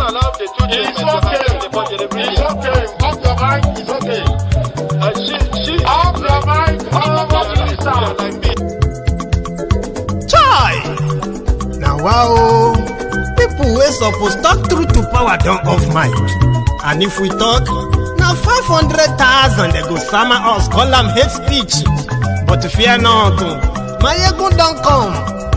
allowed the two It's okay. It's okay. Off your mind. It's okay. Off your mind. Chai! Now wow, people wey suppose talk true to power don't off mic. And if we talk, now 500,000 they go summer us, call them hate speech. But fear not, Maiyegun don't come.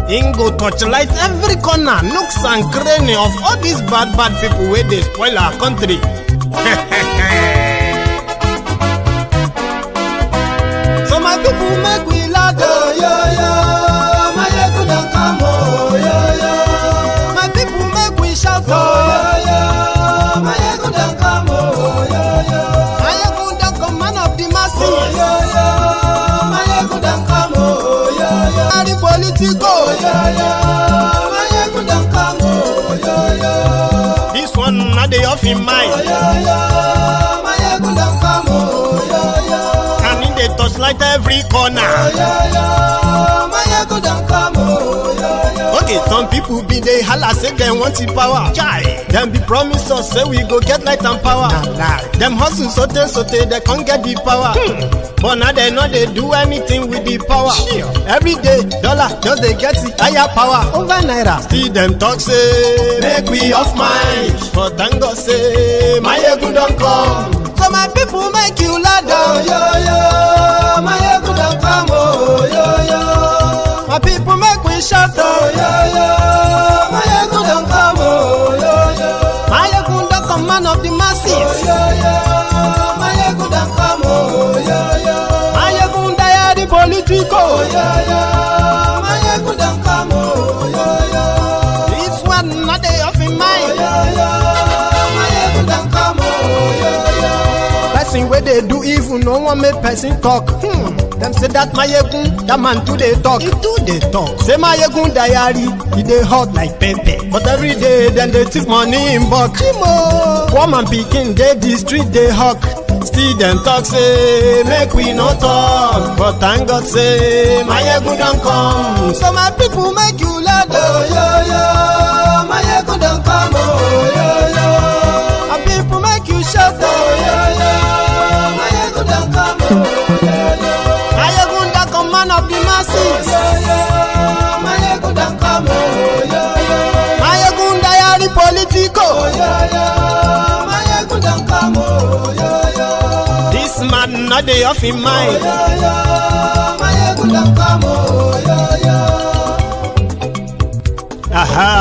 Him go torchlight every corner, nooks and cranny of all these bad people where they spoil our country. So my people make we loud, oh yo yo. Maiyegun don't come, oh yo yo. My people make we shout, oh yo yo. Maiyegun don't come, oh yo yo. Maiyegun don't come, man of the masses, oh yo yo. Maiyegun don't come, oh yo yo. The Politico, oh yo yo. Maiyegun don't come, oh yo yo. This one not the off in mind, oh yo yo. Maiyegun don't come, oh yo yo. And in the touchlight every corner, oh yo yo. Maiyegun don't come, oh yo yo. Okay, some people be they holla say they want the power. Chai, them be promise us say we go get light and power. Nah. Them hustle sote they can't get the power. But now they know they do anything with the power. Sure. Every day, dollar just they get the higher power over naira. Still them talk say make we off mind. But thank God say Maiyegun don't come. So my people make you loud, oh yo yo. Maiyegun don't come, oh yo yo. My people make we shout, oh yo yo. Maiyegun don't come, oh yo yo. Maiyegun don't come, man of the masses, oh yo yo. Maiyegun don't come, oh yo yo. Maiyegun die the Politico, oh yo yo. Maiyegun don't come, oh yo yo. This one not they off in mind, oh yo yo. Maiyegun don't come, oh yo yo. Person where they do evil, no one make person talk. Them say that Maiyegun, that man too they talk. He too they talk. Say Maiyegun diary, he they hot like pepper. But every day then they take money in bulk. Poor man picking, they the street they hawk. Still them talk say make we no talk. But thank God say Maiyegun don't come. So my people make you loud, oh yo yo. Maiyegun don't come, oh yo yo. My people make you shout, oh yo yo. Maiyegun don't come, oh yo yo. Maiyegun don't come, man of the masses, oh yo yo. Maiyegun don't come, oh yo yo. Maiyegun die the Politico, oh yo yo. Maiyegun don't come, oh yo yo. This man not the off in mind, oh yo yo. Maiyegun don't come, oh yo yo. Aha.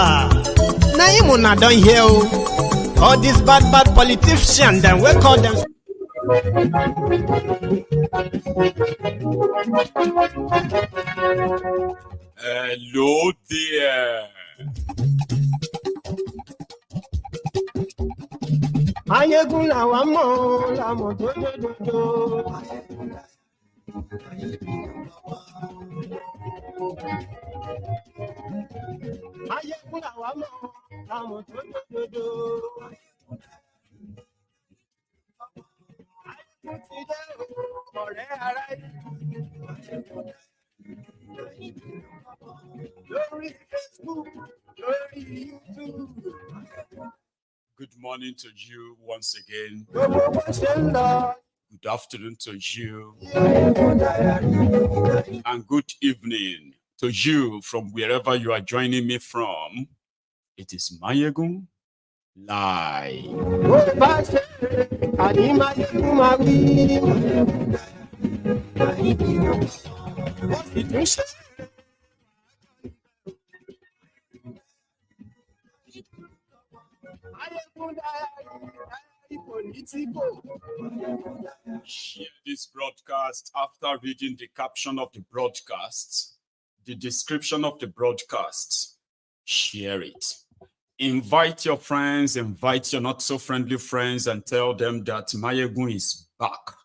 Now you not done here, all these bad politicians, then we call them. Hello there. Maiyegun làwa mọ̀, làmọ̀ tó dodo. Maiyegun làwa mọ̀, làmọ̀ tó dodo. Maiyegun ti dé ọ̀rẹ́ ara lórí Facebook, lórí YouTube. Good morning to you once again. Good afternoon to you. And good evening to you from wherever you are joining me from. It is Maiyegun Live. Share this broadcast after reading the caption of the broadcast, the description of the broadcast. Share it. Invite your friends, invite your not so friendly friends, and tell them that Maiyegun is back.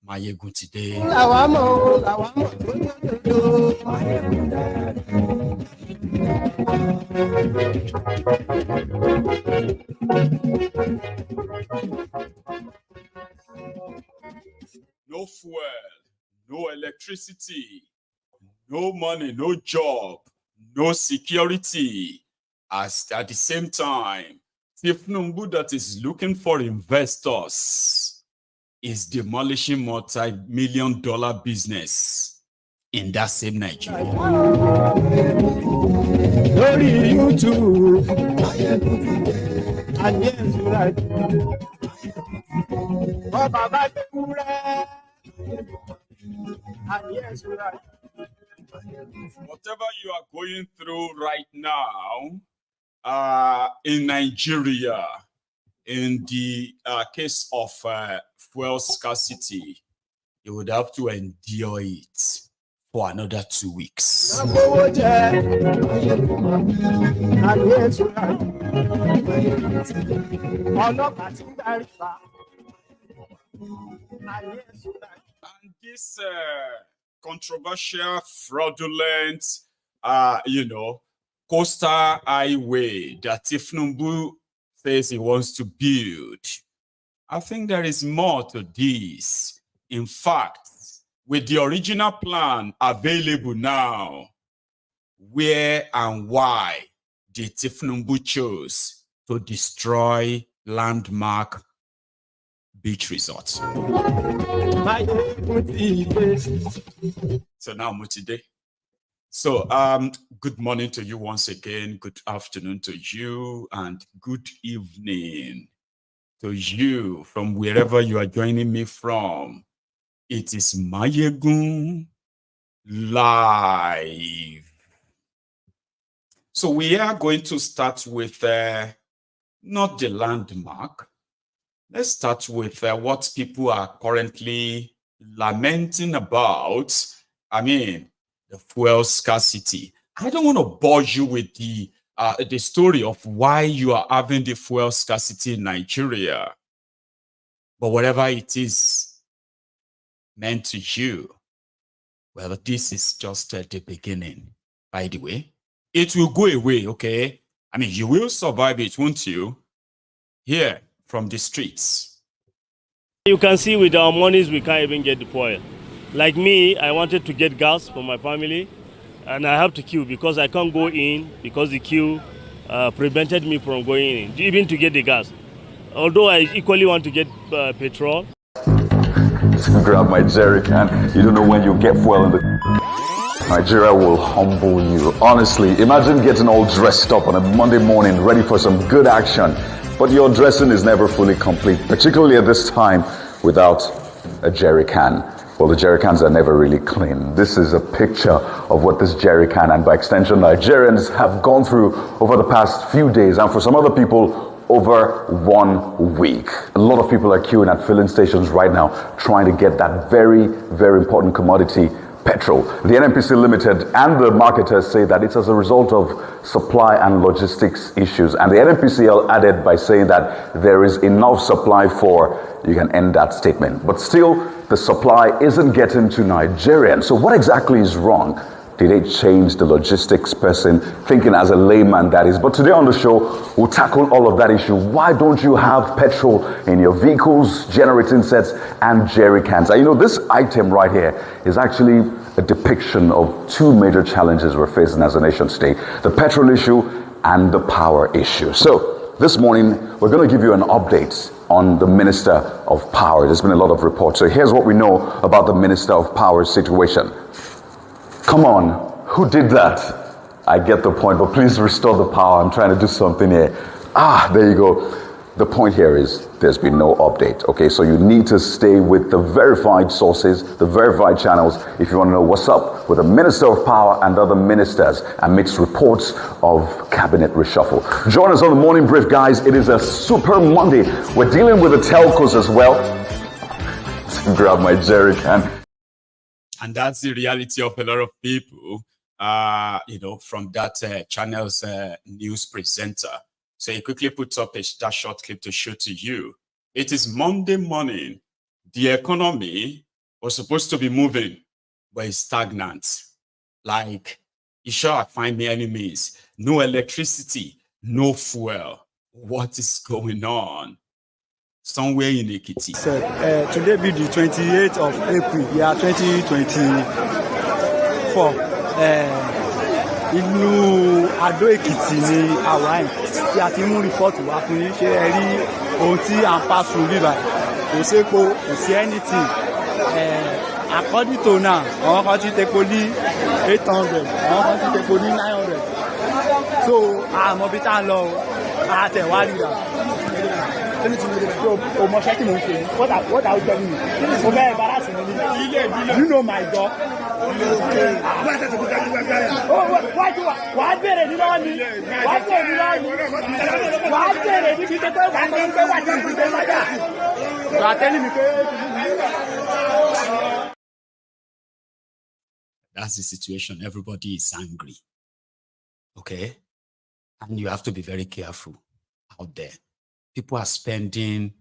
Maiyegun today. No fuel, no electricity, no money, no job, no security. As at the same time, Thiefnubu that is looking for investors is demolishing multi-million-dollar business in that same Nigeria. Glory you too. And yes, right. Oh, Baba, and yes, right. Whatever you are going through right now, in Nigeria, in the case of fuel scarcity, you would have to endure it for another 2 weeks. And this controversial, fraudulent, coastal highway that Thiefnubu says he wants to build, I think there is more to this. In fact, with the original plan available now, where and why did Thiefnubu chose to destroy landmark beach resorts? So now, Mutide. So, good morning to you once again. Good afternoon to you, and good evening to you from wherever you are joining me from. It is Maiyegun live. So we are going to start with not the landmark. Let's start with what people are currently lamenting about. I mean, the fuel scarcity. I don't want to bore you with the story of why you are having the fuel scarcity in Nigeria. But whatever it is meant to you, well, this is just the beginning, by the way. It will go away, okay? I mean, you will survive it, won't you? Here, from the streets. You can see with our monies, we can't even get the oil. Like me, I wanted to get gas for my family, and I have to queue because I can't go in because the queue prevented me from going in, even to get the gas. Although I equally want to get petrol. Grab my jerry can. You don't know when you get fuel in the... Nigeria will humble you. Honestly, imagine getting all dressed up on a Monday morning, ready for some good action. But your dressing is never fully complete, particularly at this time without a jerry can. Well, the jerry cans are never really clean. This is a picture of what this jerry can, and by extension, Nigerians have gone through over the past few days, and for some other people, over 1 week. A lot of people are queuing at filling stations right now, trying to get that very, very important commodity, petrol. The NNPC Limited and the marketers say that it's as a result of supply and logistics issues. And the NNPCL added by saying that there is enough supply for, you can end that statement. But still, the supply isn't getting to Nigerians. So what exactly is wrong? Did they change the logistics person, thinking as a layman that is? But today on the show, we'll tackle all of that issue. Why don't you have petrol in your vehicles, generating sets, and jerry cans? And you know, this item right here is actually a depiction of two major challenges we're facing as a nation state: the petrol issue and the power issue. So this morning, we're going to give you an update on the Minister of Power. There's been a lot of reports. So here's what we know about the Minister of Power's situation. Come on, who did that? I get the point, but please restore the power. I'm trying to do something here. There you go. The point here is there's been no update, okay? So you need to stay with the verified sources, the verified channels, if you want to know what's up with the Minister of Power and other ministers amidst reports of cabinet reshuffle. Join us on the Morning Brief, guys. It is a super Monday. We're dealing with the telcos as well. Grab my jerry can. And that's the reality of a lot of people, from that channel's news presenter. So he quickly puts up that short clip to show to you. It is Monday morning. The economy was supposed to be moving, but it's stagnant. Like, you sure find me enemies. No electricity, no fuel. What is going on? Somewhere in Ekiti. Today be the 28th of April, year 2024. ìlú Adó Èkìtì ni àwa yìí tí a ti mú rìpọ́ọ̀tù wá fún yín ṣé ẹ rí ohun tí à ń pass through bíbá kò sépo kò sí anything according to now àwọn kan ti tepo ní 800 àwọn kan ti tepo ní 900 so àmọ́ bí tá a lọ àtẹ̀wárí rà o mọ ṣẹ́ tí mo ń ṣe what are you telling me o fẹ́ embarrass mi ni you know my job. Wà á bèrè ní lọ́wọ́ mi wà á bèrè ní lọ́wọ́ mi wà á bèrè níbi tó tó wà á sọ pé wà á ti fi ṣe sọ́jà wà á tẹ́lẹ̀ mi pé. That's the situation. Everybody is angry. Okay? And you have to be very careful out there. People are spending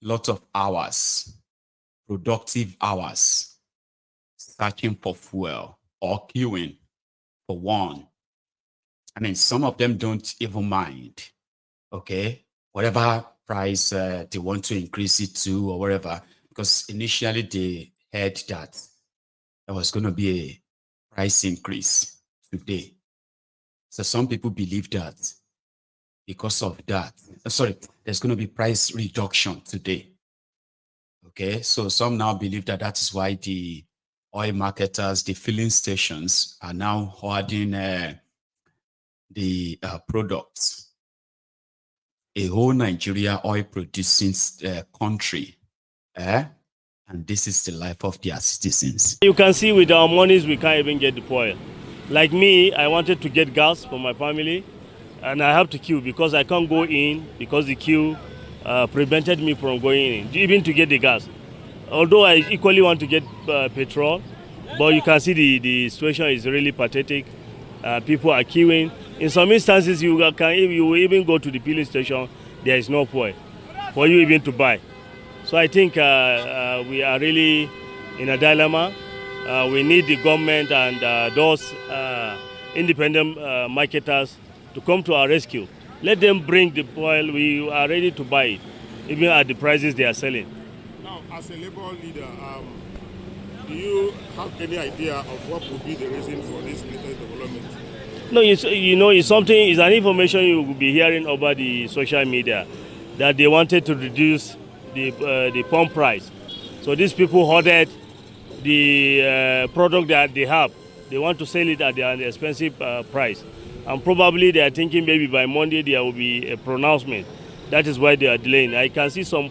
lots of hours, productive hours, searching for fuel or queuing for one. I mean, some of them don't even mind, okay? Whatever price they want to increase it to or whatever, because initially they heard that there was going to be a price increase today. So some people believe that because of that, there's going to be price reduction today. Okay, so some now believe that that is why the oil marketers, the filling stations are now hoarding the products. A whole Nigeria oil producing country, and this is the life of their citizens. You can see with our monies, we can't even get the oil. Like me, I wanted to get gas for my family, and I have to queue because I can't go in because the queue prevented me from going in, even to get the gas. Although I equally want to get petrol, but you can see the situation is really pathetic. People are queuing. In some instances, you will even go to the filling station, there is no oil for you even to buy. So I think we are really in a dilemma. We need the government and those independent marketers to come to our rescue. Let them bring the oil. We are ready to buy it, even at the prices they are selling. Now, as a labor leader, do you have any idea of what would be the reason for this latest development? No, it's an information you will be hearing over the social media that they wanted to reduce the pump price. So these people hoarded the product that they have. They want to sell it at an expensive price. And probably they are thinking maybe by Monday there will be a pronouncement. That is why they are delaying. I can see some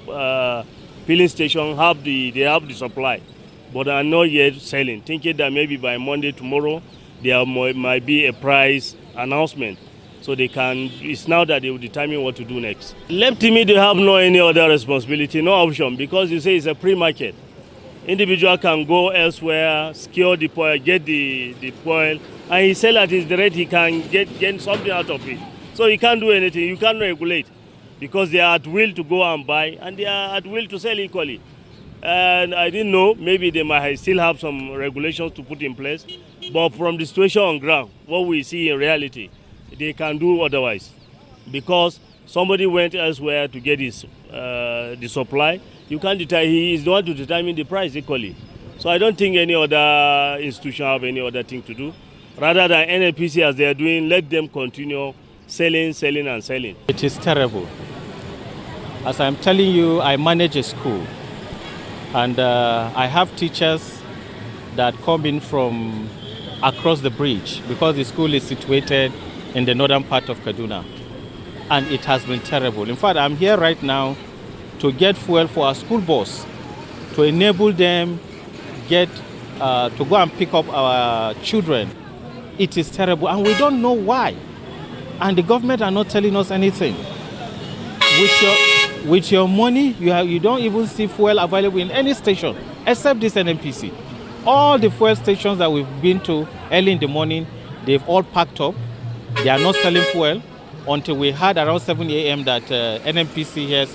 filling stations have the supply, but are not yet selling. Thinking that maybe by Monday tomorrow there might be a price announcement, so they can. It's now that they will determine what to do next. Left to me, they have no any other responsibility, no option, because you say it's a pre-market. Individual can go elsewhere, secure the oil, get the oil, and he sell at his rate, he can get something out of it. So he can't do anything, you can't regulate, because they are at will to go and buy, and they are at will to sell equally. And I didn't know, maybe they might still have some regulations to put in place, but from the situation on ground, what we see in reality, they can do otherwise, because somebody went elsewhere to get his the supply. You can't he is the one to determine the price equally. So I don't think any other institution have any other thing to do. Rather than NNPC, as they are doing, let them continue selling and selling. It is terrible. As I'm telling you, I manage a school, and I have teachers that come in from across the bridge because the school is situated in the northern part of Kaduna, and it has been terrible. In fact, I'm here right now to get fuel for our school bus, to enable them to go and pick up our children. It is terrible, and we don't know why. And the government are not telling us anything. With your money, you don't even see fuel available in any station, except this NNPC. All the fuel stations that we've been to early in the morning, they've all packed up. They are not selling fuel until we heard around 7 a.m. that NNPC here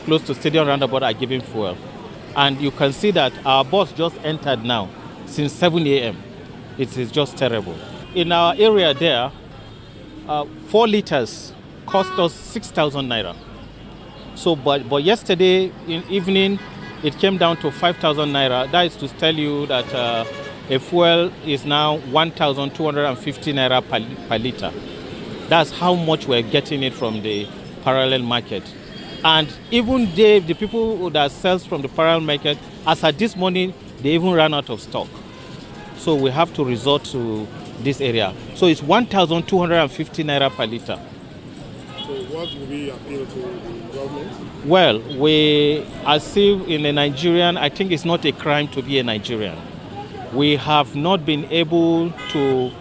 close to Stadium Roundabout are giving fuel. And you can see that our bus just entered now since 7 a.m. It is just terrible. In our area there, 4 liters cost us 6,000 naira. So, but yesterday in evening, it came down to 5,000 naira. That is to tell you that a fuel is now 1,250 naira per litre. That's how much we're getting it from the parallel market. And even the people that sells from the parallel market, as at this morning, they even ran out of stock. So we have to resort to this area. So it's 1,250 naira per litre. So what will be appeal to the government? Well, as if in a Nigerian, I think it's not a crime to be a Nigerian. We have not been able to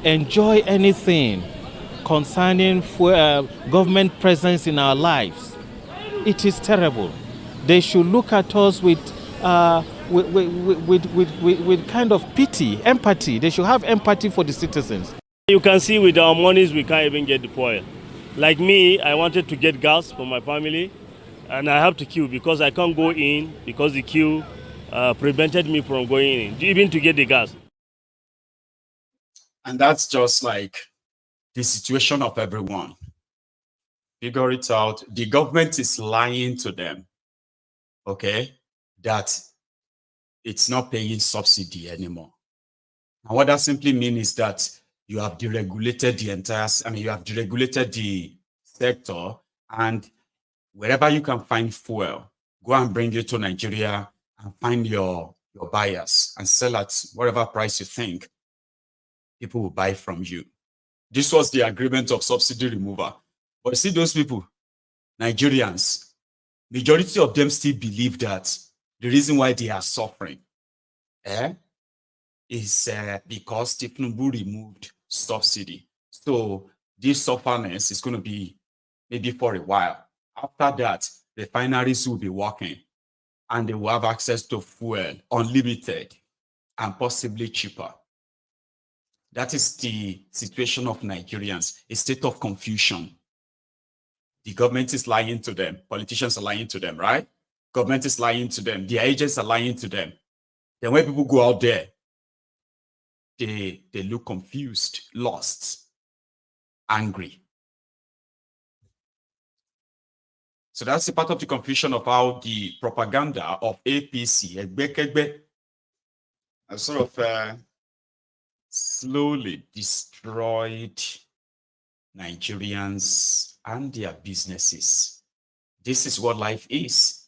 enjoy anything concerning government presence in our lives. It is terrible. They should look at us with kind of pity, empathy. They should have empathy for the citizens. You can see with our monies, we can't even get the fuel. Like me, I wanted to get gas for my family, and I have to queue because I can't go in because the queue prevented me from going in, even to get the gas. And that's just like the situation of everyone. Figure it out. The government is lying to them, okay, that it's not paying subsidy anymore. And what that simply means is that you have deregulated the entire, you have deregulated the sector, and wherever you can find fuel, go and bring it to Nigeria and find your buyers and sell at whatever price you think people will buy from you. This was the agreement of subsidy removal. But you see those people, Nigerians, majority of them still believe that the reason why they are suffering is because Thiefnubu removed subsidy. So this sufferness is going to be maybe for a while. After that, refineries will be working and they will have access to fuel, unlimited and possibly cheaper. That is the situation of Nigerians, a state of confusion. The government is lying to them. Politicians are lying to them, right? Government is lying to them. Their agents are lying to them. Then when people go out there, they look confused, lost, angry. So that's a part of the confusion of how the propaganda of APC has sort of slowly destroyed Nigerians and their businesses. This is what life is.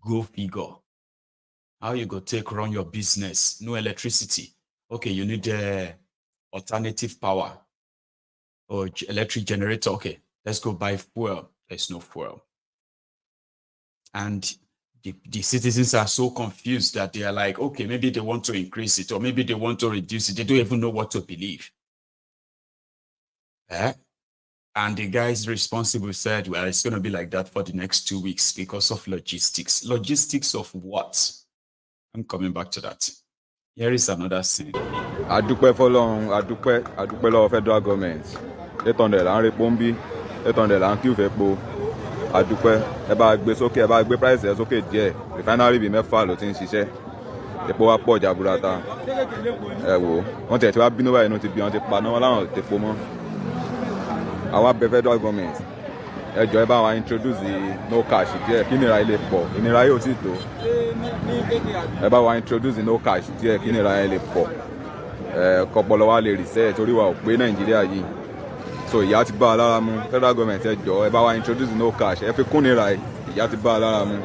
Go figure. How you go take run your business? No electricity. Okay, you need alternative power or electric generator. Okay, let's go buy fuel. There's no fuel. And the citizens are so confused that they are like, okay, maybe they want to increase it or maybe they want to reduce it. They don't even know what to believe. And the guys responsible said, well, it's going to be like that for the next 2 weeks because of logistics. Logistics of what? I'm coming back to that. Here is another scene. Adúpẹ́ fọ́lọ́run, adúpẹ́ lọ́wọ́ federal government. 800 là ń repo ń bí, 800 là ń queue fẹ́po. Adúpẹ́, ẹ bá gbé sókè, ẹ bá gbé price ẹ sókè díẹ̀. Refinery bíi 6 ló ti ń ṣiṣẹ́. Epo wa pọ̀ jaburata. Ẹ wò, wọ́n tiẹ̀ ti wá bínú báyìí inú ti bí wọ́n ti pa náà láwọn ò tepo mọ́. Àwa bẹ̀ federal government. Ẹ jọ̀ọ́ ẹ bá wa introduce no cash díẹ̀ kí nira ilé pọ̀. Ìnira yóò ti tó. Ẹ bá wa introduce no cash díẹ̀ kí nira ilé pọ̀. Kọ́pọ̀lọ́ wa lè reset torí wa ò pé Nàìjíríà yìí. So ìyà ti bá a lára mu. Federal government ẹ jọ̀ọ́ ẹ bá wa introduce no cash. Ẹ fi kún nira ìyà ti bá a lára mu.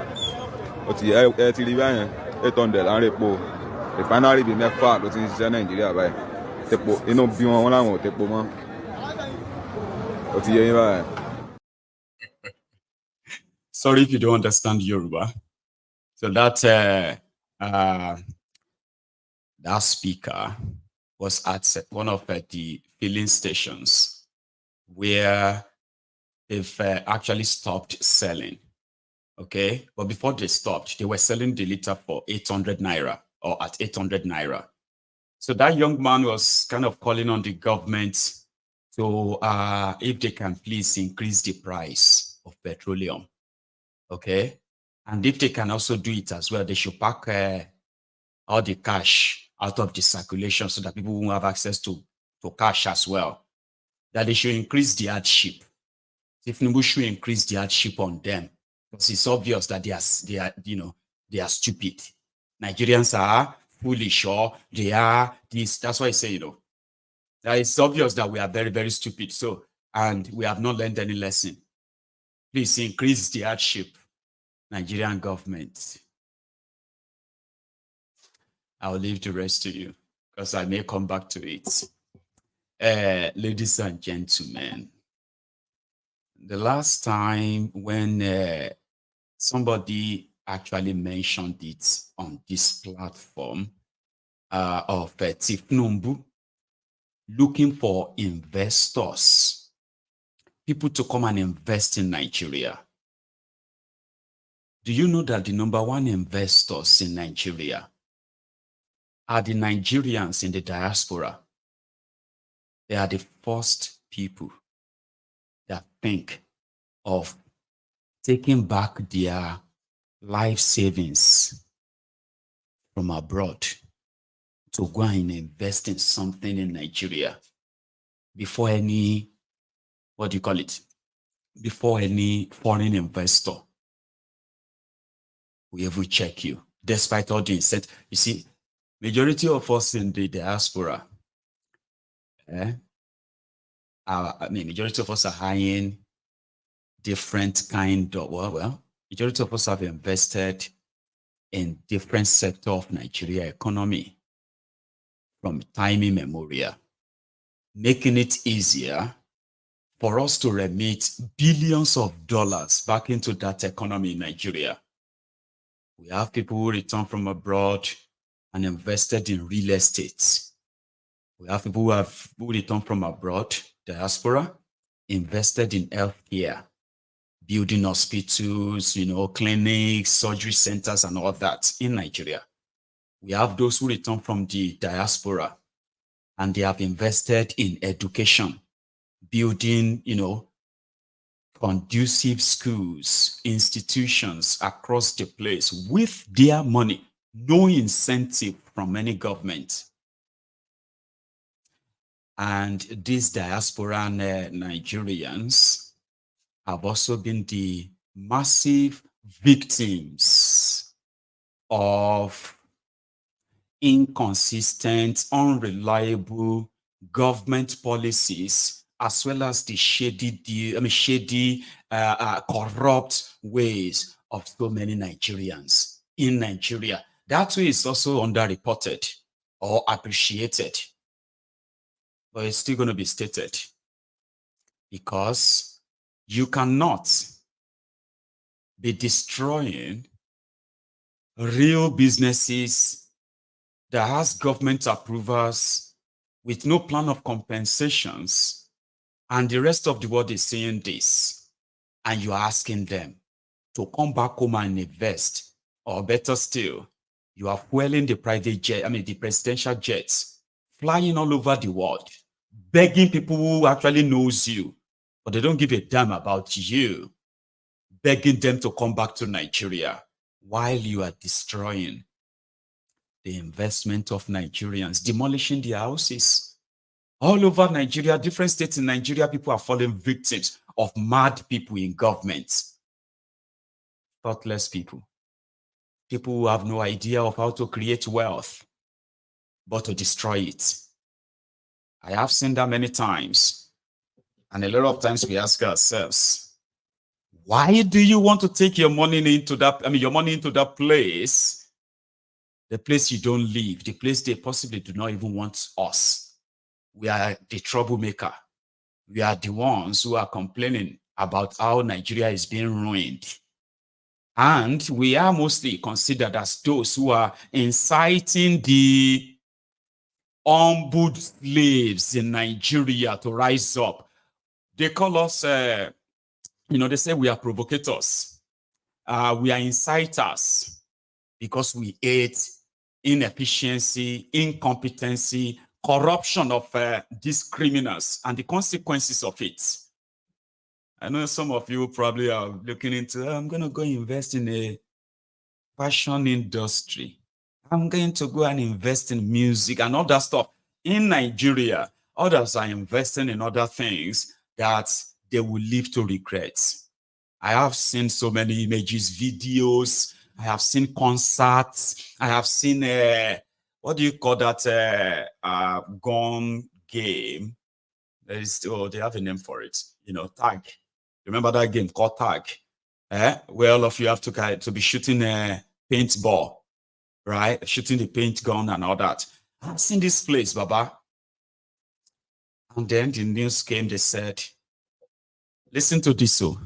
Ó ti ẹ ti rí báyẹn 800 là ń repo. Refinery bíi 6 ló ti ń ṣiṣẹ́ Nàìjíríà báyìí. Tepo inú bí wọn láwọn ò tepo mọ́. Ó ti yé yín báyìí. Sorry if you don't understand Yoruba. So that speaker was at one of the filling stations where they've actually stopped selling. Okay, but before they stopped, they were selling the litre for 800 naira or at 800 naira. So that young man was kind of calling on the government to, if they can please increase the price of petroleum. Okay, and if they can also do it as well, they should pack all the cash out of the circulation so that people won't have access to cash as well. That they should increase the hardship. Thiefnubu should increase the hardship on them because it's obvious that they are stupid. Nigerians are foolish or they are this. That's why I say, it's obvious that we are very, very stupid. So, and we have not learned any lesson. Please increase the hardship, Nigerian government. I'll leave the rest to you because I may come back to it. Ladies and gentlemen, the last time when somebody actually mentioned it on this platform of Thiefnubu, looking for investors, people to come and invest in Nigeria. Do you know that the number one investors in Nigeria are the Nigerians in the diaspora? They are the first people that think of taking back their life savings from abroad to go and invest in something in Nigeria before any, what do you call it? Before any foreign investor will ever check you, despite all the incentive. You see, majority of us in the diaspora, majority of us are hiring different kind of, well, majority of us have invested in different sector of Nigeria economy from time immemorial, making it easier for us to remit billions of dollars back into that economy in Nigeria. We have people who return from abroad and invested in real estate. We have people who return from abroad, diaspora, invested in healthcare, building hospitals, clinics, surgery centers, and all that in Nigeria. We have those who return from the diaspora and they have invested in education, building, conducive schools, institutions across the place with their money, no incentive from any government. And these diaspora Nigerians have also been the massive victims of inconsistent, unreliable government policies, as well as the shady, corrupt ways of so many Nigerians in Nigeria. That way is also underreported or appreciated, but it's still going to be stated because you cannot be destroying real businesses that has government approvals with no plan of compensations, and the rest of the world is saying this, and you're asking them to come back home and invest, or better still, you are fueling the private jet, the presidential jets, flying all over the world, begging people who actually knows you, but they don't give a damn about you, begging them to come back to Nigeria while you are destroying the investment of Nigerians, demolishing their houses. All over Nigeria, different states in Nigeria, people are falling victims of mad people in government. Thoughtless people. People who have no idea of how to create wealth, but to destroy it. I have seen that many times. And a lot of times we ask ourselves, why do you want to take your money into that, your money into that place, the place you don't live, the place they possibly do not even want us? We are the troublemaker. We are the ones who are complaining about how Nigeria is being ruined. And we are mostly considered as those who are inciting the humbled slaves in Nigeria to rise up. They call us, they say we are provocators. We are inciters because we hate inefficiency, incompetency, corruption of these criminals and the consequences of it. I know some of you probably are looking into, I'm going to go invest in a fashion industry. I'm going to go and invest in music and all that stuff. In Nigeria, others are investing in other things that they will live to regret. I have seen so many images, videos. I have seen concerts. I have seen what do you call that gun game? There is still, they have a name for it. You know, tag. Remember that game called tag? Where all of you have to be shooting a paintball, right? Shooting the paint gun and all that. I've seen this place, Baba. And then the news came, they said, listen to this, so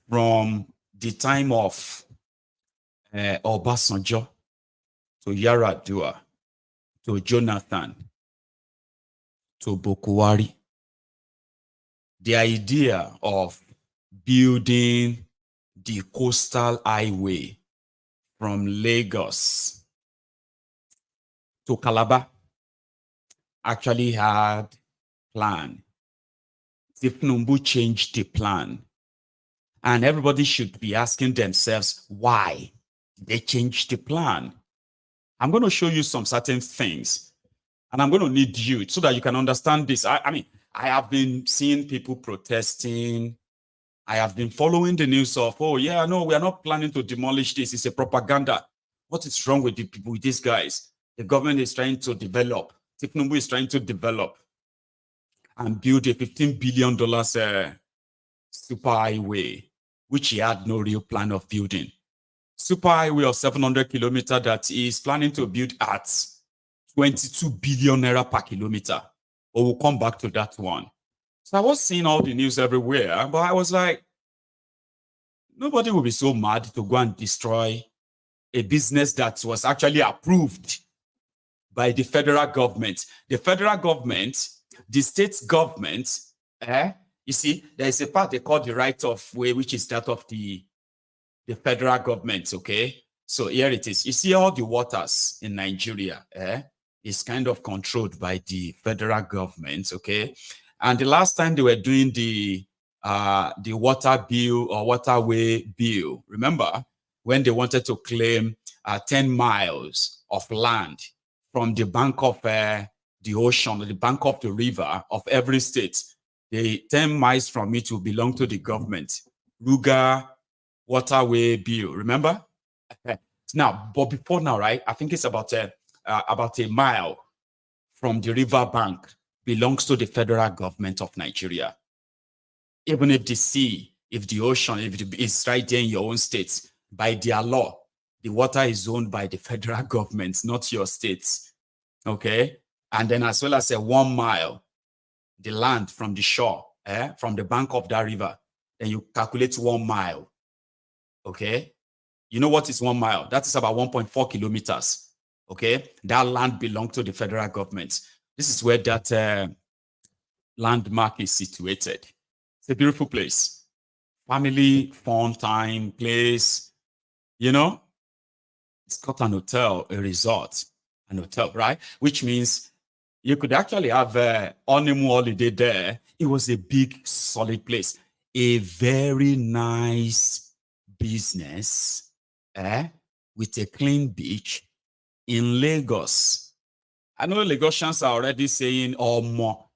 from the time of Obasanjo to Yaradua to Jonathan to Bokuwari, the idea of building the coastal highway from Lagos to Calabar actually had plan. Thiefnubu changed the plan. And everybody should be asking themselves, why did they change the plan? I'm going to show you some certain things. And I'm going to need you so that you can understand this. I mean, I have been seeing people protesting. I have been following the news of, oh, yeah, no, we are not planning to demolish this. It's a propaganda. What is wrong with the people, with these guys? The government is trying to develop. Thiefnubu is trying to develop and build a $15 billion super highway, which he had no real plan of building. Super highway of 700 kilometers that he is planning to build at 22 billion naira per kilometer. But we'll come back to that one. So I was seeing all the news everywhere, but I was like, nobody will be so mad to go and destroy a business that was actually approved by the federal government. The federal government, the state government, you see, there is a part they call the right of way, which is that of the federal government, okay? So here it is. You see all the waters in Nigeria, is kind of controlled by the federal government, okay? And the last time they were doing the water bill or waterway bill, remember when they wanted to claim 10 miles of land from the bank of the ocean, the bank of the river of every state, the 10 miles from it will belong to the government. Ruga waterway bill, remember? Now, but before now, right? I think it's about a mile from the river bank belongs to the federal government of Nigeria. Even if the sea, if the ocean, if it's right there in your own state, by their law, the water is owned by the federal government, not your states. Okay? And then as well as a 1 mile, the land from the shore, from the bank of that river, then you calculate 1 mile. Okay? You know what is 1 mile? That is about 1.4 kilometers. Okay? That land belongs to the federal government. This is where that landmark is situated. It's a beautiful place. Family, fun time, place. You know? It's got an hotel, a resort, an hotel, right? Which means you could actually have a honeymoon holiday there. It was a big, solid place. A very nice business with a clean beach in Lagos. I know Lagosians are already saying, oh, more.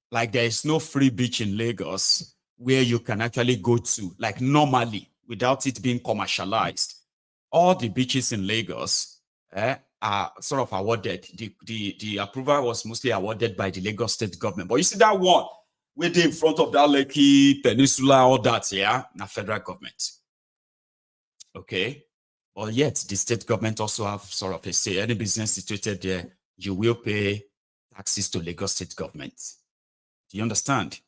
Like there is no free beach in Lagos where you can actually go to, like normally, without it being commercialized. All the beaches in Lagos are sort of awarded. The approval was mostly awarded by the Lagos state government. But you see that one, where they in front of that Lekki Peninsula, all that, yeah, na federal government. Okay. But yet, the state government also have sort of a say. Any business situated there, you will pay taxes to Lagos state government. Do you understand?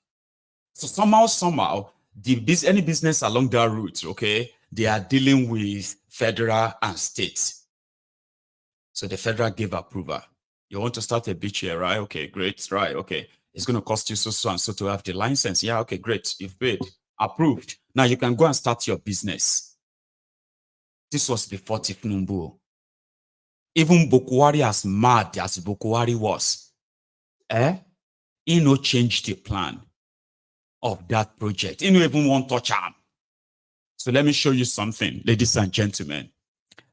So somehow, any business along that route, okay, they are dealing with federal and state. So the federal gave approval. You want to start a beach here, right? Okay, great, right, okay. It's going to cost you so and so to have the license. Yeah, okay, great. You've paid. Approved. Now you can go and start your business. This was before Thiefnubu. Even Bokuwari, as mad as Bokuwari was, he no changed the plan of that project. He no even want to touch him. So let me show you something, ladies and gentlemen,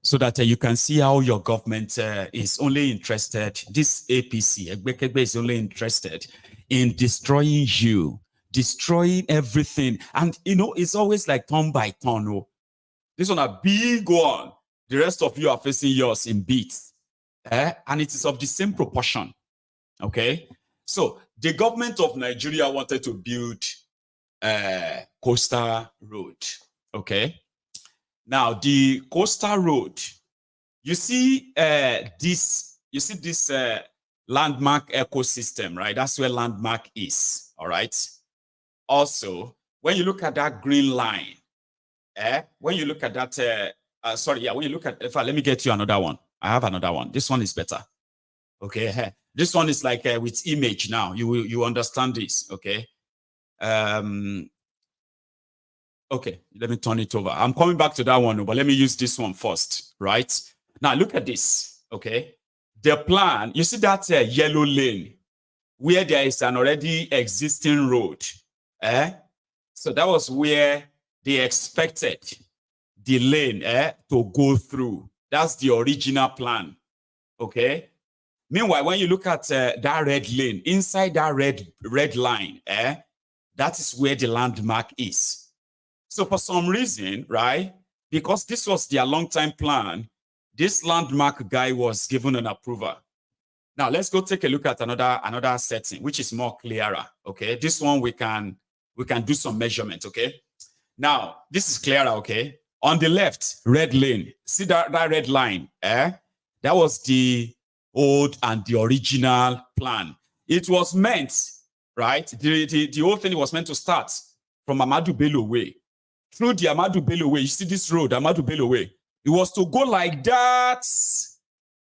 so that you can see how your government is only interested, this APC, Egbekegbe, is only interested in destroying you, destroying everything. And, you know, it's always like turn by turn. Oh. This one a big one. The rest of you are facing yours in bits. and it is of the same proportion. Okay, so the government of Nigeria wanted to build a coastal road. Okay, now the coastal road, you see this landmark ecosystem, right? That's where landmark is. All right. Also, when you look at that green line, when you look at that, when you look at, in fact, let me get you another one. I have another one. This one is better. Okay, this one is like with image now. You understand this, okay? Okay, let me turn it over. I'm coming back to that one, but let me use this one first, right? Now look at this, okay? The plan, you see that yellow lane where there is an already existing road, So that was where they expected the lane to go through. That's the original plan, okay? Meanwhile, when you look at that red lane, inside that red line, that is where the landmark is. So for some reason, right, because this was their long-time plan, this landmark guy was given an approval. Now let's go take a look at another setting, which is more clearer, okay? This one we can do some measurement, okay? Now, this is clearer, okay? On the left, red lane, see that red line, That was the old and the original plan. It was meant, right? The whole thing was meant to start from Ahmadu Bello Way. Through the Ahmadu Bello Way, you see this road, Ahmadu Bello Way. It was to go like that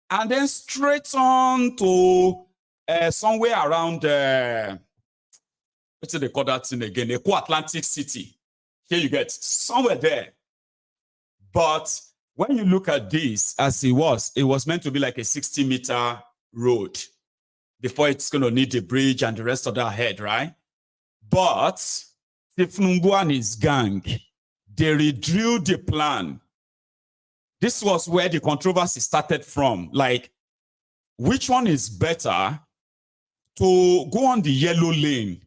and then straight on to somewhere around, what do they call that thing again? Eco Atlantic City. Here you get somewhere there. But when you look at this as it was meant to be like a 60-meter road before it's going to need the bridge and the rest of that ahead, right? But Thiefnubu and his gang, they redrew the plan. This was where the controversy started from. Like, which one is better to go on the yellow lane,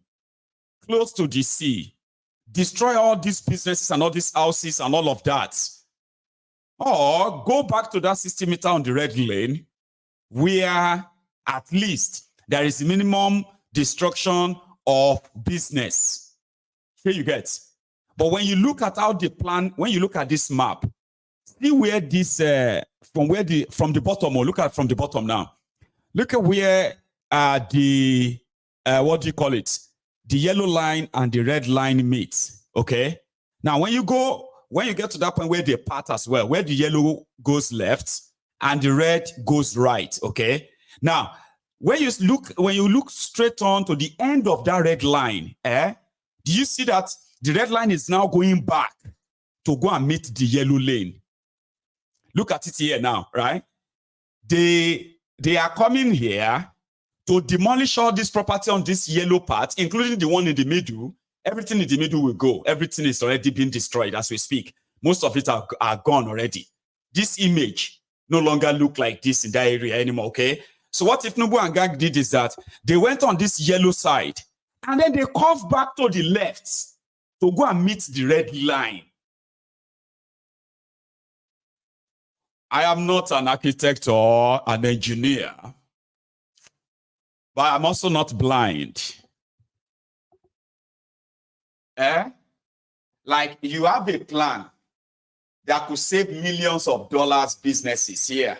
close to the sea, destroy all these businesses and all these houses and all of that, or go back to that 60-meter on the red lane where at least there is minimum destruction of business. Here you get. But when you look at how the plan, when you look at this map, see where this, from the bottom, or look at from the bottom now. Look at where what do you call it? The yellow line and the red line meet, okay? Now, when you get to that point where they part as well, where the yellow goes left and the red goes right, okay? Now, when you look straight on to the end of that red line, do you see that the red line is now going back to go and meet the yellow lane? Look at it here now, right? They are coming here to demolish all this property on this yellow part, including the one in the middle. Everything in the middle will go. Everything is already being destroyed as we speak. Most of it are gone already. This image no longer look like this in that area anymore, okay? So what Thiefnubu and gang did is that they went on this yellow side and then they curved back to the left to go and meet the red line. I am not an architect or an engineer, but I'm also not blind. Like, you have a plan that could save millions of dollars businesses here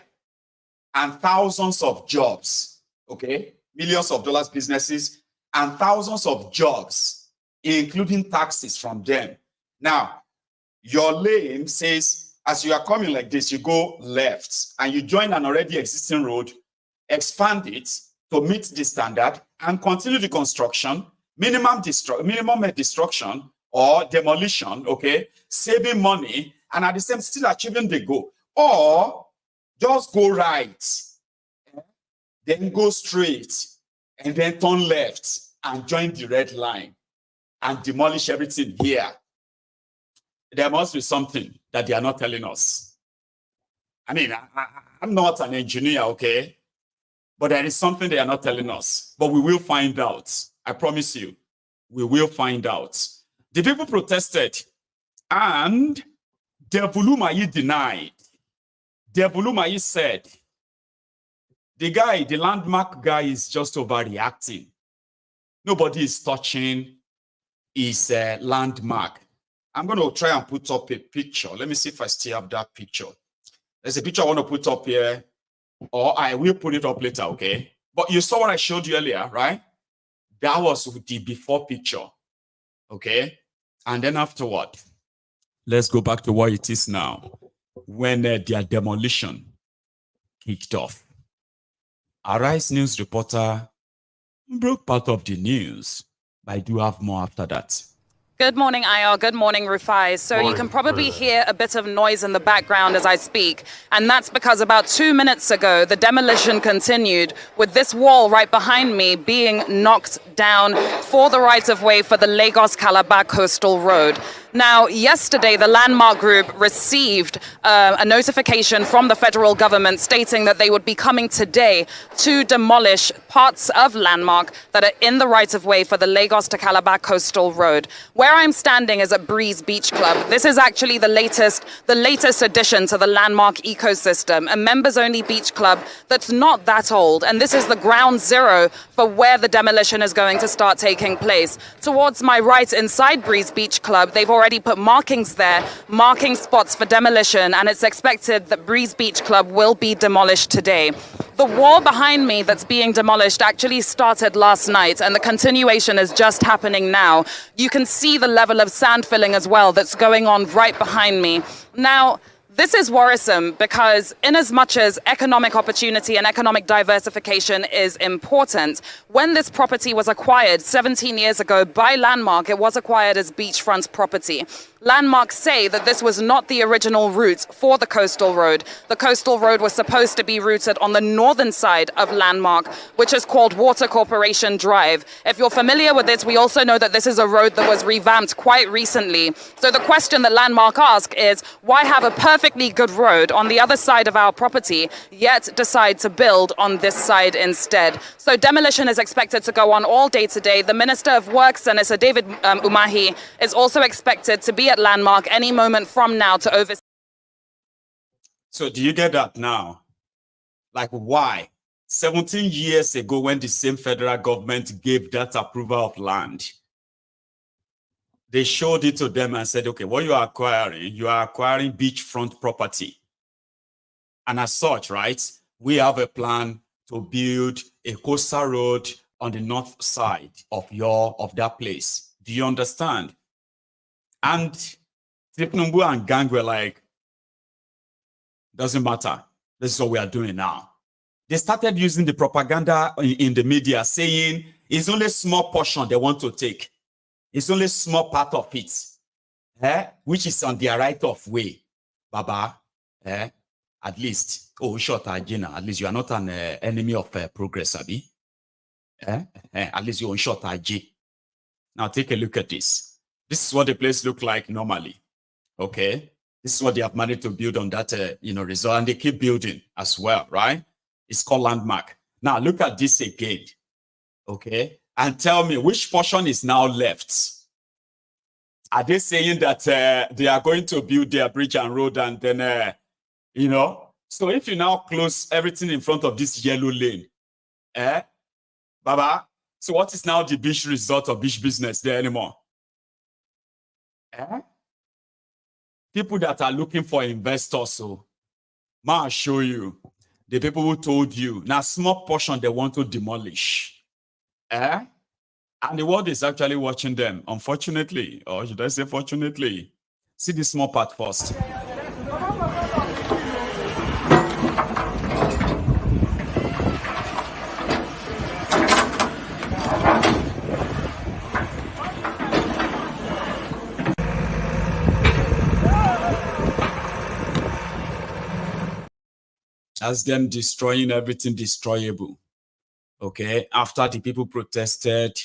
and thousands of jobs, okay? Millions of dollars businesses and thousands of jobs, including taxes from them. Now, your lane says, as you are coming like this, you go left and you join an already existing road, expand it to meet the standard and continue the construction, minimum destruction or demolition, okay, saving money, and at the same still achieving the goal. Or just go right, then go straight, and then turn left and join the red line and demolish everything here. There must be something that they are not telling us. I mean, I'm not an engineer, okay? But there is something they are not telling us. But we will find out. I promise you, we will find out. The people protested, and Umahi denied. Umahi said the landmark guy is just overreacting. Nobody is touching his landmark. I'm going to try and put up a picture. Let me see if I still have that picture. There's a picture I want to put up here, or I will put it up later, okay? But you saw what I showed you earlier, right? That was the before picture, okay? And then afterward, let's go back to what it is now. When their demolition kicked off. Arise News reporter broke part of the news, but I do have more after that. Good morning, IR. Good morning, Rufai. So you can probably hear a bit of noise in the background as I speak. And that's because about 2 minutes ago, the demolition continued with this wall right behind me being knocked down for the right-of-way for the Lagos-Calabar Coastal Road. Now, yesterday, the Landmark Group received a notification from the federal government stating that they would be coming today to demolish parts of Landmark that are in the right-of-way for the Lagos to Calabar Coastal Road. Where I'm standing is at Breeze Beach Club. This is actually the latest addition to the Landmark ecosystem, a members-only beach club that's not that old. And this is the ground zero for where the demolition is going to start taking place. Towards my right, inside Breeze Beach Club, they've already put markings there, marking spots for demolition, and it's expected that Breeze Beach Club will be demolished today. The wall behind me that's being demolished actually started last night, and the continuation is just happening now. You can see the level of sand filling as well that's going on right behind me. Now, this is worrisome because in as much as economic opportunity and economic diversification is important, when this property was acquired 17 years ago by Landmark, it was acquired as beachfront property. Landmark say that this was not the original route for the coastal road. The coastal road was supposed to be routed on the northern side of Landmark, which is called Water Corporation Drive. If you're familiar with this, we also know that this is a road that was revamped quite recently. So the question that Landmark asks is, why have a perfectly good road on the other side of our property, yet decide to build on this side instead? So demolition is expected to go on all day today. The Minister of Works, Senator David Umahi, is also expected to be at Landmark any moment from now to oversee. So do you get that now? Like, why? 17 years ago, when the same federal government gave that approval of land, they showed it to them and said, okay, what you are acquiring beachfront property. And as such, right, we have a plan to build a coastal road on the north side of that place. Do you understand? And Thiefnubu and gang were like, doesn't matter. This is what we are doing now. They started using the propaganda in the media saying it's only a small portion they want to take. It's only a small part of it, which is on their right of way. Baba, at least, short Ajina, at least you are not an enemy of progress, Abi. At least you're on short IG. Now take a look at this. This is what the place look like normally. Okay, this is what they have managed to build on that resort, and they keep building as well, right? It's called Landmark. Now look at this again, okay, and tell me which portion is now left. Are they saying that they are going to build their bridge and road, and then so if you now close everything in front of this yellow lane, Baba, so what is now the beach resort or beach business there anymore? People that are looking for investors, so I'll show you the people who told you now small portion they want to demolish. And the world is actually watching them, unfortunately, or should I say fortunately. See the small part first. As them destroying everything destroyable. Okay, after the people protested,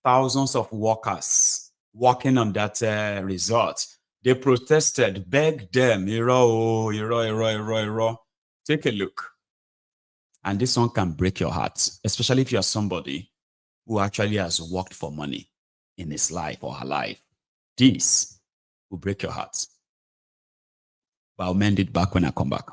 thousands of workers working on that resort, they protested, begged them, take a look. And this one can break your heart, especially if you're somebody who actually has worked for money in his life or her life. This will break your heart. But I'll mend it back when I come back.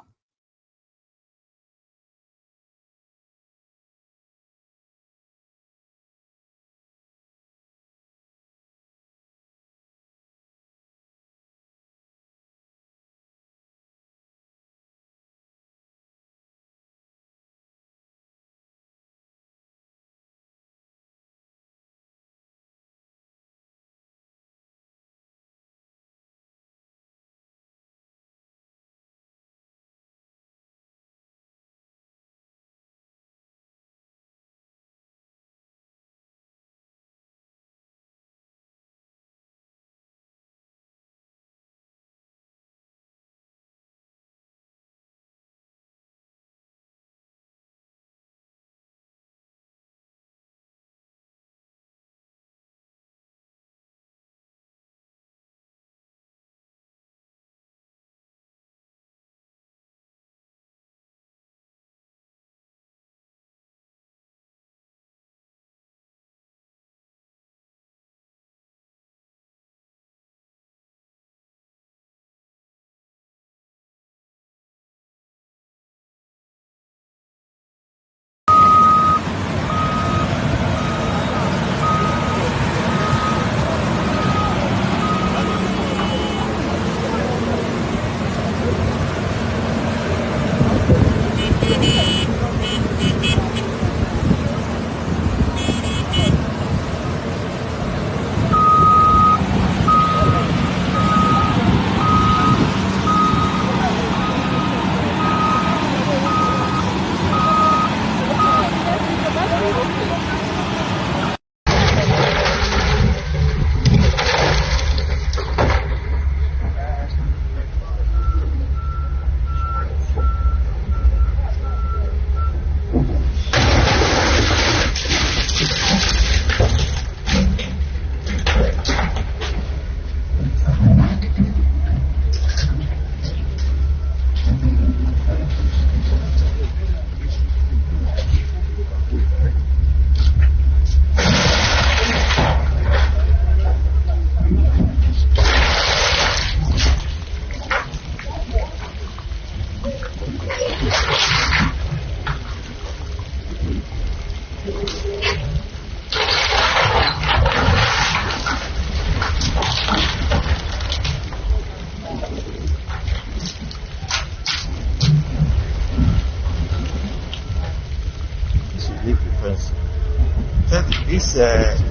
These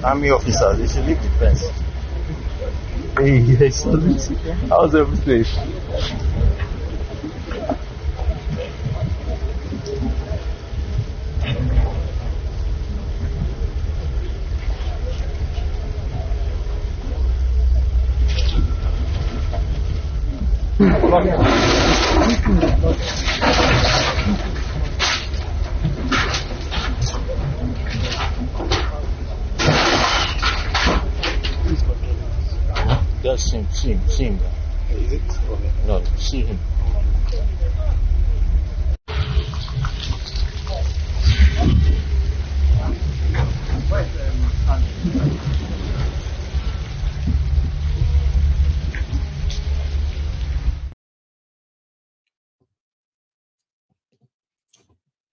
army officers, they should leave the fence. Hey, how's everything? Just see him. Is it? No, see him.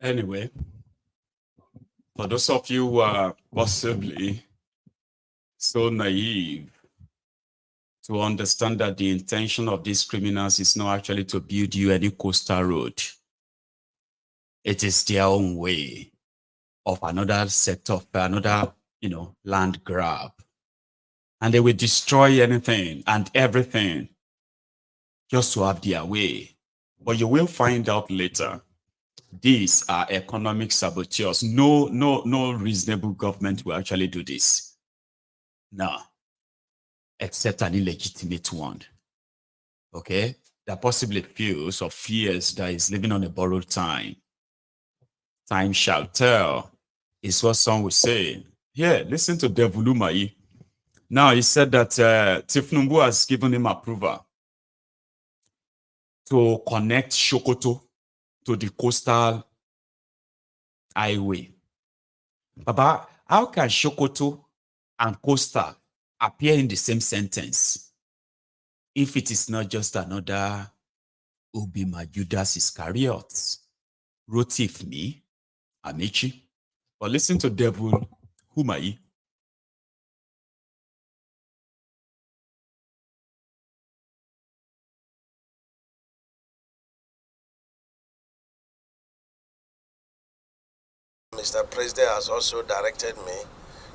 Anyway, for those of you who are possibly so naive to understand that the intention of these criminals is not actually to build you any coastal road, it is their own way of another set of another, land grab. And they will destroy anything and everything just to have their way. But you will find out later, these are economic saboteurs. No reasonable government will actually do this. No, except an illegitimate one. Okay? That possibly feels or fears that is living on a borrowed time. Time shall tell, is what some will say. Here, listen to Devil Umahi. Now, he said that Thiefnubu has given him approval to connect Sokoto to the coastal highway. Baba, how can Sokoto and coastal appear in the same sentence if it is not just another Ubima Judas Iscariot? Rotif me, Amici. But listen to Devil Umahi. Mr. President has also directed me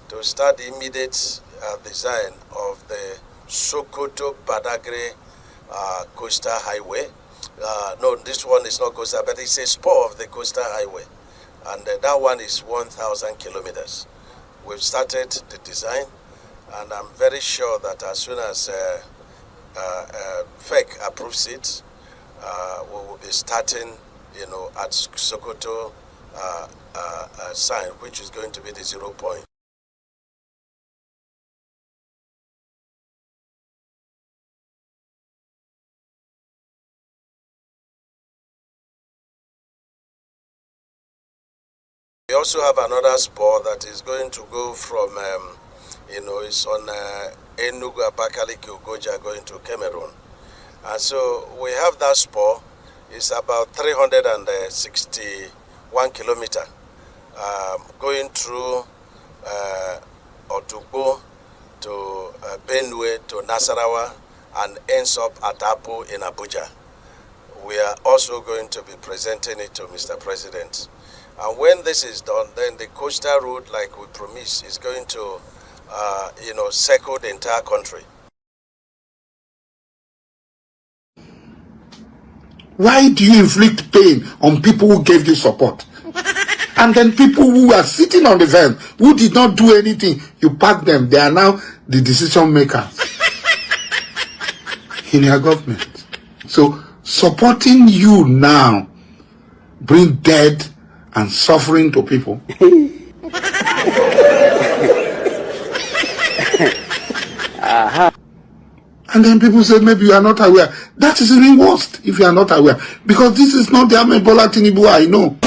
to start the immediate design of the Sokoto-Badagry Coastal Highway. No, this one is not coastal, but it's a spur of the Coastal Highway. And that one is 1,000 kilometers. We've started the design, and I'm very sure that as soon as FEC approves it, we will be starting, at Sokoto sign, which is going to be the 0 point. We also have another spur that is going to go from, it's on Enugu, Abakaliki, Ugoja, going to Cameroon. And so we have that spur. It's about 361 kilometers. Going through Otugbo to Benue to Nasarawa and ends up at Apo in Abuja. We are also going to be presenting it to Mr. President. And when this is done, then the coastal road, like we promised, is going to, circle the entire country. Why do you inflict pain on people who gave you support? And then people who are sitting on the fence, who did not do anything, you pack them. They are now the decision makers in your government. So supporting you now bring death and suffering to people. And then people say maybe you are not aware. That is even worse if you are not aware. Because this is not the Ebola Tinubu I know.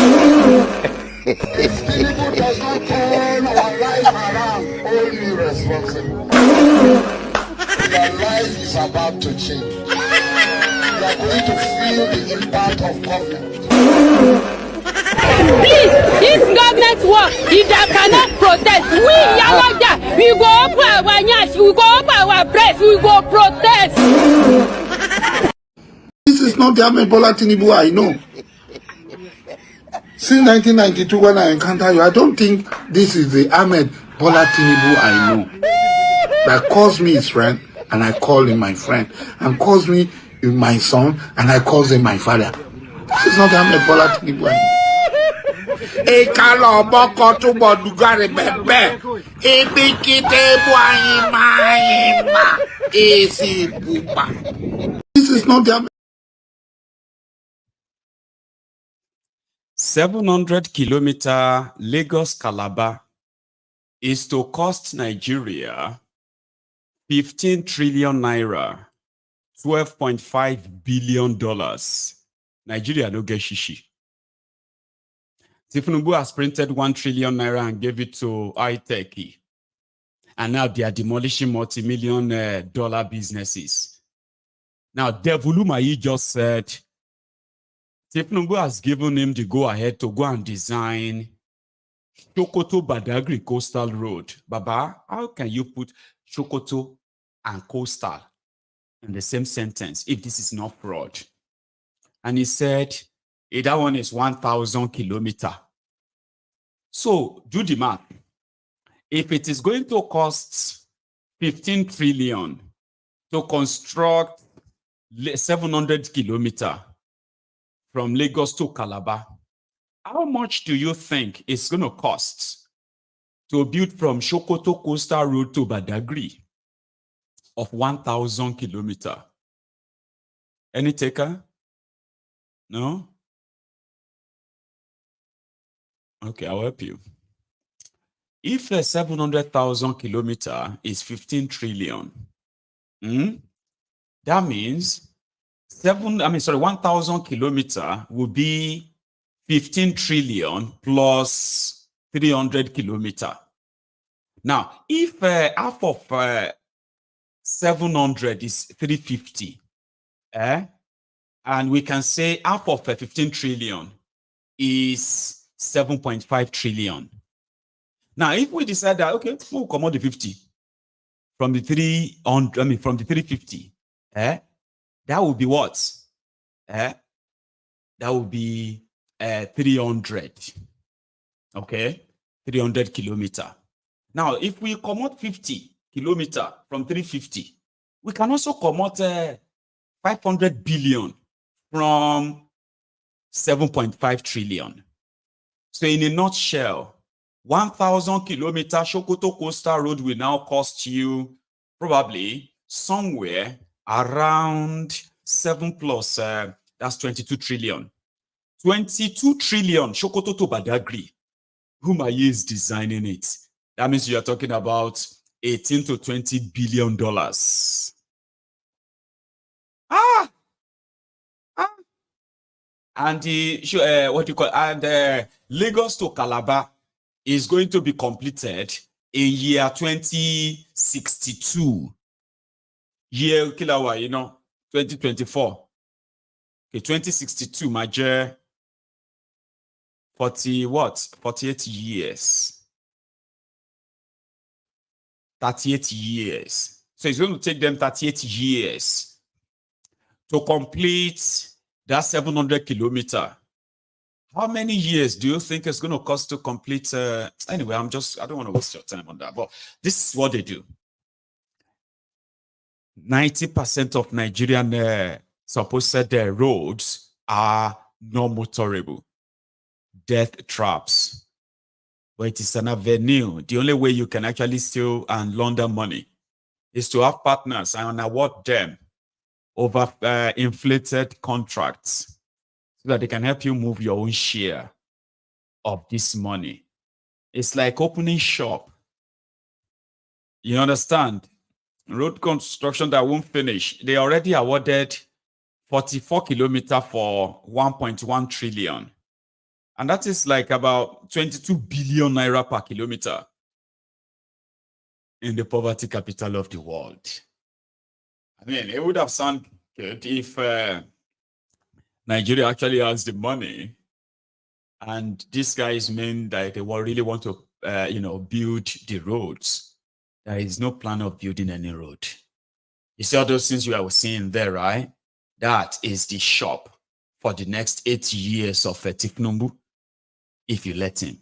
If Tinubu does not turn our life around, only responsible. Your life is about to change. You are going to feel the impact of government. Please, if government work, if they cannot protest, we Yalaja, we go up our nyash, we go up our breast, we go protest. This is not the Ebola Tinubu I know. Since 1992, when I encountered you, I don't think this is the Ahmed Bola Tinubu I know, that calls me his friend, and I call him my friend, and calls me my son, and I call him my father. This is not Ahmed Bola Tinubu I know. Ekalo boko tubo dugare bebe. Ebikite buayima. Esi buba. This is not the 700-kilometer Lagos-Calabar is to cost Nigeria 15 trillion naira, $12.5 billion. Nigeria no get shishi. Thiefnubu has printed 1 trillion naira and gave it to iTech. And now they are demolishing multi-million dollar businesses. Now, Umahi just said Thiefnubu has given him the go-ahead to go and design Sokoto Badagry Coastal Road. Baba, how can you put Sokoto and Coastal in the same sentence if this is not fraud? And he said, that one is 1,000 kilometers. So do the math. If it is going to cost 15 trillion to construct 700 kilometers from Lagos to Calabar, how much do you think it's going to cost to build from Sokoto Coastal Road to Badagry of 1,000 kilometers? Any taker? No? Okay, I'll help you. If a 700,000 kilometers is 15 trillion, that means 1,000 kilometers will be 15 trillion plus 300 kilometers. Now, if half of 700 is 350, and we can say half of 15 trillion is 7.5 trillion. Now, if we decide that, okay, we'll come out the 50 from the 300, from the 350, that would be what? That would be 300. Okay, 300 kilometers. Now, if we come out 50 kilometers from 350, we can also come out 500 billion from 7.5 trillion. So in a nutshell, 1,000 kilometers Sokoto Coastal Road will now cost you probably somewhere around 7 plus, that's 22 trillion. 22 trillion Sokoto to Badagry. Umahi is designing it. That means you are talking about 18 to 20 billion dollars. And the Lagos to Calabar is going to be completed in year 2062. Year 2024. Okay, 2062, my dear. 48 years. 38 years. So it's going to take them 38 years to complete that 700 kilometers. How many years do you think it's going to cost to complete? Anyway, I don't want to waste your time on that, but this is what they do. 90% of Nigerian supposed roads are not motorable. Death traps. But it is an avenue. The only way you can actually steal and launder money is to have partners and award them over inflated contracts so that they can help you move your own share of this money. It's like opening shop. You understand? Road construction that won't finish. They already awarded 44 kilometers for 1.1 trillion. And that is like about 22 billion naira per kilometer in the poverty capital of the world. I mean, it would have sounded good if Nigeria actually has the money and these guys mean that they really want to, build the roads. There is no plan of building any road. You see all those things you are seeing there, right? That is the shop for the next 8 years of Thiefnubu, if you let him.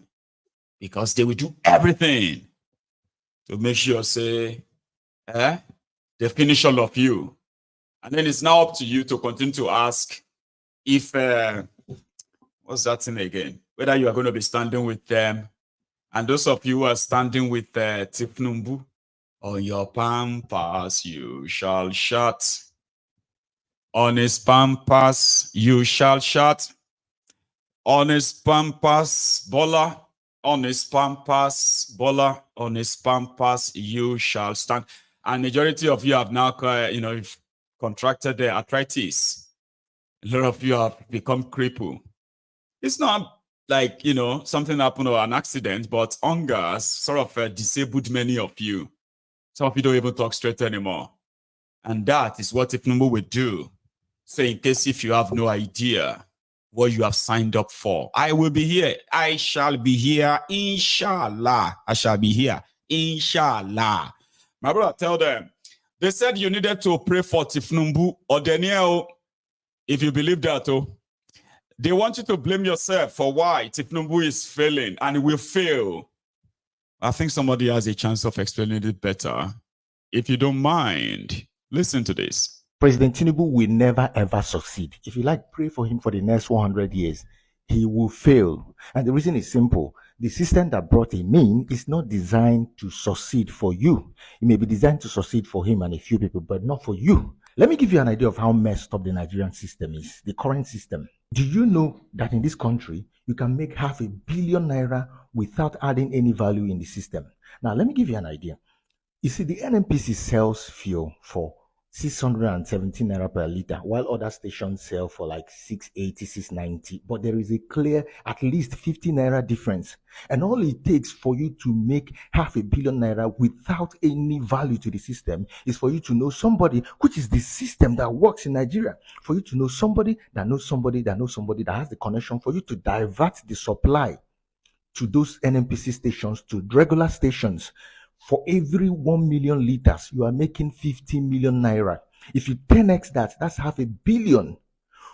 Because they will do everything to make sure, say, they finish all of you. And then it's now up to you to continue to ask if, what's that thing again? Whether you are going to be standing with them. And those of you who are standing with Thiefnubu, on your pampas you shall shout. On his pampas you shall shout. On his pampas, Bola. On his pampas, Bola. On his pampas you shall stand. And majority of you have now, contracted the arthritis. A lot of you have become crippled. It's not like, something happened or an accident, but hunger has sort of disabled many of you. Some of you don't even talk straight anymore. And that is what Thiefnubu will do. So in case if you have no idea what you have signed up for, I will be here. I shall be here, inshallah. I shall be here, inshallah. My brother, tell them. They said you needed to pray for Thiefnubu or Daniel. If you believe that, they want you to blame yourself for why Thiefnubu is failing and will fail. I think somebody has a chance of explaining it better. If you don't mind, listen to this. President Tinubu will never ever succeed. If you like, pray for him for the next 100 years. He will fail. And the reason is simple. The system that brought him in is not designed to succeed for you. It may be designed to succeed for him and a few people, but not for you. Let me give you an idea of how messed up the Nigerian system is, the current system. Do you know that in this country, you can make $500 million without adding any value in the system? Now, let me give you an idea. You see, the NNPC sells fuel for 617 naira per litre, while other stations sell for like 680, 690. But there is a clear, at least 50 naira difference. And all it takes for you to make $500 million without any value to the system is for you to know somebody, which is the system that works in Nigeria, for you to know somebody that knows somebody that knows somebody that has the connection, for you to divert the supply to those NNPC stations, to regular stations. For every 1 million liters, you are making 50 million naira. If you 10x that, that's $500 million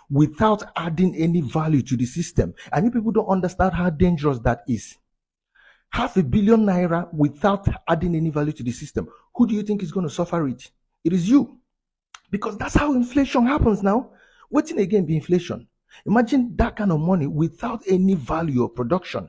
without adding any value to the system. And you people don't understand how dangerous that is. $500 million naira without adding any value to the system. Who do you think is going to suffer it? It is you. Because that's how inflation happens now. Waiting again be inflation. Imagine that kind of money without any value or production.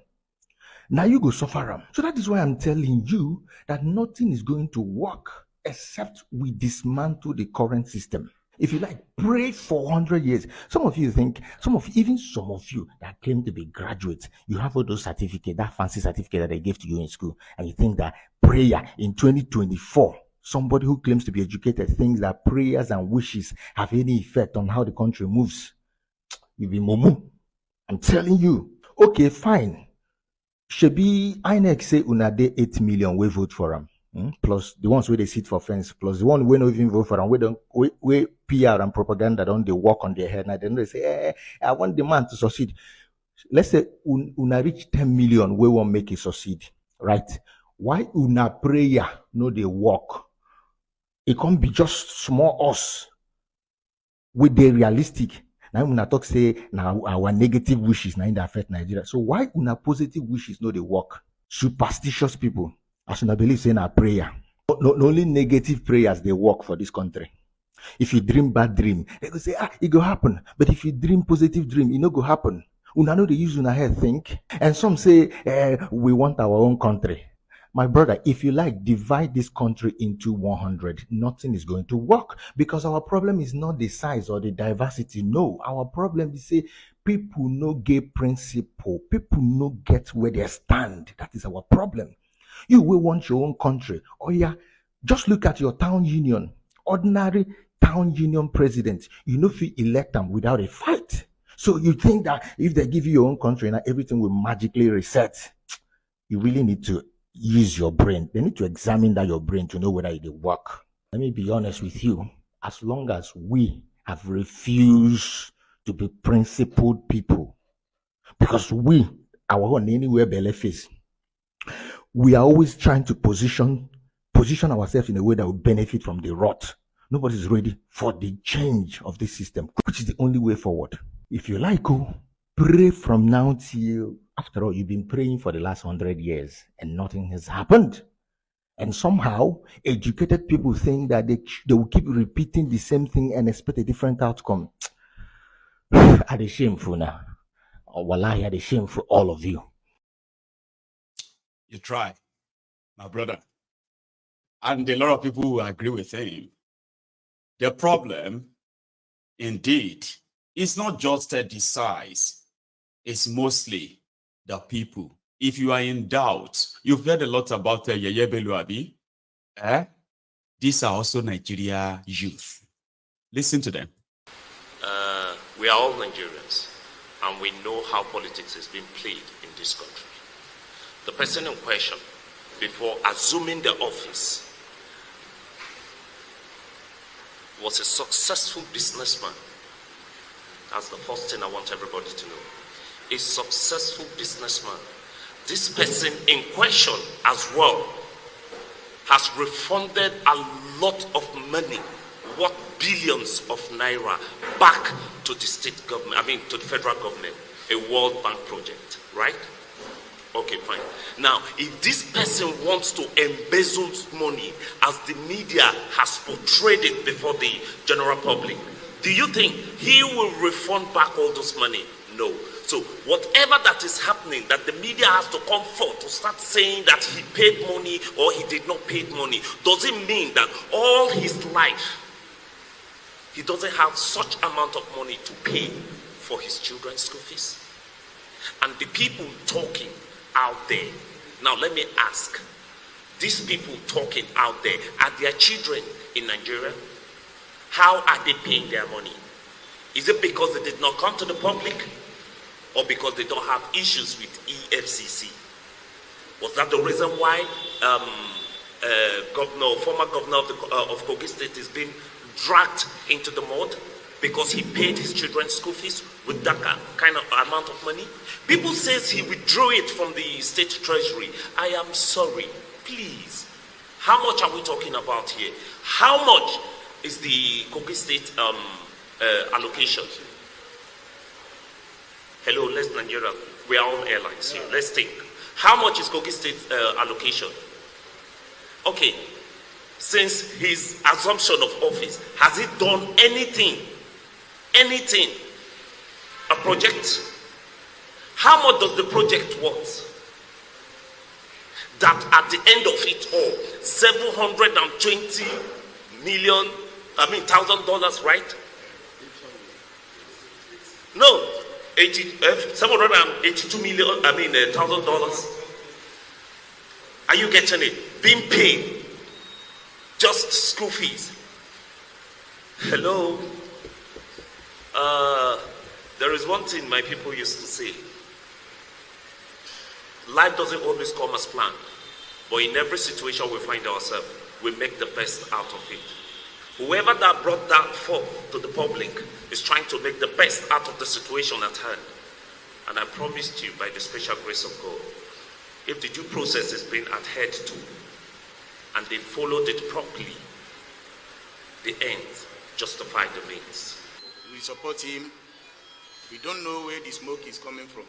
Now you go suffer them. So that is why I'm telling you that nothing is going to work except we dismantle the current system. If you like, pray for 100 years. Some of you think, some of you that claim to be graduates, you have all those certificates, that fancy certificate that they gave to you in school, and you think that prayer in 2024, somebody who claims to be educated thinks that prayers and wishes have any effect on how the country moves. You be mumu. I'm telling you. Okay, fine. Shebi INEC say una dey 8 million we vote for them, plus the ones where they sit for fence, plus the one we don't even vote for them, we PR and propaganda don't they walk on their head. And then they say, I want the man to succeed. Let's say una reach 10 million, we won't make it succeed, right? Why una prayer no they walk? It can't be just small us. With the realistic. Now when I talk say now our negative wishes now in the affect Nigeria. So why una positive wishes no they work? Superstitious people, as una believe say na prayer. No only negative prayers they work for this country. If you dream bad dream, they go say it go happen. But if you dream positive dream, it no go happen. Una know they use una head think. And some say we want our own country. My brother, if you like, divide this country into 100, nothing is going to work because our problem is not the size or the diversity. No, our problem is say people no get principle. People no get where they stand. That is our problem. You will want your own country. Oh yeah, just look at your town union. Ordinary town union president, you know if you elect them without a fight. So you think that if they give you your own country, now everything will magically reset. You really need to use your brain. They need to examine that your brain to know whether it will work. Let me be honest with you. As long as we have refused to be principled people, because we, our own anywhere belly face, we are always trying to position ourselves in a way that will benefit from the rot. Nobody's ready for the change of this system, which is the only way forward. If you like, pray from now till, after all, you've been praying for the last 100 years and nothing has happened. And somehow, educated people think that they will keep repeating the same thing and expect a different outcome. Are they shameful now? Wallahi, are they shameful, all of you? You try, my brother. And a lot of people will agree with him. The problem, indeed, is not just the size. It's mostly the people. If you are in doubt, you've heard a lot about Yeye Bello Abi. These are also Nigeria youth. Listen to them. We are all Nigerians, and we know how politics is being played in this country. The person in question, before assuming the office, was a successful businessman. That's the first thing I want everybody to know. A successful businessman. This person in question as well has refunded a lot of money, what billions of naira, back to the state government, to the federal government, a World Bank project, right? Okay, fine. Now, if this person wants to embezzle money as the media has portrayed it before the general public, do you think he will refund back all this money? No. So whatever that is happening, that the media has to come forth to start saying that he paid money or he did not pay money, does it mean that all his life he doesn't have such amount of money to pay for his children's school fees? And the people talking out there, now let me ask, these people talking out there, are their children in Nigeria? How are they paying their money? Is it because they did not come to the public, or because they don't have issues with EFCC? Was that the reason why former governor of Kogi State is being dragged into the mud? Because he paid his children's school fees with that kind of amount of money? People says he withdrew it from the state treasury. I am sorry, please. How much are we talking about here? How much is the Kogi State allocation? Hello, let's Nigeria. We are all airlines here. Let's think. How much is Kogi State allocation? Okay. Since his assumption of office, has he done anything? Anything? A project? How much does the project worth? That at the end of it all, $720 million, $1,000, right? No, $782 million, $1,000. Are you getting it? Being paid, just school fees. Hello. There is one thing my people used to say. Life doesn't always come as planned, but in every situation we find ourselves, we make the best out of it. Whoever that brought that forth to the public is trying to make the best out of the situation at hand. And I promised you, by the special grace of God, if the due process is being adhered to and they followed it properly, the ends justify the means. We support him. We don't know where the smoke is coming from,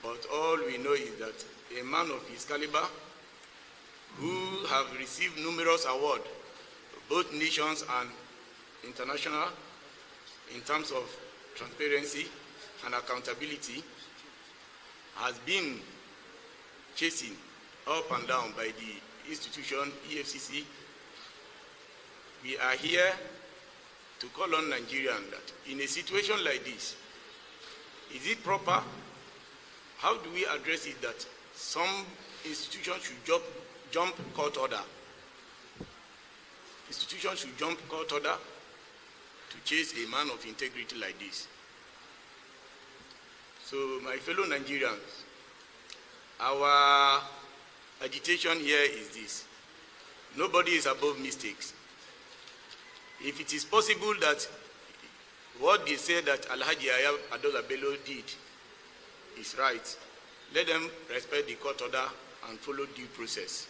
but all we know is that a man of his caliber, who have received numerous awards, both nations and international, in terms of transparency and accountability, has been chasing up and down by the institution, EFCC. We are here to call on Nigerians that in a situation like this, is it proper? How do we address it that some institutions should jump court order? Institutions should jump court order to chase a man of integrity like this. So, my fellow Nigerians, our agitation here is this. Nobody is above mistakes. If it is possible that what they say that Alhaji Ayab Adola Bello did is right, let them respect the court order and follow due process.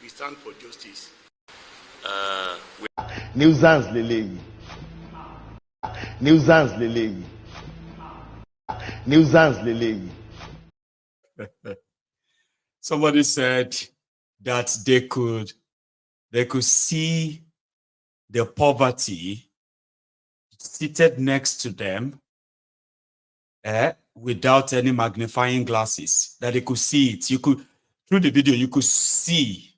We stand for justice. Nuisance Lele. Nuisance Lele. Nuisance Lele. Somebody said that they could see the poverty seated next to them without any magnifying glasses, that they could see it. You could, through the video, you could see.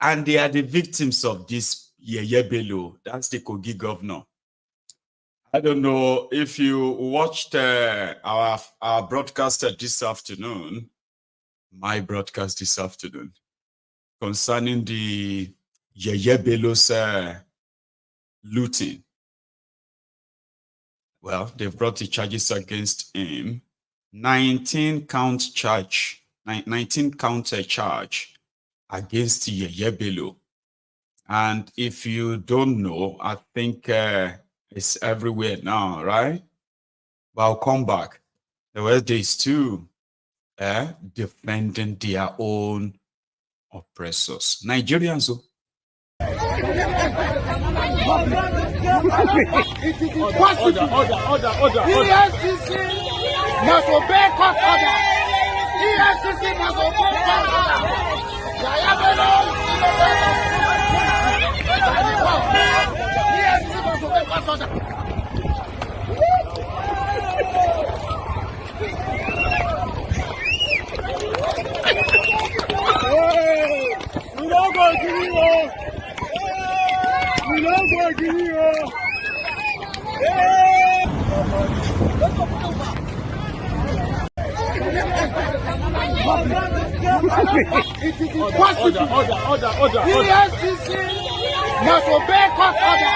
And they are the victims of this Yeye Bello. That's the Kogi governor. I don't know if you watched our broadcast this afternoon, my broadcast this afternoon, concerning the Yeye Bello's looting. Well, they've brought the charges against him. 19 count charge against Yeye Bello. And if you don't know, I think it's everywhere now, right? But I'll come back. There were days too, defending their own oppressors. Nigerians. Order. EFCC must obey court order. EFCC must obey court order. Yaya Bello EFCC must obey court order. We don't go to you. We don't go to you. Order. EFCC must obey court order.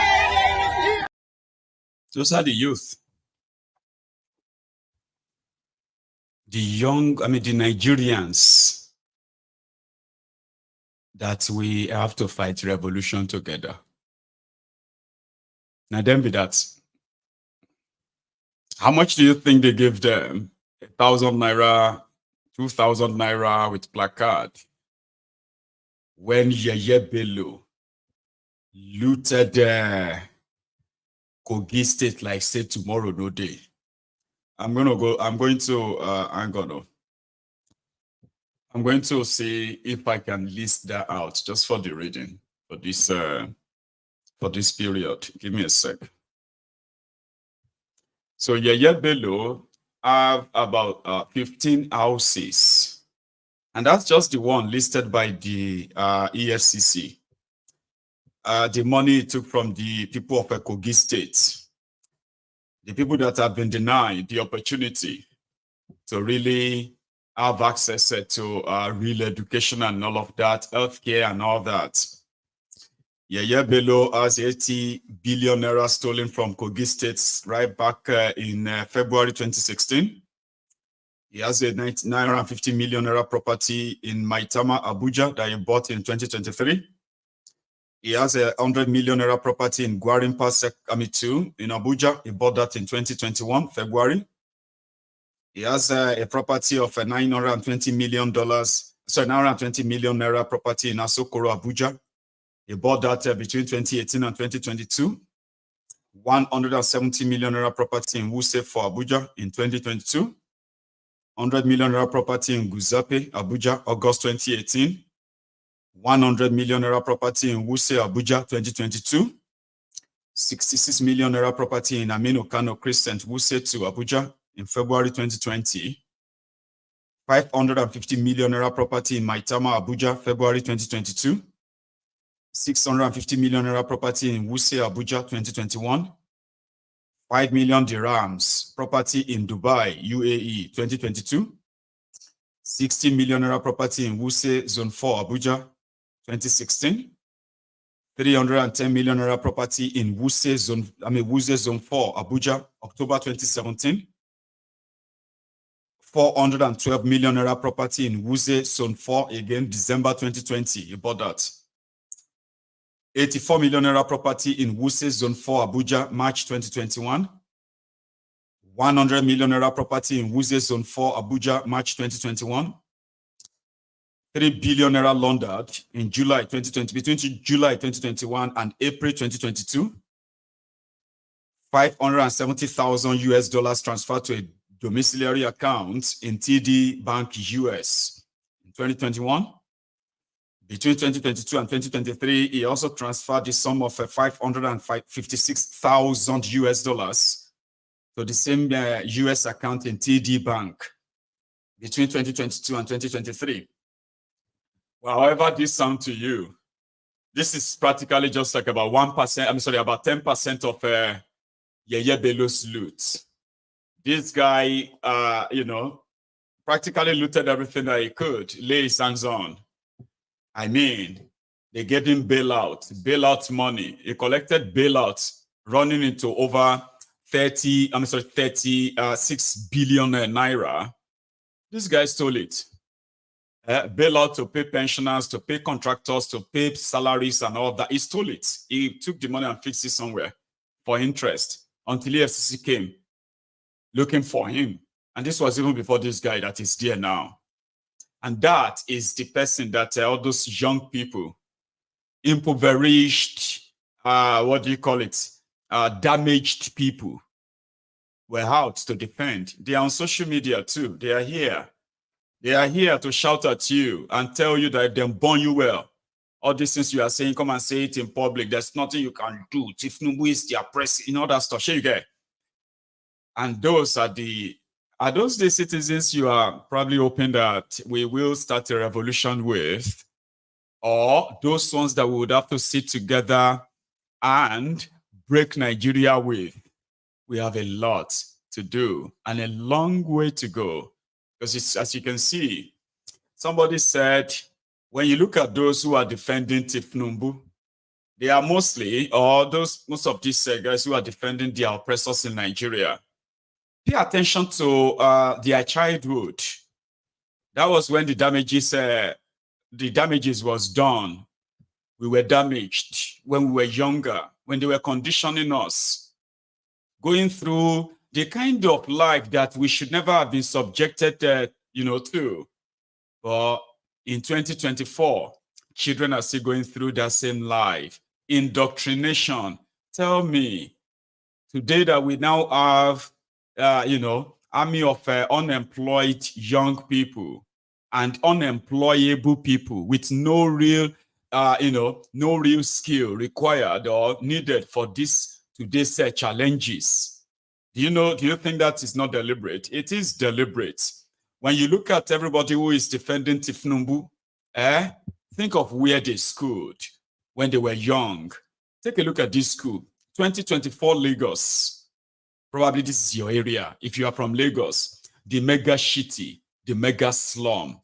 Those are the youth. The young, the Nigerians that we have to fight revolution together. Now then be that. How much do you think they give them? 1,000 naira, 2,000 naira with placard. When Yeye Bello looted Kogi State like say tomorrow no day. I'm going to see if I can list that out just for the reading for this period. Give me a sec. So Yeye Bello have about 15 houses, and that's just the one listed by the EFCC. The money it took from the people of Kogi State, the people that have been denied the opportunity to really have access to real education and all of that, healthcare and all that. Yeye Bello has 80 billion naira stolen from Kogi State right back in February 2016. He has a 950 million naira property in Maitama, Abuja that he bought in 2023. He has a 100 million naira property in Gwarimpa 2 in Abuja. He bought that in 2021, February. He has a property of $920 million, 920 million naira property in Asokoro, Abuja. He bought that between 2018 and 2022. 170 million naira property in Wuse for Abuja in 2022. 100 million naira property in Guzape, Abuja, August 2018. 100 million naira property in Wuse, Abuja, 2022. 66 million naira property in Aminu Kano Crescent, Wuse to Abuja in February 2020. 550 million naira property in Maitama, Abuja, February 2022. 650 million naira property in Wuse, Abuja, 2021. 5 million dirhams property in Dubai, UAE, 2022. 60 million naira property in Wuse, Zone 4, Abuja, 2016. 310 million naira property in Wuse Zone 4, Abuja, October 2017. 412 million naira property in Wuse Zone 4, again, December 2020. He bought that. 84 million naira property in Wuse Zone 4, Abuja, March 2021. 100 million naira property in Wuse Zone 4, Abuja, March 2021. 3 billion naira laundered in July 2020, between July 2021 and April 2022. 570,000 US dollars transferred to a domiciliary account in TD Bank US in 2021. Between 2022 and 2023, he also transferred the sum of 556,000 US dollars to the same US account in TD Bank between 2022 and 2023. Well, however this sounds to you, this is practically just like about 1%, I'm sorry, about 10% of Yeye Bello's loot. This guy, you know, practically looted everything that he could lay his hands on. I mean, they gave him bailout money. He collected bailouts running into over 36 billion naira. This guy stole it. Bailout to pay pensioners, to pay contractors, to pay salaries and all that. He stole it. He took the money and fixed it somewhere for interest until EFCC came looking for him. And this was even before this guy that is there now. And that is the person that all those young people, impoverished, damaged people, were out to defend. They are on social media too. They are here. They are here to shout at you and tell you that if they born you well, all these things you are saying, come and say it in public. There's nothing you can do. Thiefnubu is their press, all that stuff. Sure you get. And those are the citizens you are probably hoping that we will start a revolution with, or those ones that we would have to sit together and break Nigeria with. We have a lot to do and a long way to go. Because it's, as you can see, somebody said, when you look at those who are defending Thiefnubu, they are most of these guys who are defending their oppressors in Nigeria. Pay attention to their childhood. That was when the damages was done. We were damaged when we were younger, when they were conditioning us, going through the kind of life that we should never have been subjected to. But in 2024, children are still going through that same life. Indoctrination. Tell me, today that we now have army of unemployed young people and unemployable people with no real skill required or needed for today's challenges. Do you think that is not deliberate? It is deliberate. When you look at everybody who is defending Thiefnubu, think of where they schooled when they were young. Take a look at this school, 2024 Lagos. Probably this is your area. If you are from Lagos, the mega shitty, the mega slum.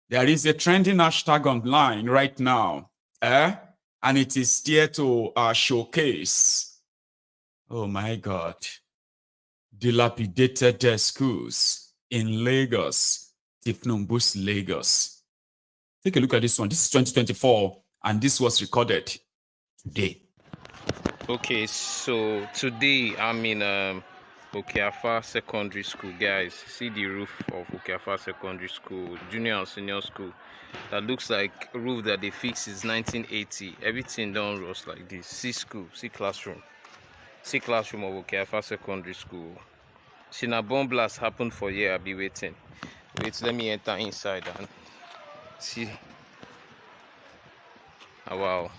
There is a trending hashtag online right now, and it is there to showcase, oh my God, dilapidated schools in Lagos, Thiefnubu's Lagos. Take a look at this one. This is 2024, and this was recorded today. Okay, so today I'm in Okeafa Secondary School, guys. See the roof of Okeafa Secondary School, junior and senior school. That looks like a roof that they fixed is 1980. Everything done rust like this. See school, see classroom. See classroom of Okeafa Secondary School. See na bomb blast happened for here. I'll be waiting. Wait, let me enter inside and see. Oh, wow.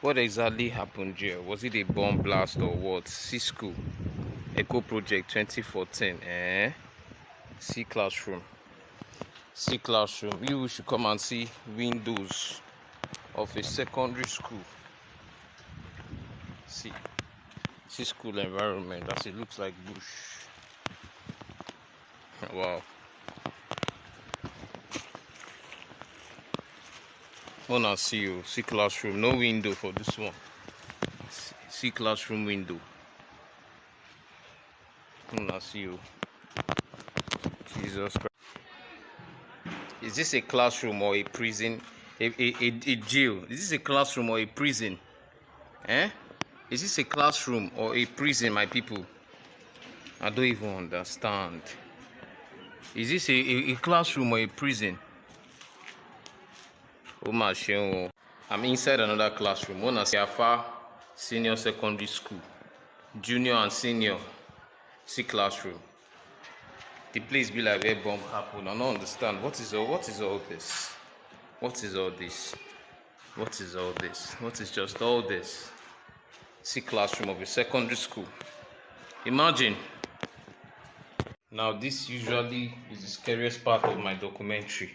What exactly happened here? Was it a bomb blast or what? See school. Echo Project 2014. See classroom. See classroom. You should come and see windows of a secondary school. See school environment. As it looks like bush. Wow. Wanna see you. See classroom. No window for this one. See classroom window. Wanna see you. Jesus Christ. Is this a classroom or a prison? A jail? Is this a classroom or a prison? Is this a classroom or a prison, my people? I don't even understand. Is this a classroom or a prison? I'm inside another classroom. One is Afa Senior Secondary School, junior and senior. See classroom. The place be like where bomb happen. I don't understand. What is all this? What is all this? What is all this? What is just all this? See classroom of a secondary school. Imagine. Now this usually is the scariest part of my documentary.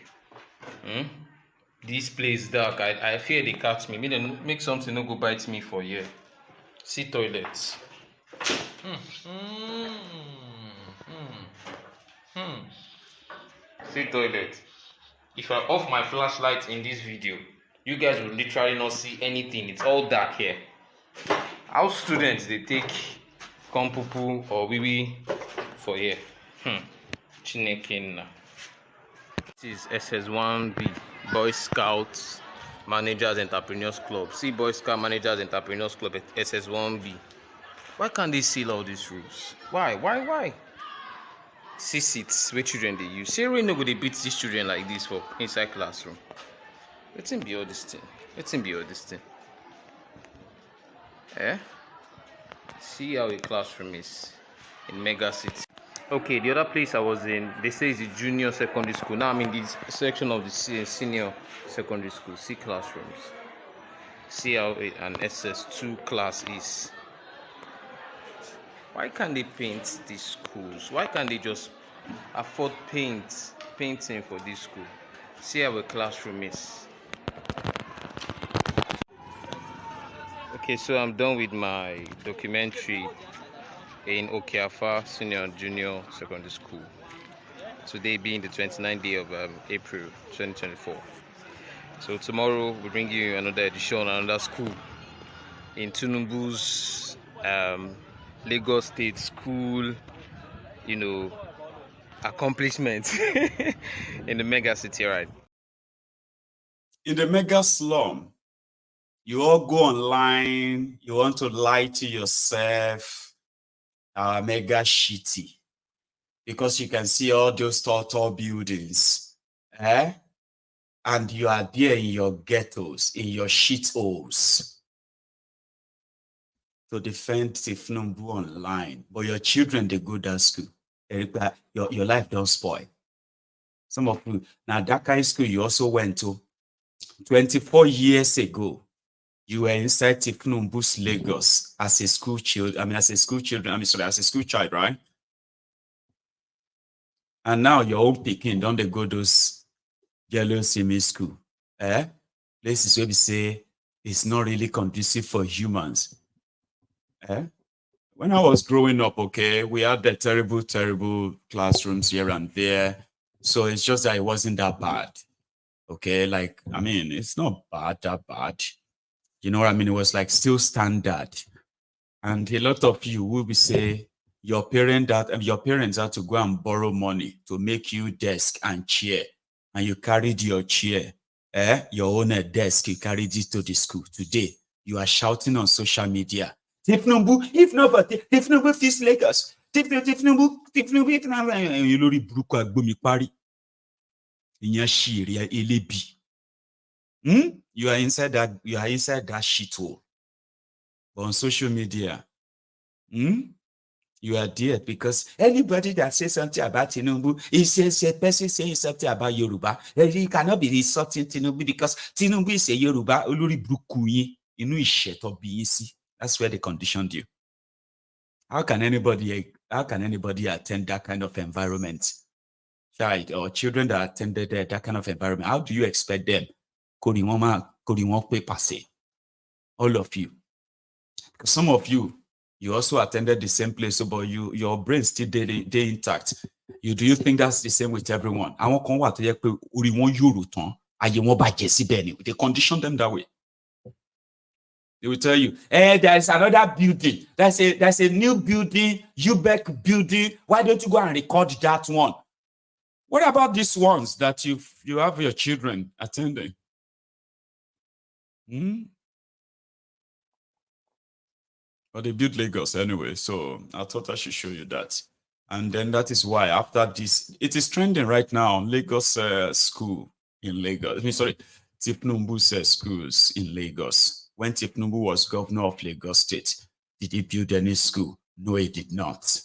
This place dark. I fear they catch me. Make something no go bite me for here. See toilets. See toilet. If I off my flashlight in this video, you guys will literally not see anything. It's all dark here. How students they take kompupu or wiwi for here? Chinekena. This is SS1B, Boy Scouts Managers Entrepreneurs Club. See Boy Scout Managers Entrepreneurs Club at SS1B. Why can't they seal all these rules? Why? See seats where children they use. See rain no go they beat these children like this for inside classroom. Let him be all this thing. See how a classroom is in mega city. Okay, the other place I was in, they say is the junior secondary school. Now I'm in this section of the senior secondary school. See classrooms. See how an SS2 class is. Why can't they paint these schools? Why can't they just afford painting for this school? See how a classroom is. Okay, so I'm done with my documentary in Okeafa Senior and Junior Secondary School. Today being the 29th day of April 2024. So tomorrow we'll bring you another edition, another school in Tinubu's Lagos State School, accomplishments in the mega city, right? In the mega slum, you all go online, you want to lie to yourself, mega shitty, because you can see all those tall buildings, and you are there in your ghettos, in your shitholes, to defend Thiefnubu online, but your children they go to school. Your life don't spoil. Some of you now that kind of school you also went to 24 years ago. You were inside Thiefnubu's Lagos as a school child. As a school child, right? And now your own picking, don't they go those yellow semi school? Places where we say it's not really conducive for humans. When I was growing up, okay, we had the terrible classrooms here and there. So it's just that it wasn't that bad. Okay, it's not that bad. You know what I mean? It was like still standard. And a lot of you will be say your parents had to go and borrow money to make you desk and chair. And you carried your chair, your own desk, you carried it to the school. Today, you are shouting on social media. Thiefnubu, if not for Thiefnubu fits Lagos. Thiefnubu, you lori bruku agbomi pari. Inya shiri elebi. You are inside that shithole. But on social media, you are there because anybody that says something about Tinubu, he says a person saying something about Yoruba. He cannot be insulting Tinubu because Tinubu is a Yoruba. Olori bruku inu isheto biyisi. That's where they conditioned you. How can anybody attend that kind of environment? Child or children that attended that kind of environment, how do you expect them? All of you. Because some of you also attended the same place, but your brain still they intact. Do you think that's the same with everyone? They condition them that way. They will tell you, there is another building. There's a new building, UBEC building. Why don't you go and record that one? What about these ones that you have your children attending? But they built Lagos anyway, so I thought I should show you that. And then that is why after this, it is trending right now. Lagos school in Lagos. Thiefnubu's schools in Lagos. When Thiefnubu was governor of Lagos State, did he build any school? No, he did not.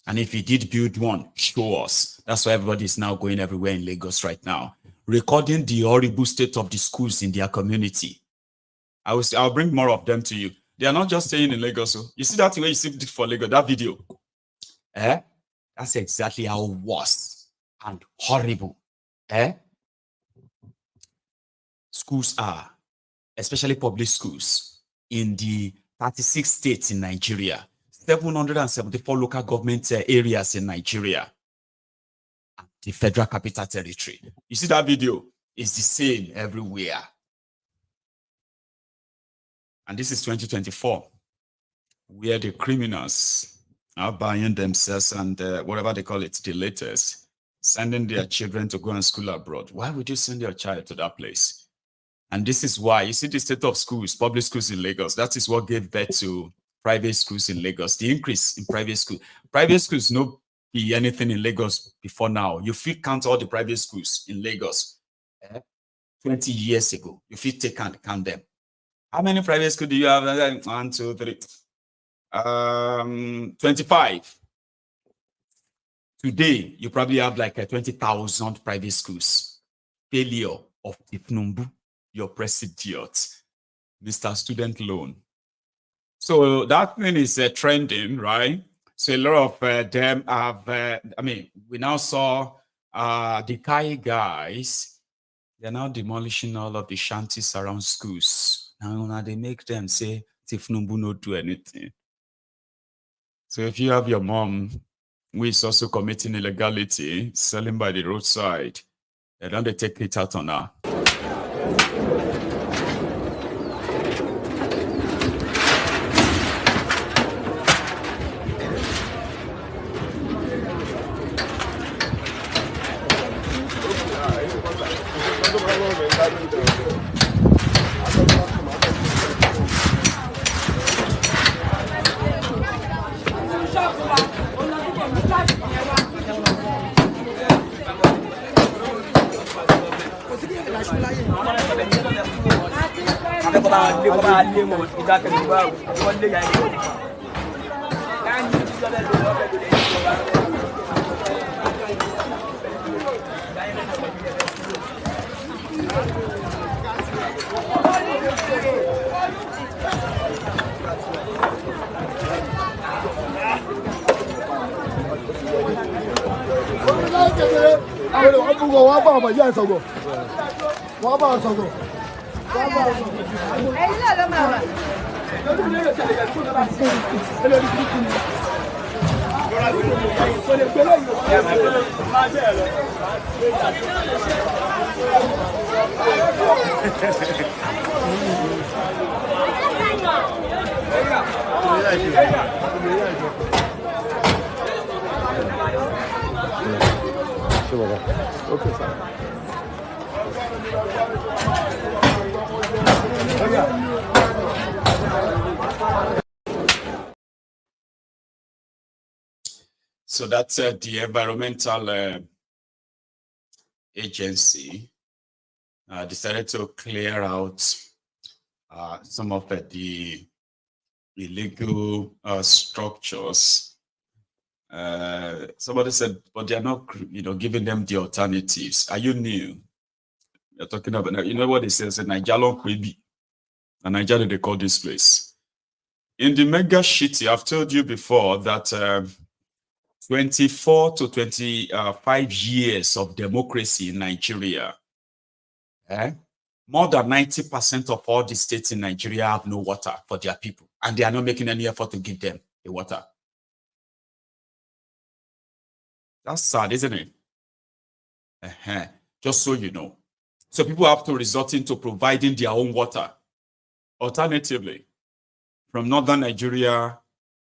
And if he did build one, show us. That's why everybody is now going everywhere in Lagos right now, recording the horrible state of the schools in their community. I'll bring more of them to you. They are not just staying in Lagos. So you see that way you see it for Lagos, that video. That's exactly how worse and horrible schools are, especially public schools in the 36 states in Nigeria, 774 local government areas in Nigeria, and the Federal Capital Territory. You see that video? It's the same everywhere. And this is 2024, where the criminals are buying themselves and whatever they call it, the latest, sending their children to go and school abroad. Why would you send your child to that place? And this is why, you see the state of schools, public schools in Lagos, that is what gave birth to private schools in Lagos, the increase in private schools. Private schools no be anything in Lagos before now. You feel count all the private schools in Lagos 20 years ago. You feel take and count them. How many private schools do you have? 1, 2, 3. 25. Today, you probably have like 20,000 private schools. Failure of Thiefnubu, your president, Mr. Student Loan. So that thing is trending, right? So a lot of them have, we now saw the Kai guys, they're now demolishing all of the shanties around schools. Now they make them say, Thiefnubu no do anything. So if you have your mom who is also committing illegality, selling by the roadside, then they take it out on her. Okay, sir. So that's the environmental agency decided to clear out some of the illegal structures. Somebody said, but they are not, giving them the alternatives. Are you new? You're talking about, you know what they say? It's Nijalon Kwebi. And Nigeria, they call this place. In the mega city, I've told you before that 24 to 25 years of democracy in Nigeria. More than 90% of all the states in Nigeria have no water for their people. And they are not making any effort to give them the water. That's sad, isn't it? Just so you know. So people have to resort into providing their own water. Alternatively, from northern Nigeria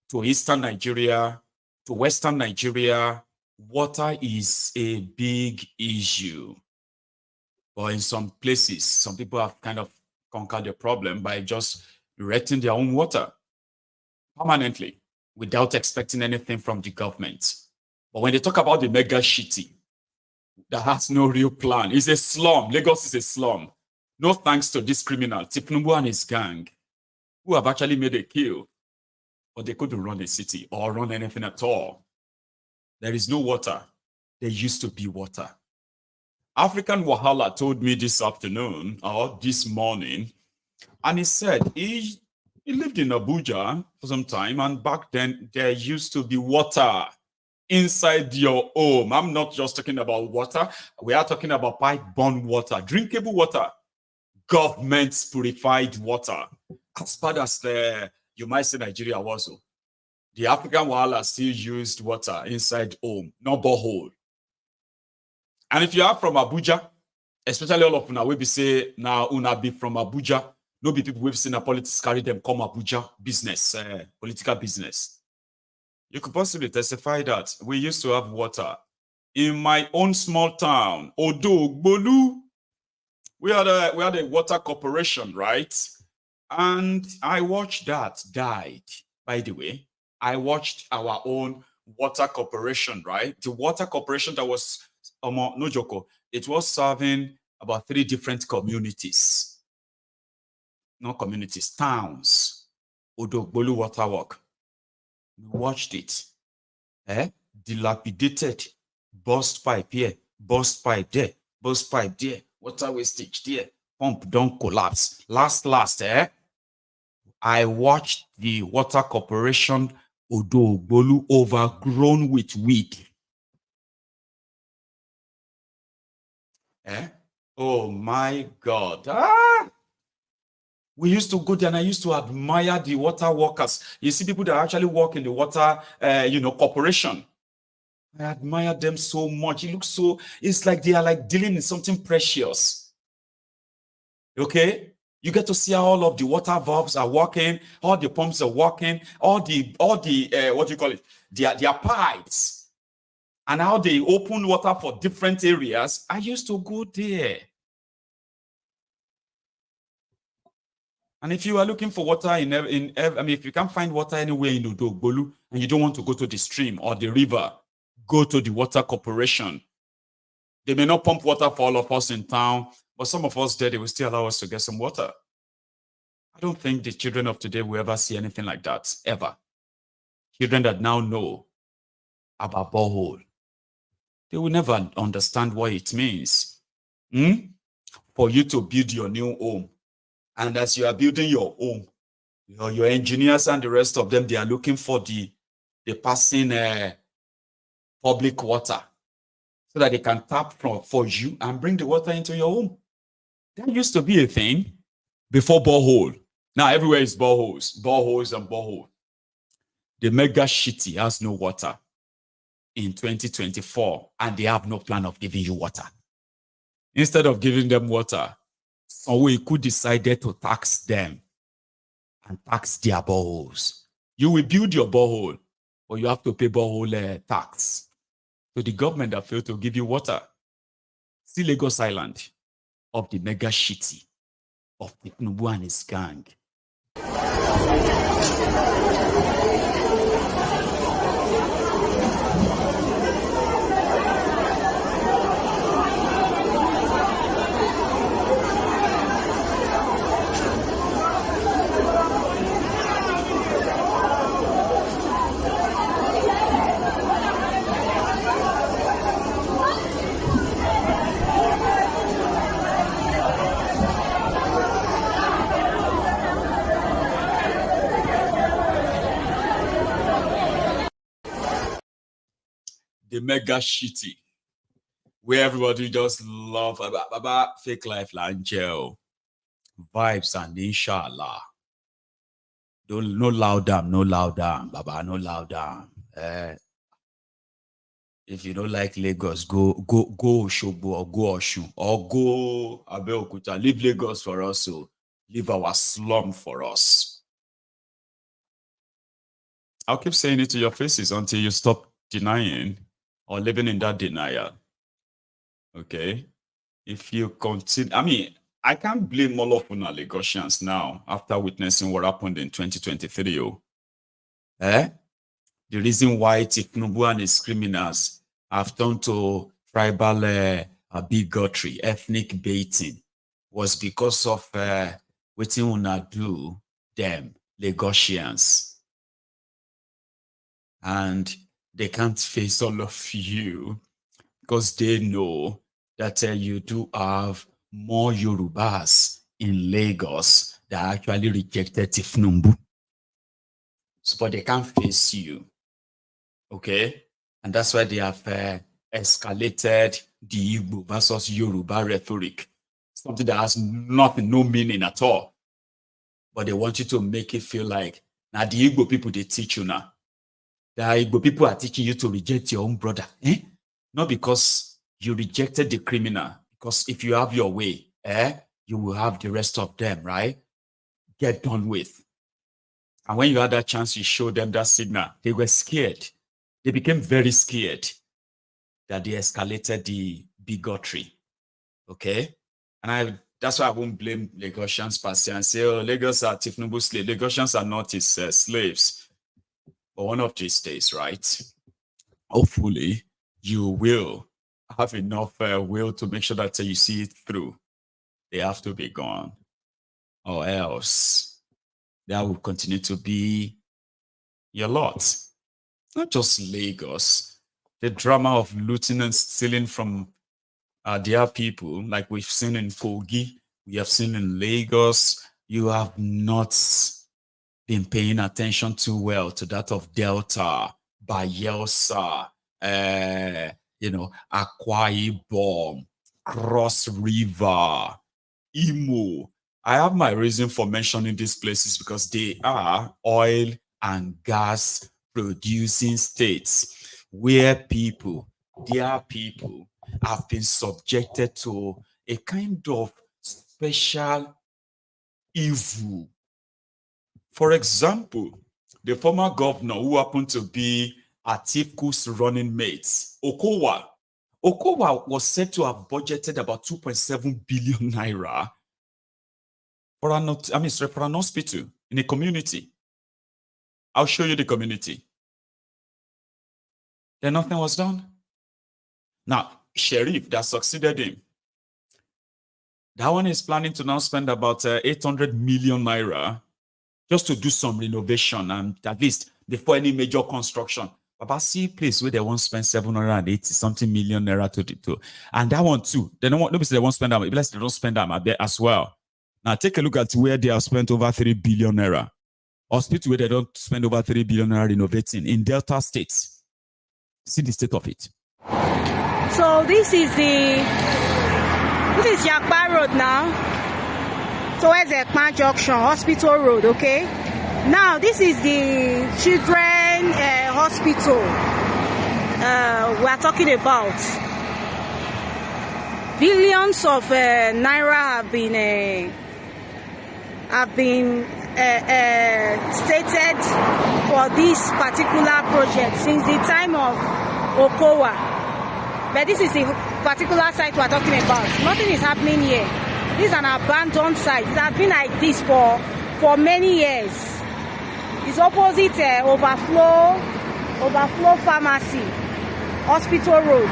to eastern Nigeria to western Nigeria, water is a big issue. But in some places, some people have kind of conquered the problem by just erecting their own water permanently without expecting anything from the government. But when they talk about the mega city that has no real plan, it's a slum. Lagos is a slum. No thanks to this criminal, Thiefnubu and his gang, who have actually made a kill, but they couldn't run a city or run anything at all. There is no water. There used to be water. African Wahala told me this afternoon or this morning, and he said he lived in Abuja for some time, and back then there used to be water inside your home. I'm not just talking about water. We are talking about pipe-borne water, drinkable water, government purified water. As bad as you might say Nigeria was, the African Wahala still used water inside home, not borehole. And if you are from Abuja, especially all of una we be say now una be from Abuja, no be people we've seen a politics carry them come Abuja business, political business. You could possibly testify that we used to have water in my own small town, Odo-Ogbolu. We had a water corporation, right? And I watched that died. By the way, I watched our own water corporation, right? The water corporation that was no joke, it was serving about 3 different communities. Not communities, towns. Odo-Ogbolu Water Work. We watched it. Dilapidated. Burst pipe here, burst pipe there, burst pipe there, water wastage there, pump don't collapse. Last, I watched the water corporation Odo-Ogbolu overgrown with weed. Oh my God. We used to go there and I used to admire the water workers. You see people that actually work in the water, corporation. I admire them so much. It looks so, it's like they are like dealing in something precious. Okay? You get to see how all of the water valves are working, all the pumps are working, all the what do you call it? Their pipes. And how they open water for different areas. I used to go there. And if you are looking for water if you can't find water anywhere in Odo-Ogbolu and you don't want to go to the stream or the river, go to the water corporation. They may not pump water for all of us in town, but some of us there, they will still allow us to get some water. I don't think the children of today will ever see anything like that, ever. Children that now know about borehole, they will never understand what it means. For you to build your new home. And as you are building your home, your engineers and the rest of them, they are looking for the passing public water so that they can tap for you and bring the water into your home. That used to be a thing before borehole. Now everywhere is boreholes and borehole. The mega shitty has no water in 2024 and they have no plan of giving you water. Instead of giving them water, Sanwo-Iku decided to tax them and tax their boreholes. You will build your borehole, but you have to pay borehole tax. So the government that failed to give you water. See Lagos Island of the mega shitty of Thiefnubu and his gang. The mega shitty, where everybody just love about fake life, angel vibes and inshallah. No loud down, baba, no loud down. If you don't like Lagos, go Osogbo or go Osun or go Abeokuta. Leave Lagos for us, so leave our slum for us. I'll keep saying it to your faces until you stop denying or living in that denial. Okay? If you continue, I can't blame all of una Lagosians now after witnessing what happened in 2023. The reason why Thiefnubu and his criminals have turned to tribal bigotry, ethnic baiting, was because of what una do them Lagosians. And they can't face all of you because they know that you do have more Yorubas in Lagos that actually rejected Thiefnubu. So, but they can't face you. Okay? And that's why they have escalated the Igbo versus Yoruba rhetoric. Something that has nothing, no meaning at all. But they want you to make it feel like, now the Igbo people, they teach you now. The Igbo people are teaching you to reject your own brother. Not because you rejected the criminal. Because if you have your way, you will have the rest of them, right? Get done with. And when you had that chance, you showed them that signal. They were scared. They became very scared that they escalated the bigotry. Okay? And that's why I won't blame Lagosians per se and say, oh, Lagos are Thiefnubu slaves. Lagosians are not his slaves. But one of these days, right? Hopefully, you will have enough will to make sure that you see it through. They have to be gone. Or else, that will continue to be your lot. Not just Lagos. The drama of looting and stealing from their people, like we've seen in Kogi, we have seen in Lagos, you have not been paying attention too well to that of Delta, Bayelsa, Akwa Ibom, Cross River, Imo. I have my reason for mentioning these places because they are oil and gas producing states where their people have been subjected to a kind of special evil. For example, the former governor who happened to be Atiku's running mate, Okowa was said to have budgeted about 2.7 billion naira for an hospital in a community. I'll show you the community. Then nothing was done. Now, Sheriff that succeeded him, that one is planning to now spend about 800 million naira just to do some renovation and at least before any major construction. Baba see place where they won't spend 780 something million naira to. And that one too, they don't want, nobody say they won't spend that, but they don't spend that there as well. Now take a look at where they have spent over 3 billion naira. Hospital where they don't spend over 3 billion naira renovating in Delta states. See the state of it. So this is Yakpa Road now, towards Ekpan Junction, Hospital Road, okay? Now this is the children hospital we are talking about. Billions of naira have been stated for this particular project since the time of Okowa. But this is the particular site we are talking about. Nothing is happening here. This is an abandoned site. It has been like this for many years. It's opposite overflow pharmacy, Hospital Road,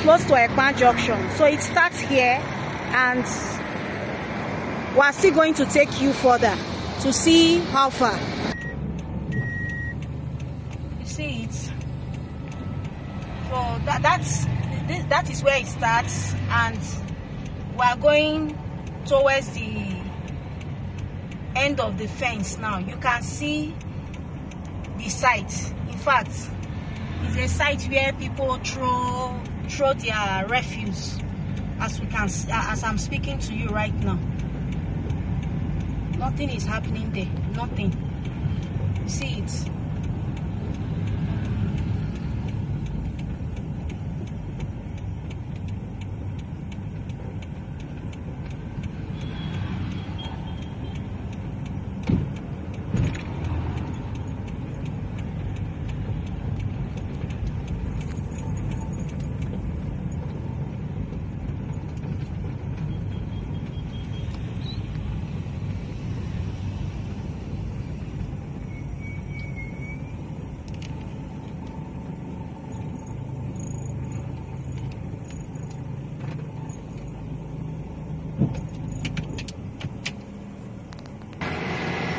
close to Ekpan Junction. So it starts here, and we are still going to take you further to see how far. You see it? So that is where it starts, and we are going towards the end of the fence now. You can see the site. In fact, it's a site where people throw their refuse, as I'm speaking to you right now. Nothing is happening there. Nothing. You see it?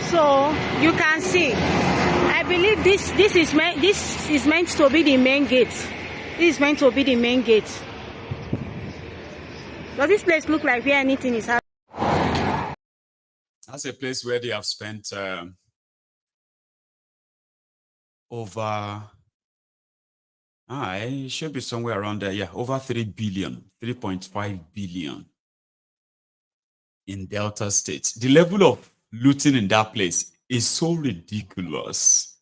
So you can see, I believe this is meant to be the main gate. This is meant to be the main gate. Does this place look like where anything is happening? That's a place where they have spent over, it should be somewhere around there, yeah, over 3 billion, 3.5 billion in Delta State. The level of looting in that place is so ridiculous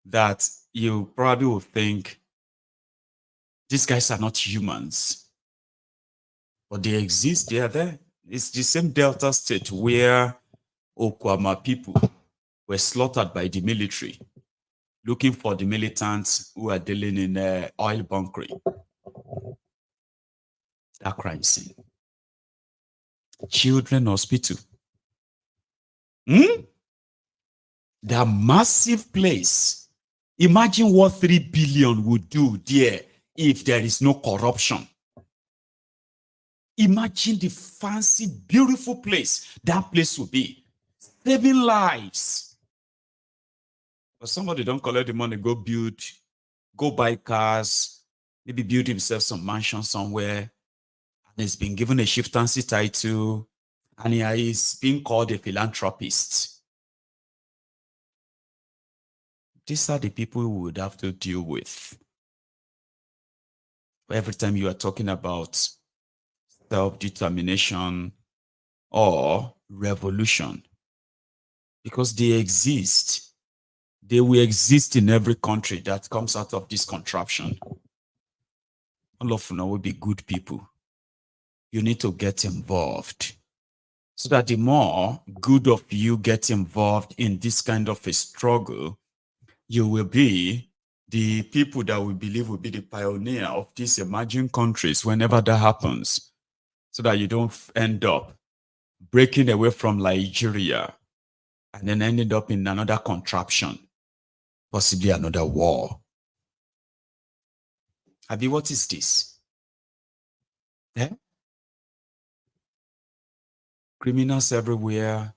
that you probably will think these guys are not humans, but they exist, they are there. It's the same Delta State where Okwama people were slaughtered by the military, looking for the militants who are dealing in oil bunkering. That crime scene. Children hospital. That massive place. Imagine what 3 billion would do there if there is no corruption. Imagine the fancy, beautiful place that place will be. Saving lives. But somebody don't collect the money, go buy cars, maybe build himself some mansion somewhere, and he's been given a chieftaincy title, and he is being called a philanthropist. These are the people we would have to deal with. Every time you are talking about self-determination or revolution, because they exist. They will exist in every country that comes out of this contraption. All of them will be good people. You need to get involved, so that the more good of you get involved in this kind of a struggle, you will be the people that we believe will be the pioneer of these emerging countries whenever that happens, so that you don't end up breaking away from Nigeria and then ending up in another contraption, possibly another war. Abi, what is this? Criminals everywhere,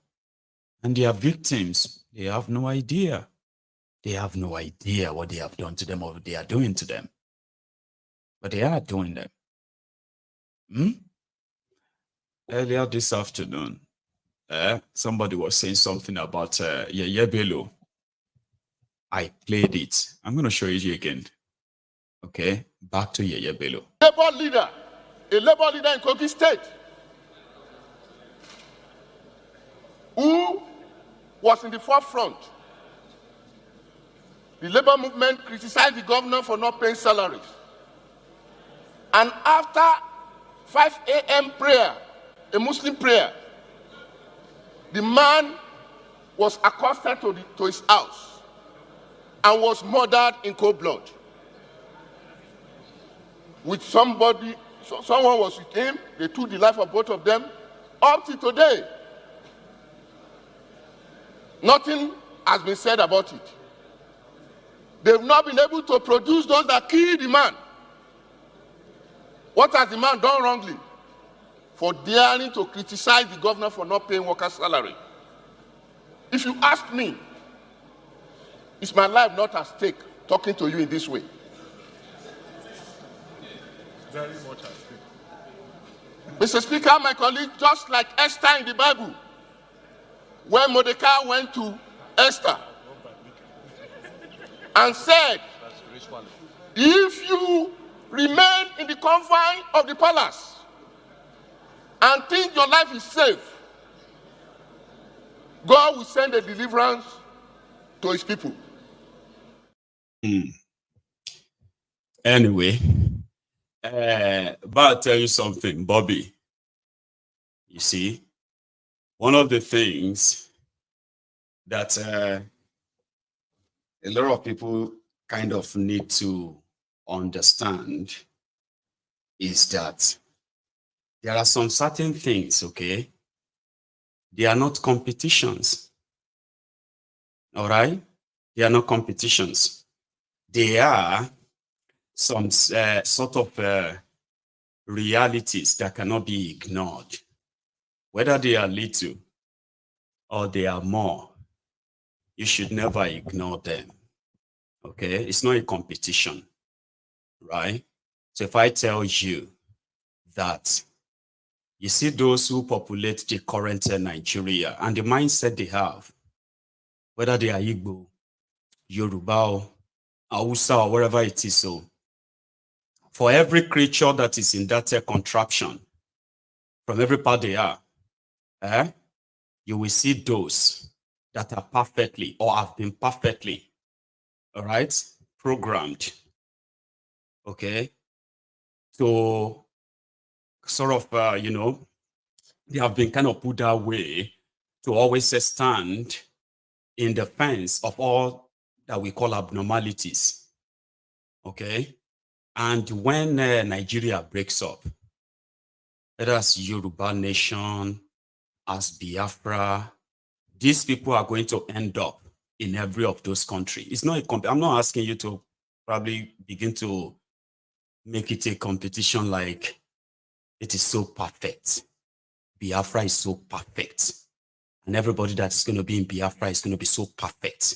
and their victims, they have no idea. They have no idea what they have done to them or what they are doing to them. But they are doing them. Earlier this afternoon, somebody was saying something about Yeye Bello. I played it. I'm going to show you again. Okay, back to Yeye Bello. A labor leader in Kogi State, who was in the forefront. The labor movement criticized the governor for not paying salaries. And after 5 a.m. prayer, a Muslim prayer, the man was accosted to his house and was murdered in cold blood. With somebody, someone was with him, they took the life of both of them. Up to today, nothing has been said about it. They've not been able to produce those that killed the man. What has the man done wrongly? For daring to criticize the governor for not paying workers' salary. If you ask me, is my life not at stake talking to you in this way? Very much at stake. Mr. Speaker, my colleague, just like Esther in the Bible, when Mordecai went to Esther and said, if you remain in the confine of the palace and think your life is safe, God will send a deliverance to his people. Anyway, but I'll tell you something, Bobby. You see, one of the things that a lot of people kind of need to understand is that there are some certain things, okay? They are not competitions. All right? They are not competitions. They are some sort of realities that cannot be ignored. Whether they are little or they are more, you should never ignore them. Okay, it's not a competition, right? So if I tell you that you see those who populate the current Nigeria and the mindset they have, whether they are Igbo, Yoruba, Hausa, or wherever it is, so for every creature that is in that contraption, from every part they are, you will see those that are perfectly or have been perfectly, all right, programmed, okay, to sort of, you know, they have been kind of put that way to always stand in defense of all that we call abnormalities, okay? And when Nigeria breaks up, whether as Yoruba nation, as Biafra, these people are going to end up in every of those countries. It's not I'm not asking you to probably begin to make it a competition like it is so perfect. Biafra is so perfect. And everybody that is going to be in Biafra is going to be so perfect.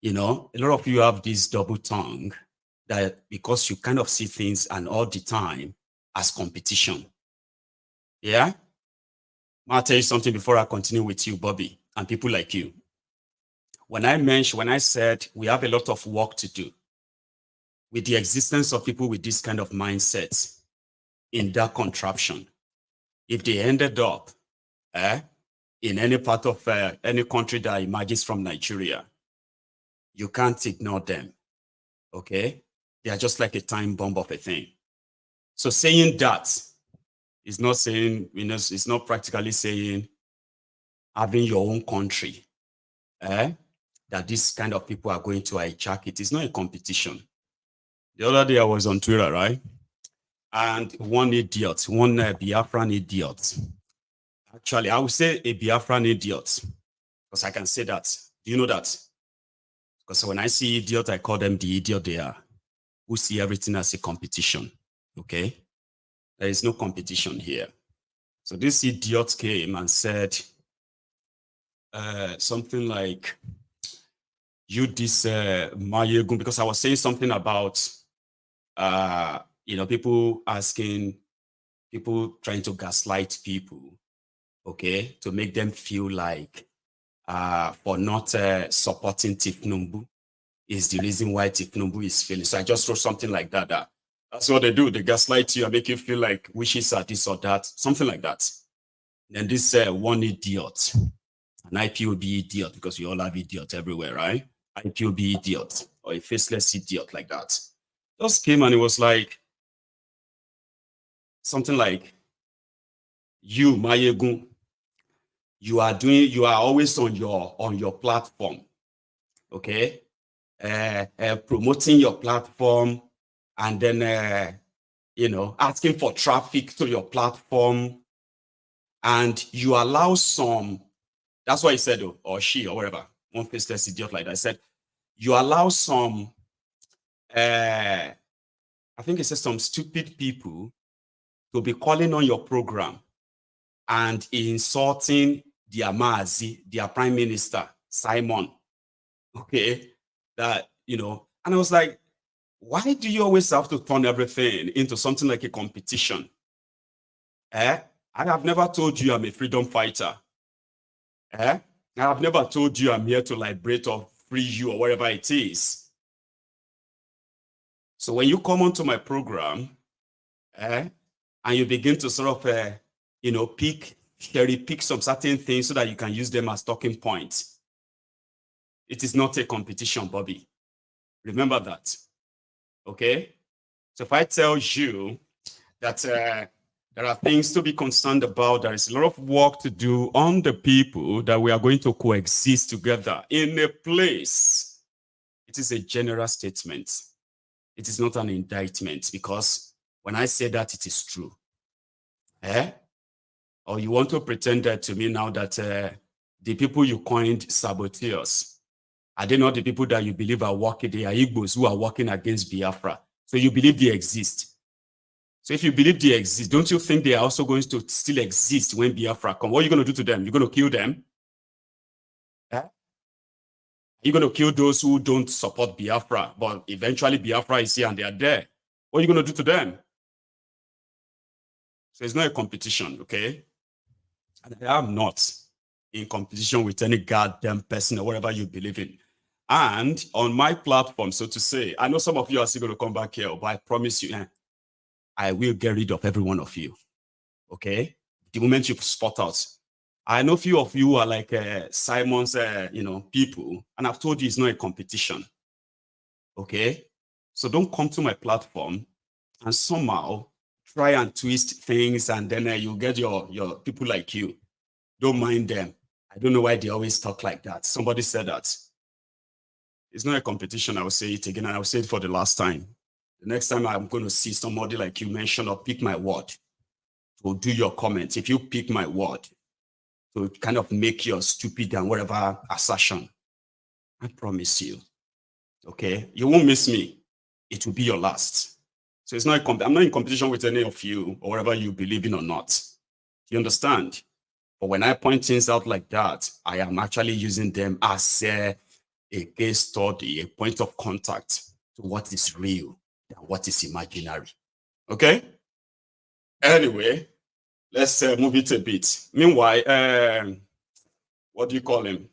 You know, a lot of you have this double tongue that because you kind of see things and all the time as competition. Yeah? I'll tell you something before I continue with you, Bobby, and people like you. When I said we have a lot of work to do with the existence of people with this kind of mindset in that contraption, if they ended up in any part of any country that emerges from Nigeria, you can't ignore them, okay? They are just like a time bomb of a thing. So saying that is not saying, you know, it's not practically saying having your own country, that this kind of people are going to hijack it. It's not a competition. The other day I was on Twitter, right? And one idiot, one Biafran idiot. Actually, I would say a Biafran idiot, because I can say that. Do you know that? Because when I see idiot, I call them the idiot they are, who see everything as a competition, okay? There is no competition here. So this idiot came and said something like, you this Maiyegun, because I was saying something about, you know, people trying to gaslight people, okay, to make them feel like for not supporting Thiefnubu is the reason why Thiefnubu is failing. So I just wrote something like that. That's what they do. They gaslight you and make you feel like wishes are this or that, something like that. Then this one idiot, an IPOB idiot, because we all have idiots everywhere, right? IPOB idiot or a faceless idiot like that, just came and it was like something like, you Maiyegun, you are always on your platform, okay, promoting your platform and then you know, asking for traffic to your platform, and you allow some, that's what he said, or she or whatever, one faceless idiot like that. I said you allow some I think it says some stupid people to be calling on your program and insulting their Mazi, their prime minister, Simon. Okay, that, you know, and I was like, why do you always have to turn everything into something like a competition? I have never told you I'm a freedom fighter. I have never told you I'm here to liberate or free you or whatever it is. So when you come onto my program, and you begin to sort of, you know, cherry pick some certain things so that you can use them as talking points, it is not a competition, Bobby. Remember that, okay? So if I tell you that there are things to be concerned about, there is a lot of work to do on the people that we are going to coexist together in a place, it is a general statement. It is not an indictment, because when I say that, it is true. Or you want to pretend that to me now that the people you coined saboteurs, are they not the people that you believe are working? They are Igbos who are working against Biafra. So you believe they exist. So if you believe they exist, don't you think they are also going to still exist when Biafra comes? What are you going to do to them? You're going to kill them? You're going to kill those who don't support Biafra, but eventually Biafra is here and they are there. What are you going to do to them? So it's not a competition, okay? And I am not in competition with any goddamn person or whatever you believe in. And on my platform, so to say, I know some of you are still going to come back here, but I promise you, I will get rid of every one of you, okay? The moment you spot out. I know a few of you are like Simon's, people, and I've told you it's not a competition, okay? So don't come to my platform and somehow try and twist things, and then you get your people like you. Don't mind them. I don't know why they always talk like that. Somebody said that. It's not a competition. I will say it again, and I will say it for the last time. The next time I'm going to see somebody like you mention or pick my word to do your comment, if you pick my word to kind of make your stupid and whatever assertion, I promise you, okay, you won't miss me. It will be your last. So it's not I'm not in competition with any of you or whatever you believe in or not. You understand? But when I point things out like that, I am actually using them as a case study, a point of contact to what is real and what is imaginary. Okay? Anyway, let's move it a bit. Meanwhile, what do you call him?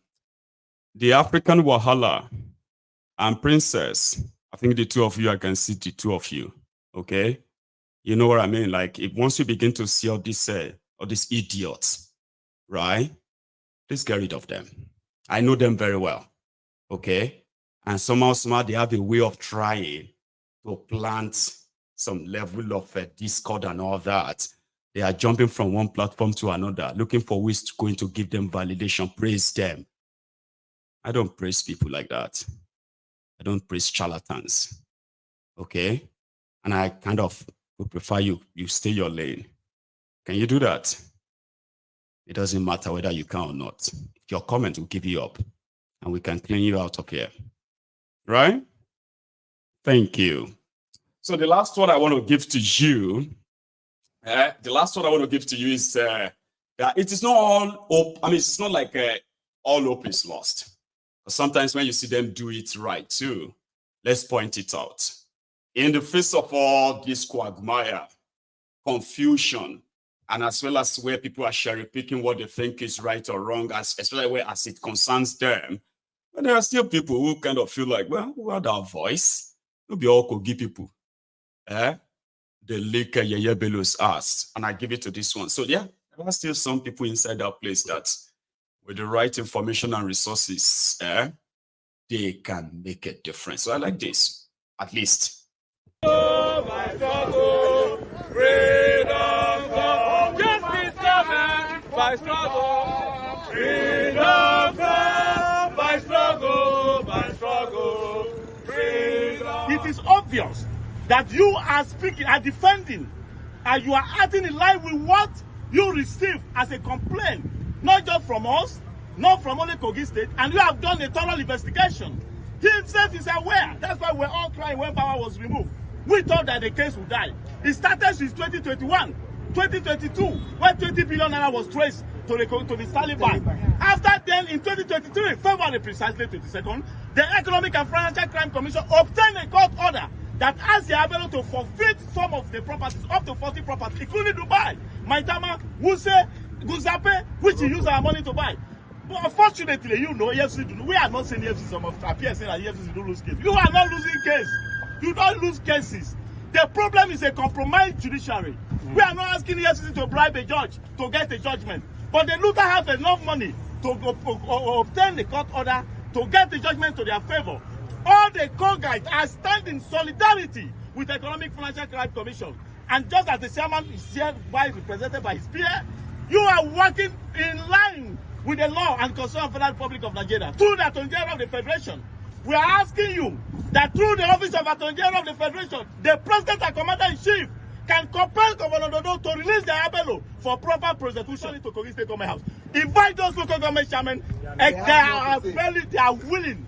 The African Wahala and Princess. I think the two of you, I can see the two of you. Okay? You know what I mean? Like, if once you begin to see all these idiots, right? Please get rid of them. I know them very well. Okay? And somehow they have a way of trying to plant some level of discord and all that. They are jumping from one platform to another, looking for ways to going to give them validation, praise them. I don't praise people like that. I don't praise charlatans. Okay? And I kind of would prefer you stay your lane. Can you do that? It doesn't matter whether you can or not. Your comment will give you up, and we can clean you out of here. Right? Thank you. So the last one I want to give to you, is that it is not all hope. I mean, it's not like all hope is lost. But sometimes when you see them do it right too, let's point it out. In the face of all this quagmire, confusion, and as well as where people are cherry picking what they think is right or wrong, especially where as it concerns them, but there are still people who kind of feel like, well, we had our voice. We'll be all Kogi people. They lick Yeye Bello's ass, and I give it to this one. So yeah, there are still some people inside that place that with the right information and resources, they can make a difference. So I like this, at least. Oh, my struggle, freedom, come, justice coming by struggle, freedom come by struggle, freedom. It is obvious that you are speaking, are defending, and you are acting in line with what you receive as a complaint, not just from us, not from only Kogi State, and you have done a thorough investigation. He himself is aware. That's why we're all crying when power was removed. We thought that the case would die. It started since 2021, 2022, when 20 billion naira was traced to the Taliban. After then, in 2023, February precisely 22nd, the Economic and Financial Crime Commission obtained a court order that asked the ability to forfeit some of the properties, up to 40 properties, including Dubai, Maitama, Wuse, Guzape, which he used our money to buy. But unfortunately, you know, EFCC, we are not saying EFCC, some of appear saying that EFCC don't lose cases. You are not losing cases. You don't lose cases. The problem is a compromised judiciary. We are not asking the EFCC to bribe a judge to get a judgment. But the looter have enough money to obtain the court order to get the judgment to their favor. All the Kogites are standing in solidarity with the Economic Financial Crime Commission. And just as the chairman is here represented by his peer, you are working in line with the law and constitution of the Federal Republic of Nigeria through the Attorney General of the Federation. We are asking you that through the office of Attorney General of the Federation, the President and Commander-in-Chief can compel Governor Dodo to release the Abelo for proper prosecution to Kogi State Government House. Invite those local government chairmen, they are willing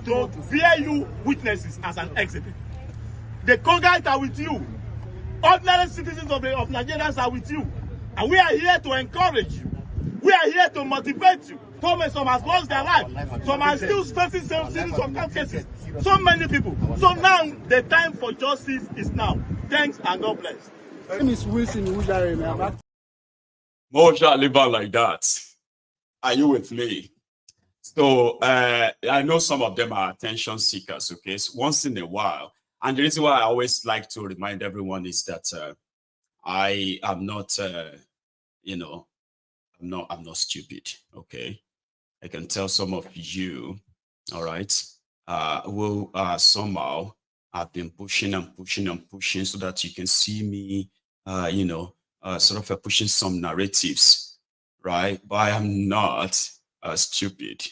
to bear you witnesses as an exhibit. The Kogites are with you. Ordinary citizens of Nigerians are with you. And we are here to encourage you. We are here to motivate you. Thomas, some has lost their life. Some are still facing some series of court cases. So many people. So now the time for justice is now. Thanks and God bless. My name is Wilson Ujare. More shall live on like that. Are you with me? So I know some of them are attention seekers, okay? So once in a while. And the reason why I always like to remind everyone is that I am not, you know, I'm not stupid, okay? I can tell some of you, all right, will somehow have been pushing and pushing and pushing so that you can see me, you know, sort of pushing some narratives, right? But I am not stupid.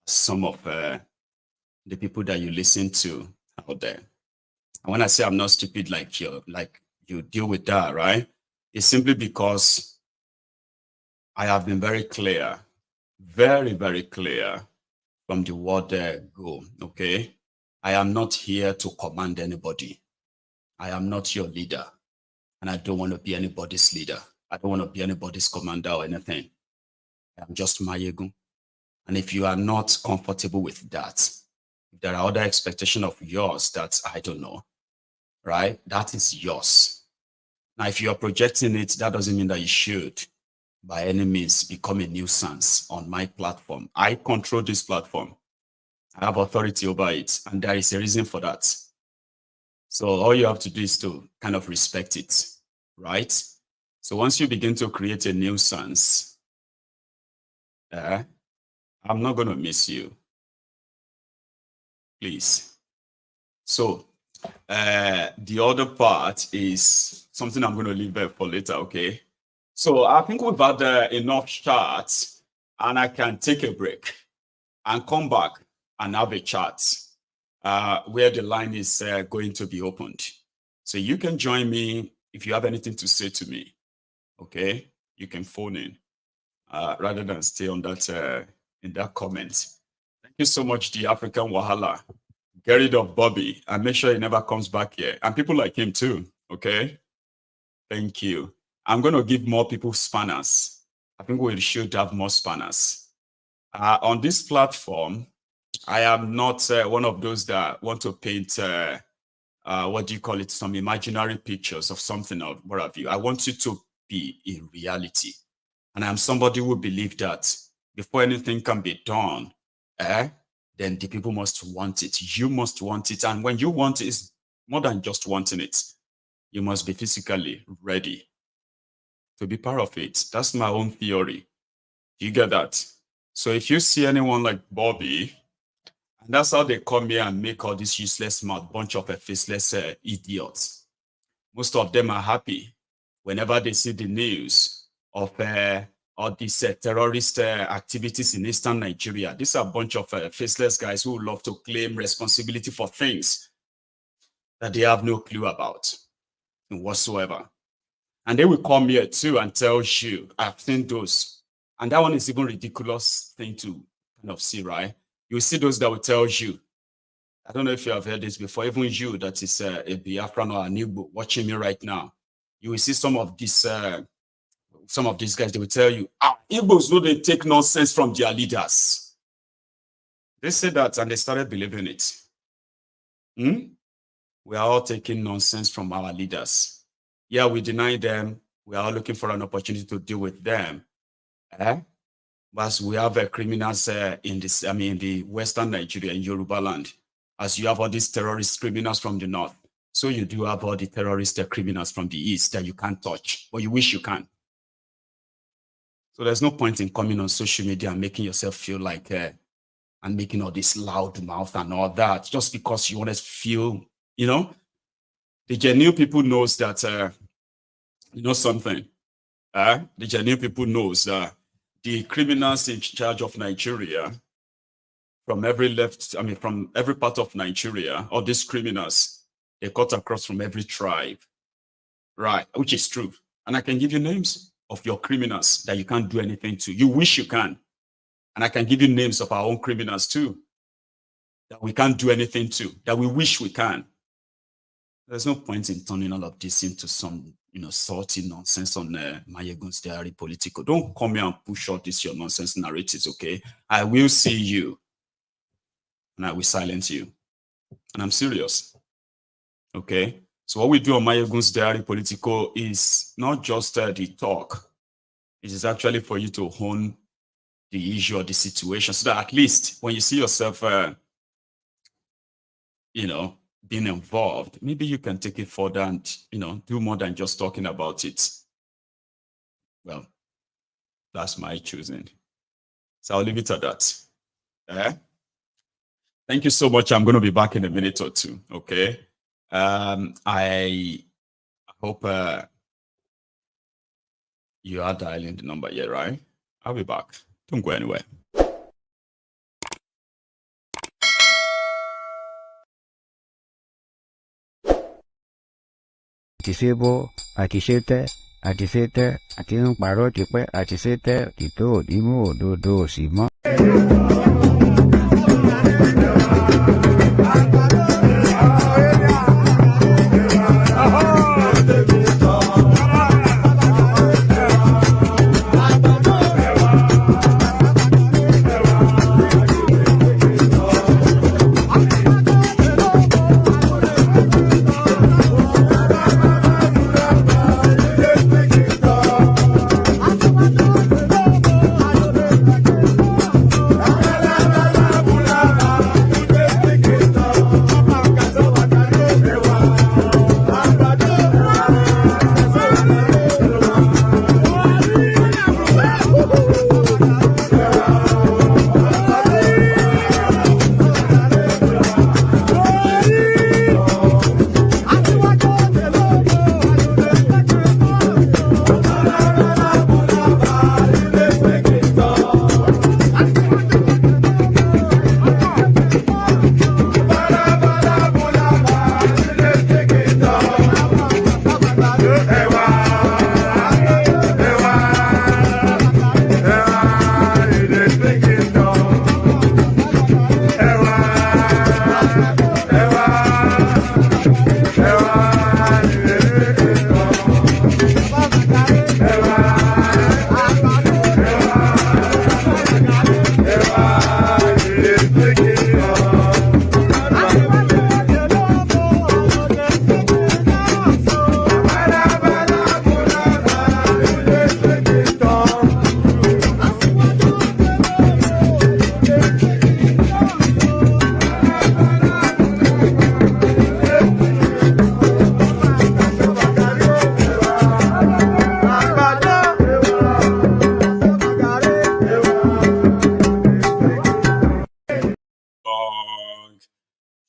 Some of the people that you listen to out there. And when I say I'm not stupid, like you deal with that, right? It's simply because I have been very clear, very, very clear from the word go, okay? I am not here to command anybody. I am not your leader, and I don't want to be anybody's leader. I don't want to be anybody's commander or anything. I'm just Maiyegun. And if you are not comfortable with that, if there are other expectations of yours that I don't know, right? That is yours. Now, if you are projecting it, that doesn't mean that you should, by any means, become a nuisance on my platform. I control this platform. I have authority over it, and there is a reason for that. So all you have to do is to kind of respect it, right? So once you begin to create a nuisance, I'm not going to miss you. Please. So the other part is something I'm going to leave there for later, okay? So I think we've had enough chats, and I can take a break and come back and have a chat where the line is going to be opened. So you can join me if you have anything to say to me, okay? You can phone in rather than stay on that in that comment. Thank you so much, the African Wahala. Get rid of Bobby and make sure he never comes back here. And people like him too, okay? Thank you. I'm going to give more people spanners. I think we should have more spanners. On this platform, I am not one of those that want to paint, what do you call it, some imaginary pictures of something or what have you. I want you to be in reality. And I'm somebody who believes that before anything can be done, then the people must want it. You must want it. And when you want it, it's more than just wanting it. You must be physically ready to be part of it. That's my own theory. You get that? So if you see anyone like Bobby, and that's how they come here and make all this useless mouth, bunch of faceless idiots. Most of them are happy whenever they see the news of all these terrorist activities in eastern Nigeria. These are a bunch of faceless guys who love to claim responsibility for things that they have no clue about whatsoever. And they will come here too and tell you, I've seen those. And that one is even ridiculous thing to kind of see, right? You see those that will tell you, I don't know if you have heard this before, even you that is a Biafran or an Igbo watching me right now, you will see some of these guys, they will tell you, Igbos know they take nonsense from their leaders. They said that and they started believing it. We are all taking nonsense from our leaders. Yeah, we deny them. We are all looking for an opportunity to deal with them. But we have criminals in the Western Nigeria, in Yoruba land. As you have all these terrorist criminals from the north, so you do have all the terrorist criminals from the east that you can't touch, but you wish you can. So there's no point in coming on social media and making yourself feel like, and making all this loud mouth and all that, just because you want to feel, you know, the genuine people knows that, you know something, the genuine people knows that the criminals in charge of Nigeria, from every part of Nigeria, all these criminals, they cut across from every tribe, right? Which is true. And I can give you names of your criminals that you can't do anything to. You wish you can. And I can give you names of our own criminals too, that we can't do anything to, that we wish we can. There's no point in turning all of this into some, salty nonsense on Maiyegun's diary Politico. Don't come here and push all this your nonsense narratives, okay? I will see you, and I will silence you. And I'm serious, okay? So what we do on Maiyegun's diary Politico is not just the talk. It is actually for you to hone the issue or the situation, so that at least when you see yourself, being involved, maybe you can take it further and, do more than just talking about it. Well, that's my choosing. So I'll leave it at that. Thank you so much. I'm going to be back in a minute or two, okay? I hope you are dialing the number yet, right? I'll be back. Don't go anywhere. Àtisebo, àtisete, àti ń parọ́ tipẹ́, àtisete, tìtó òdìmú òdodo òsì mọ́.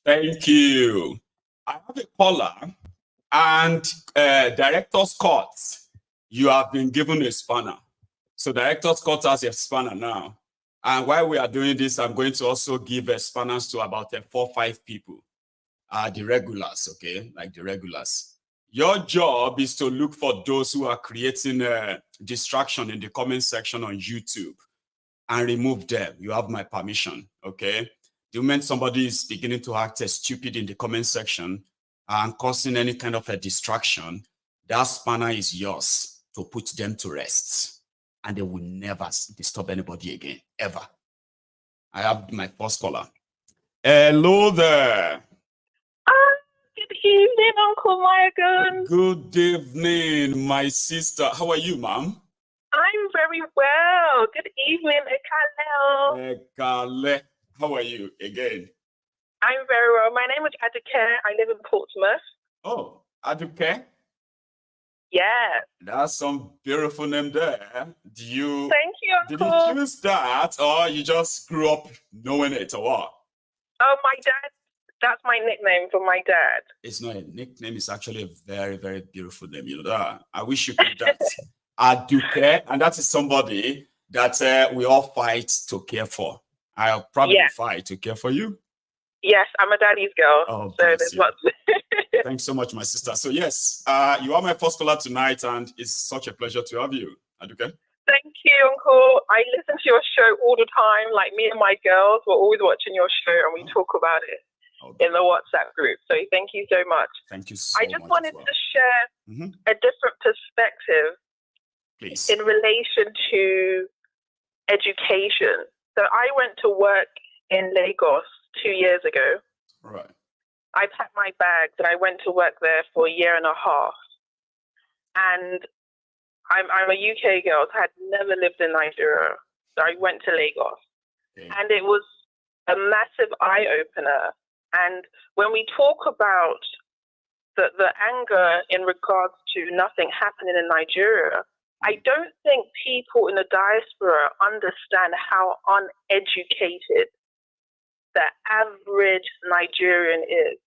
Thank you. I have a caller, and Director's Court, you have been given a spanner. So Director's Court has a spanner now. And while we are doing this, I'm going to also give spanners to about 4 or 5 people. The regulars, okay? Like the regulars. Your job is to look for those who are creating distraction in the comment section on YouTube and remove them. You have my permission, okay? The moment somebody is beginning to act stupid in the comment section and causing any kind of a distraction, that spanner is yours to put them to rest. And they will never disturb anybody again, ever. I have my first caller. Hello there. Good evening, Uncle Maiyegun. Good evening, my sister. How are you, ma'am? I'm very well. Good evening, Ekale. Ekale. How are you again? I'm very well. My name is Aduke. I live in Portsmouth. Oh, Aduke? Yeah. That's some beautiful name there. Thank you, Uncle. Did you choose that, or you just grew up knowing it, or what? Oh, my dad. That's my nickname for my dad. It's not a nickname. It's actually a very, very beautiful name. You know that. I wish you could that. Aduke, and that is somebody that we all fight to care for. I'll probably fight to care for you. Yes, I'm a daddy's girl. Oh, so there's lots. Thanks so much, my sister. So yes, you are my first caller tonight, and it's such a pleasure to have you, Aduke. Thank you, Uncle. I listen to your show all the time. Like me and my girls, we're always watching your show, and we talk about it in the WhatsApp group. So thank you so much. Thank you so much. I just wanted to share a different perspective in relation to education. So I went to work in Lagos 2 years ago. Right. I packed my bags and I went to work there for a year and a half. And I'm a UK girl, so I had never lived in Nigeria. So I went to Lagos. And it was a massive eye-opener. And when we talk about the anger in regards to nothing happening in Nigeria, I don't think people in the diaspora understand how uneducated the average Nigerian is.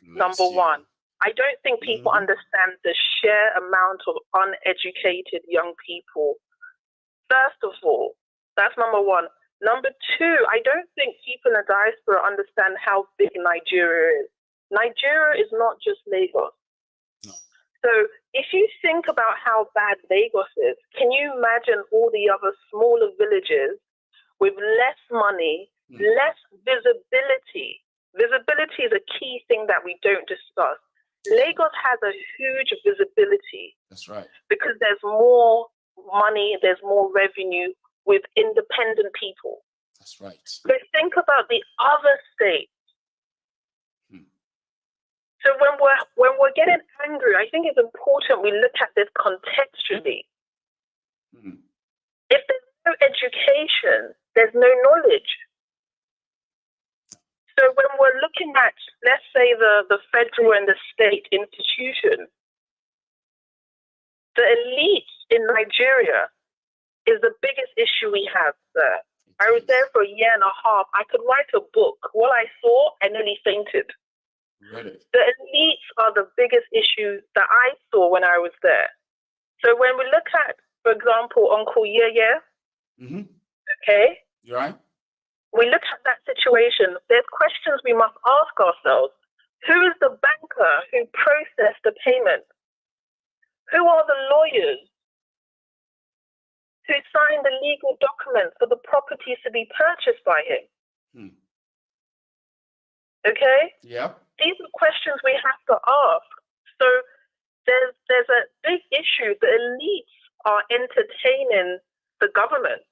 Number one. I don't think people understand the sheer amount of uneducated young people. First of all, that's number one. Number two, I don't think people in the diaspora understand how big Nigeria is. Nigeria is not just Lagos. So if you think about how bad Lagos is, can you imagine all the other smaller villages with less money, less visibility? Visibility is a key thing that we don't discuss. Lagos has a huge visibility. That's right. Because there's more money, there's more revenue with independent people. That's right. But think about the other states. So when we're getting angry, I think it's important we look at this contextually. If there's no education, there's no knowledge. So when we're looking at, let's say, the federal and the state institutions, the elite in Nigeria is the biggest issue we have there. I was there for a year and a half. I could write a book. What I saw, I nearly fainted. Really? The elites are the biggest issue that I saw when I was there. So when we look at, for example, Uncle Yeye, okay? You're right. We look at that situation, there's questions we must ask ourselves. Who is the banker who processed the payment? Who are the lawyers who signed the legal documents for the properties to be purchased by him? Okay? Yeah. These are questions we have to ask. So there's a big issue. The elites are entertaining the government.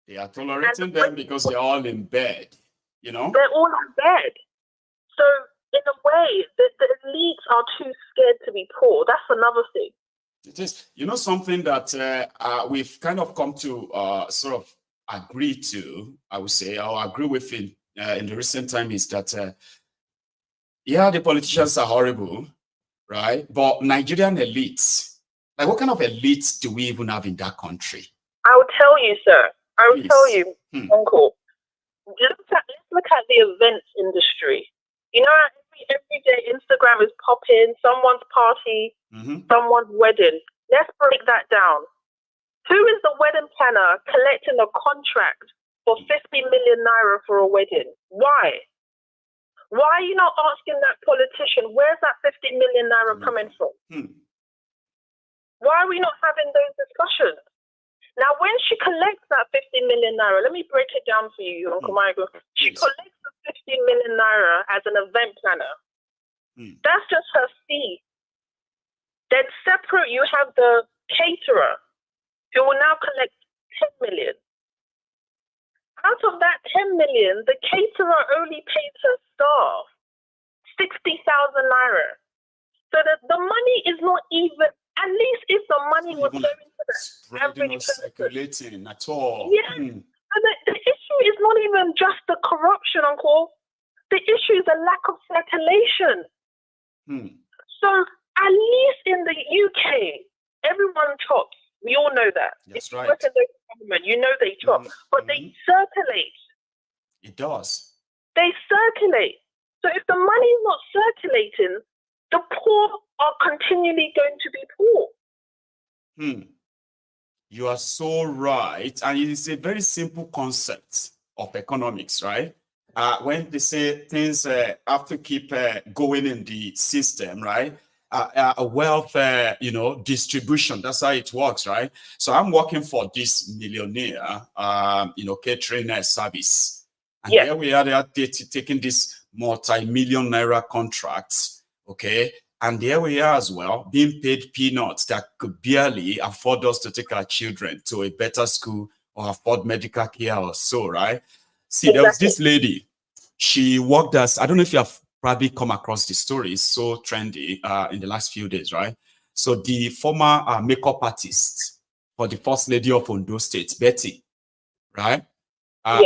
They are tolerating them because they're all in bed, you know? They're all in bed. So in a way, the elites are too scared to be poor. That's another thing. It is. You know, something that we've kind of come to sort of agree to, I would say, or agree with in the recent time is that, yeah, the politicians are horrible, right? But Nigerian elites, like what kind of elites do we even have in that country? I will tell you, sir. I will tell you, Uncle. Let's look at the events industry. You know, every day Instagram is popping, someone's party, someone's wedding. Let's break that down. Who is the wedding planner collecting a contract for 50 million naira for a wedding? Why? Why are you not asking that politician, where's that 50 million naira coming from? Why are we not having those discussions? Now, when she collects that 50 million naira, let me break it down for you, Uncle Maiyegun. She collects the 50 million naira as an event planner. That's just her fee. Then separate, you have the caterer who will now collect 10 million. Out of that 10 million, the caterer only pays her staff 60,000 naira. So that the money is not even, at least if the money was going to the average person. Circulating at all. Yeah. And the issue is not even just the corruption, Uncle. The issue is the lack of circulation. So at least in the UK, everyone chops. We all know that. That's if you right. work in the government, you know they chop. But they circulate. It does. They circulate. So if the money is not circulating, the poor are continually going to be poor. You are so right. And it is a very simple concept of economics, right? When they say things have to keep going in the system, right? A wealth, distribution. That's how it works, right? So I'm working for this millionaire, catering service. And here we are, they are taking this multi-million naira contracts, okay? And there we are as well, being paid peanuts that could barely afford us to take our children to a better school or afford medical care or so, right? See, there was this lady, she worked as, I don't know if you have probably come across the story, it's so trendy in the last few days, right? So the former makeup artist for the First Lady of Ondo State, Betty, right?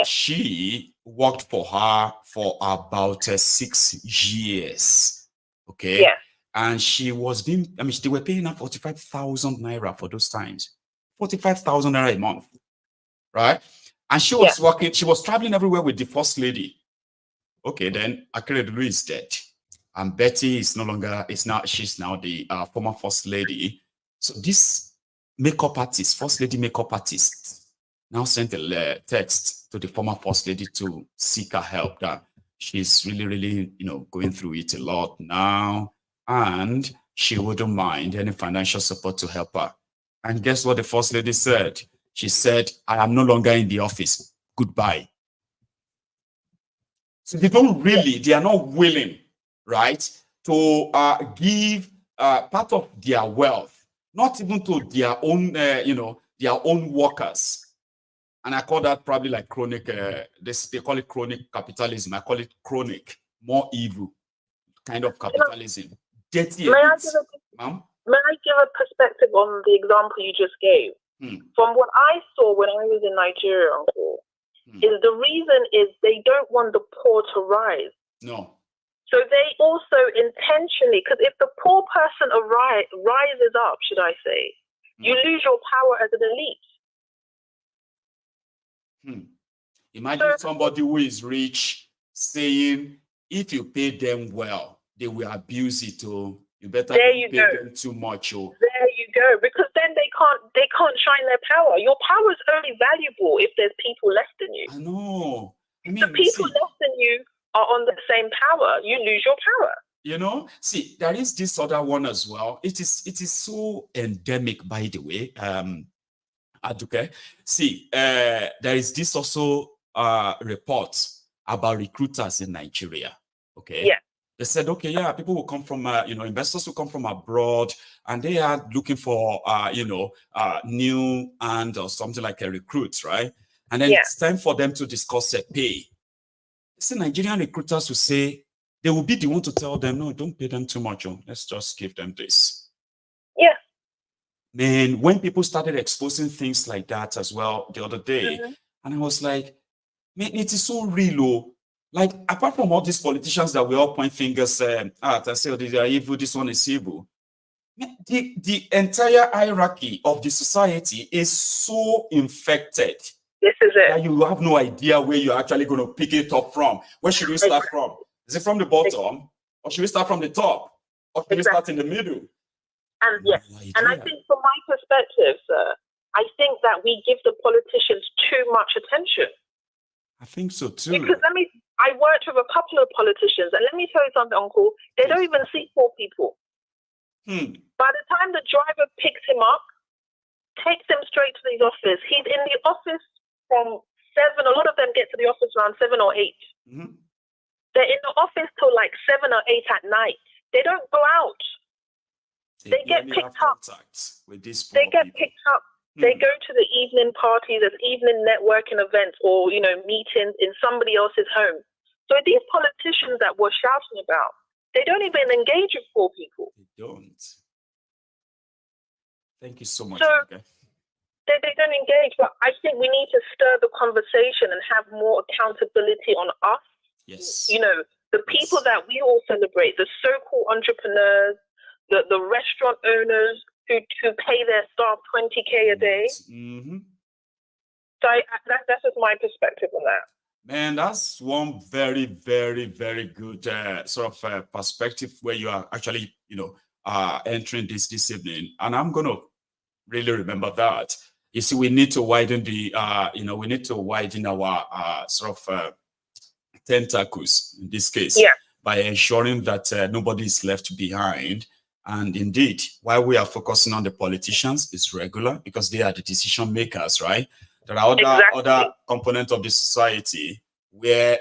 She worked for her for about 6 years, okay? And she was being, I mean, they were paying her 45,000 naira for those times, 45,000 naira a month, right? And she was working, she was traveling everywhere with the First Lady. Okay, then Akeredolu is dead. And Betty is no longer, she's now the former First Lady. So this makeup artist, First Lady makeup artist, now sent a text to the former First Lady to seek her help, that she's really, going through it a lot now, and she wouldn't mind any financial support to help her. And guess what the First Lady said? She said, I am no longer in the office. Goodbye. So they are not willing, right, to give part of their wealth, not even to their own, their own workers. And I call that probably like chronic, they call it chronic capitalism. I call it chronic, more evil kind of capitalism. Dirty. May I give a perspective on the example you just gave? From what I saw when I was in Nigeria, Uncle, is the reason is they don't want the poor to rise. No. So they also intentionally, because if the poor person rises up, should I say, you lose your power as an elite. Imagine somebody who is rich saying, if you pay them well, they will abuse it. Oh, you better pay them too much. Oh. There you go. Because then they can't shine their power. Your power is only valuable if there's people less than you. I know. I mean, the people less than you are on the same power. You lose your power. See, there is this other one as well. It is so endemic, by the way. Aduke. See, there is this also report about recruiters in Nigeria. Okay. Yeah. They said, okay, yeah, people will come from, investors will come from abroad, and they are looking for, new and or something like a recruit, right? And then it's time for them to discuss a pay. See, Nigerian recruiters will say, they will be the one to tell them, no, don't pay them too much. Oh, let's just give them this. Yeah. Man, when people started exposing things like that as well the other day, and I was like, man, it is so real. Oh. Like, apart from all these politicians that we all point fingers at and say, oh, they are evil, this one is evil. Man, the entire hierarchy of the society is so infected. This is it. That you have no idea where you're actually going to pick it up from. Where should we start from? Is it from the bottom? Or should we start from the top? Or should we start in the middle? And yes, and I think from my perspective, sir, I think that we give the politicians too much attention. I think so too. Because I worked with a couple of politicians, and let me tell you something, Uncle, they don't even see poor people. By the time the driver picks him up, takes him straight to his office, he's in the office from 7, a lot of them get to the office around 7 or 8. They're in the office till like 7 or 8 at night. They don't go out. They get picked up. They get picked up. They go to the evening parties, there's evening networking events or, meetings in somebody else's home. So these politicians that we're shouting about, they don't even engage with poor people. They don't. Thank you so much. So they don't engage, but I think we need to stir the conversation and have more accountability on us. Yes. The people that we all celebrate, the so-called entrepreneurs, the restaurant owners who pay their staff 20K a day. So that's just my perspective on that. Man, that's one very, very, very good sort of perspective where you are actually, entering this evening. And I'm going to really remember that. You see, we need to widen we need to widen our sort of tentacles in this case by ensuring that nobody is left behind. And indeed, while we are focusing on the politicians, it's regular because they are the decision makers, right? There are other components of the society where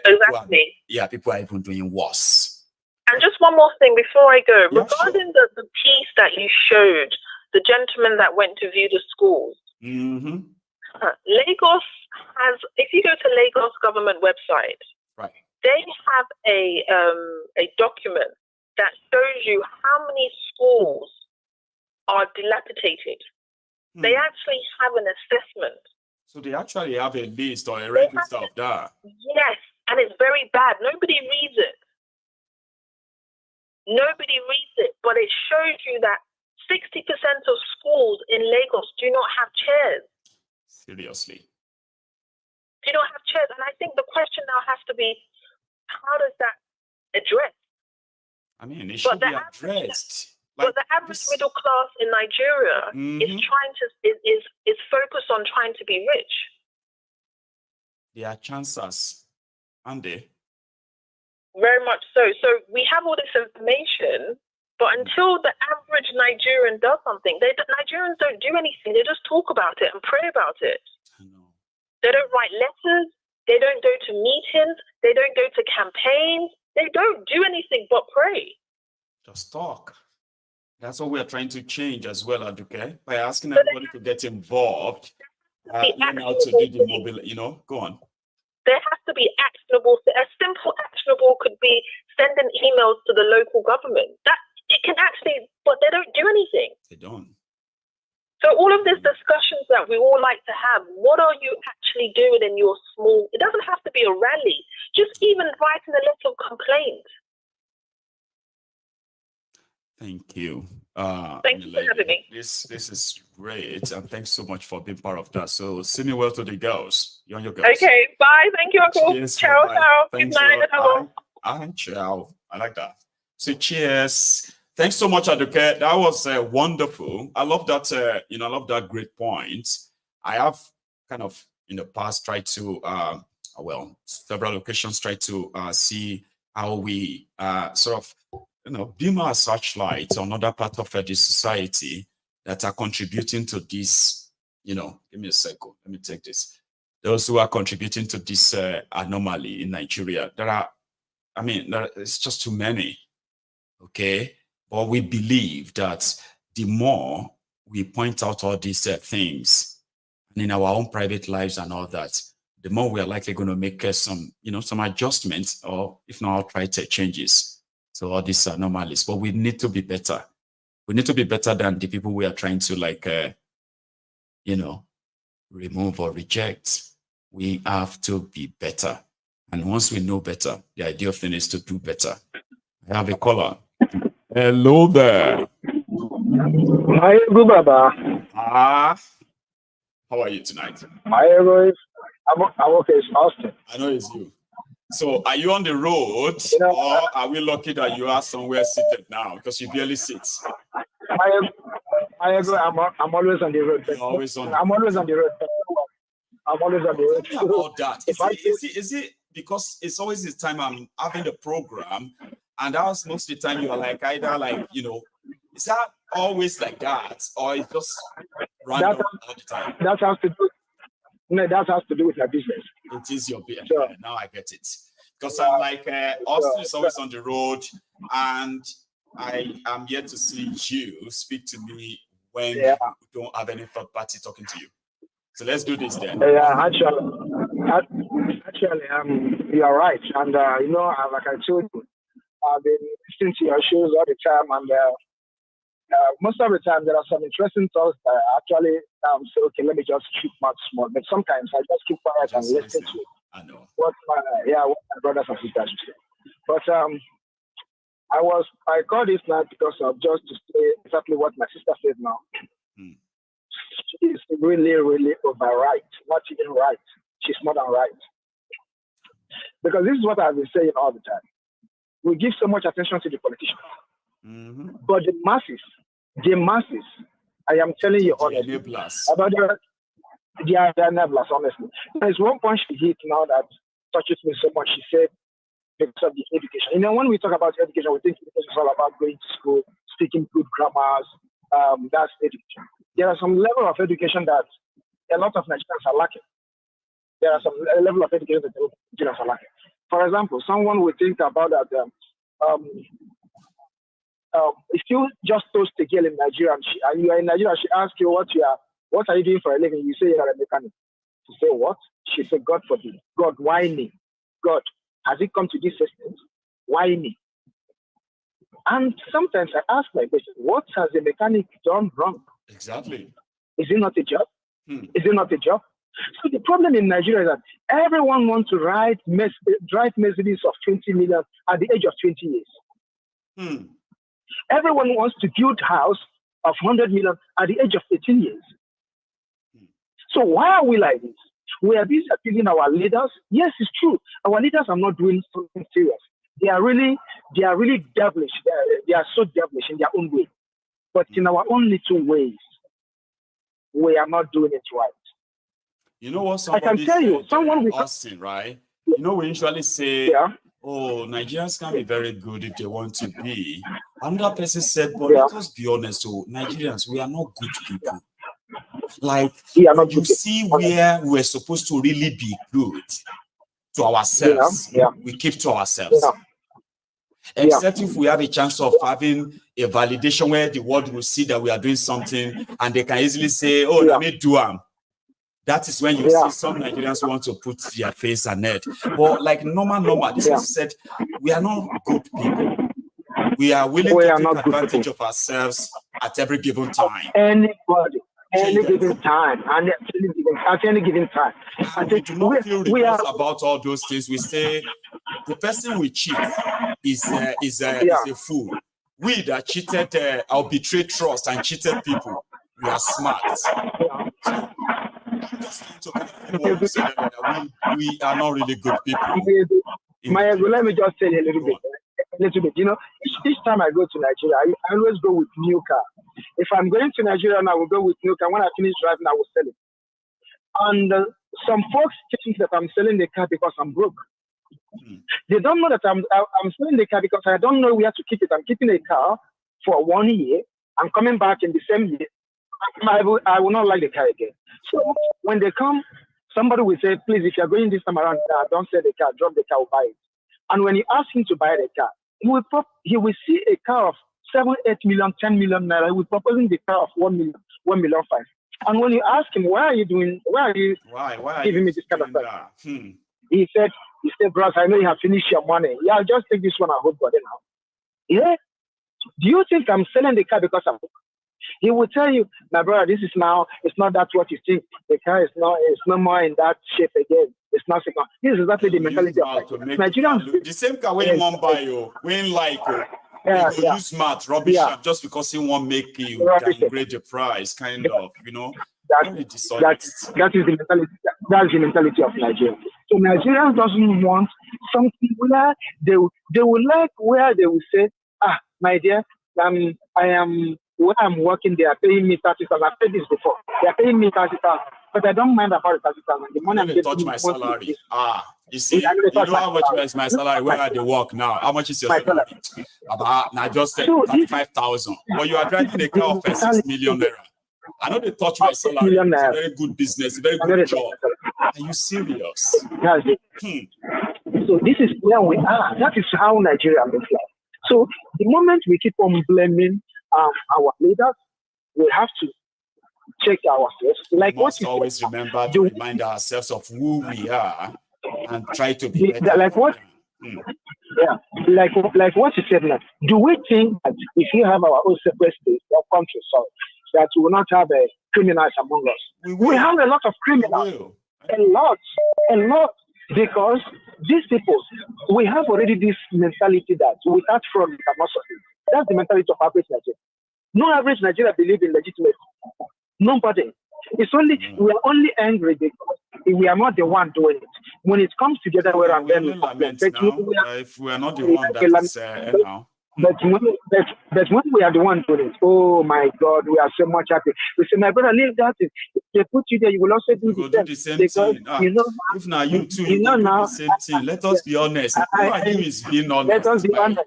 people are even doing worse. And just one more thing before I go. Yeah, Regarding the piece that you showed, the gentleman that went to view the schools, Lagos has, if you go to Lagos government website, right, they have a document that shows you how many schools are dilapidated. They actually have an assessment. So they actually have a list or a register of that. Yes, and it's very bad. Nobody reads it. Nobody reads it, but it shows you that 60% of schools in Lagos do not have chairs. Seriously. Do not have chairs. And I think the question now has to be, how does that address? I mean, it should be addressed. But the average middle class in Nigeria is focused on trying to be rich. There are chances, aren't they? Very much so. So we have all this information, but until the average Nigerian does something, Nigerians don't do anything. They just talk about it and pray about it. They don't write letters. They don't go to meetings. They don't go to campaigns. They don't do anything but pray. Just talk. That's what we are trying to change as well, Aduke, by asking everybody to get involved. Learn how to do the mobile, go on. There has to be actionable. A simple actionable could be sending emails to the local government. That it can actually, but they don't do anything. They don't. So all of these discussions that we all like to have, what are you actually doing in your small? It doesn't have to be a rally. Just even writing a letter of complaint. Thank you. Thank you for having me. This is great, and thanks so much for being part of that. So, see me well to the girls. You and your girls. Okay, bye. Thank you, Uncle. Cheers, ciao, bye. ciao. Good Thanks night, everyone. and ciao. I like that. So, cheers. Thanks so much, Aduke. That was wonderful. I love that. I love that great point. I have kind of in the past tried to, several occasions tried to see how we sort of beam our searchlights on other parts of the society that are contributing to this, give me a second, let me take this. Those who are contributing to this anomaly in Nigeria, it's just too many, okay? But we believe that the more we point out all these things, and in our own private lives and all that, the more we are likely going to make some adjustments, or if not outright changes. So all these anomalies, but we need to be better. We need to be better than the people we are trying to remove or reject. We have to be better. And once we know better, the ideal thing is to do better. I have a caller. Hello there. Hi, Baba. How are you tonight? I'm okay, it's Austin. I know it's you. So are you on the road, or are we lucky that you are somewhere seated now because you barely sit? I'm always on the road. You're always on. I'm always on the road. I'm always on the road. Tell me about that. Is it because it's always the time I'm having the program, and that's most of the time you are like either is that always like that, or it's just random all the time? That has to do. No, that has to do with my business. It is your business. Sure. Now I get it. Because I'm like, Austin is always on the road, and I am yet to see you speak to me when you don't have any third party talking to you. So let's do this then. Yeah, actually, you are right. And, like I told you, I've been listening to your shows all the time, and most of the time there are some interesting thoughts that actually say, okay, let me just keep my small. But sometimes I just keep quiet and listen to what my brothers and sisters say. But I call this now because of just to say exactly what my sister said now. She is really, really overright, not even right. She's more than right. Because this is what I've been saying all the time. We give so much attention to the politicians. But the masses, I am telling you honestly, about they are enablers, honestly. There's one point she hit now that touches me so much. She said, because of the education. When we talk about education, we think education is all about going to school, speaking good grammars. That's education. There are some level of education that a lot of Nigerians are lacking. There are some level of education that Nigerians are lacking. For example, someone would think about that if you just toast a girl in Nigeria and you are in Nigeria, she asks you what are you doing for a living? You say you are a mechanic. She say what? She said, God forbid. God, why me? God, has it come to this extent? Why me? And sometimes I ask my question, what has a mechanic done wrong? Exactly. Is it not a job? Is it not a job? So the problem in Nigeria is that everyone wants to drive Mercedes of 20 million at the age of 20 years. Everyone wants to build house of 100 million at the age of 18 years. So why are we like this? We are busy appealing our leaders. Yes, it's true. Our leaders are not doing something serious. They are really devilish. They are so devilish in their own way. But in our own little ways, we are not doing it right. You know what somebody I can tell you, someone with Austin, right? You know, we usually say, oh, Nigerians can be very good if they want to be. Another person said, but let us be honest, so Nigerians, we are not good people. Like, you see where we're supposed to really be good to ourselves. We keep to ourselves. Except if we have a chance of having a validation where the world will see that we are doing something and they can easily say, oh, let me do them. That is when you see some Nigerians want to put their face and head. But like normal, this is said, we are not good people. We are willing to take advantage of ourselves at every given time. Any given time, and at any given time. And we do not feel remorse about all those things. We say the person we cheat is a fool. We that cheated or betrayed trust and cheated people, we are smart. So, I'm just trying to kind of we are not really good people. Maiyegun, let me just tell you a little bit. You know, each time I go to Nigeria, I always go with new car. If I'm going to Nigeria now, I will go with new car. When I finish driving, I will sell it. And some folks think that I'm selling the car because I'm broke. They don't know that I'm selling the car because I don't know where to keep it. I'm keeping a car for 1 year. I'm coming back in the same year. I will not like the car again. So when they come, somebody will say, please, if you're going this time around, don't sell the car, drop the car, buy it. And when you ask him to buy the car, he will see a car of 7, 8 million, 10 million naira. He will proposing the car of 1 million, 1 million 5. And when you ask him, why are you giving me this kind of stuff? He said, bros, I know you have finished your money. Yeah, I'll just take this one and hope for it now. Yeah. Do you think I'm selling the car because I'm broke? He will tell you, my brother, this is now, it's not that what you think. The car is not, it's no more in that shape again. It's not second. This is exactly the mentality of Nigerians. The same car when Mumbai, when like, use smart rubbish just because he won't make you downgrade the price, kind of, you know. That is the mentality. That's the mentality of Nigeria. So Nigerians doesn't want something where they will like where they will say, my dear, where I'm working, they are paying me 30,000. I've said this before. They are paying me 30,000, but I don't mind about the 30,000. The money I'm getting touch my salary. You see, you know how much is my salary? Where I work now? How much is your salary? About now just 35,000. But you are driving a car for 6 million naira. I know they touch my salary. It's a very good business, a very good job. Are you serious? So this is where we are. That is how Nigeria looks like. So the moment we keep on blaming our leaders, we have to check ourselves. Like we must always remember to remind ourselves of who we are and try to be better. Like what? Like what you said now. Do we think that if you have our own separate state or country, that we will not have criminals among us? We have a lot of criminals. A lot. Because these people, we have already this mentality that without fraud, we cannot succeed. That's the mentality of average Nigeria. No average Nigeria believes in legitimacy. Nobody. It's only we are only angry because we are not the one doing it. When it comes together, we're on them. If we are not the one that is now. But when we are the one doing it, oh my God, we are so much happy. We say, my brother, leave that. If they put you there, you will also do the same. Because, you know, if now you too, you know now, do the same thing. Let us be honest. Who are you is being honest? Let us be honest.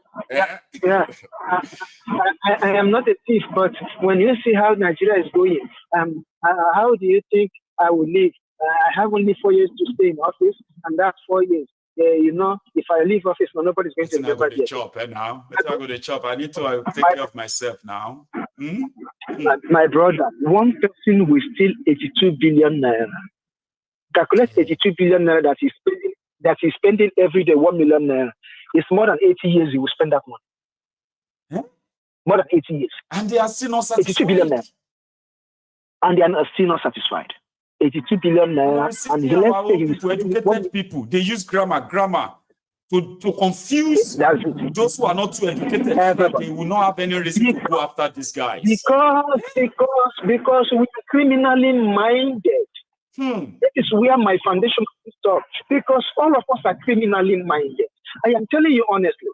I am not a thief, but when you see how Nigeria is going, how do you think I will live? I have only 4 years to stay in office, and that's 4 years. you know, if I leave office, nobody's going to remember the chop now. Let's not go to chop. I need to take care of myself now. My brother, one person will steal 82 billion naira. Calculate 82 billion naira that he's spending every day 1 million naira. It's more than 80 years he will spend that money. Huh? More than 80 years. And they are still not satisfied. 82 billion naira. And they are still not satisfied. 82 billion naira. And let's say people, educated people, they use grammar to confuse those who are not too educated. They will not have any reason to go after these guys. Because we are criminally minded. That is where my foundation stops. Because all of us are criminally minded. I am telling you honestly.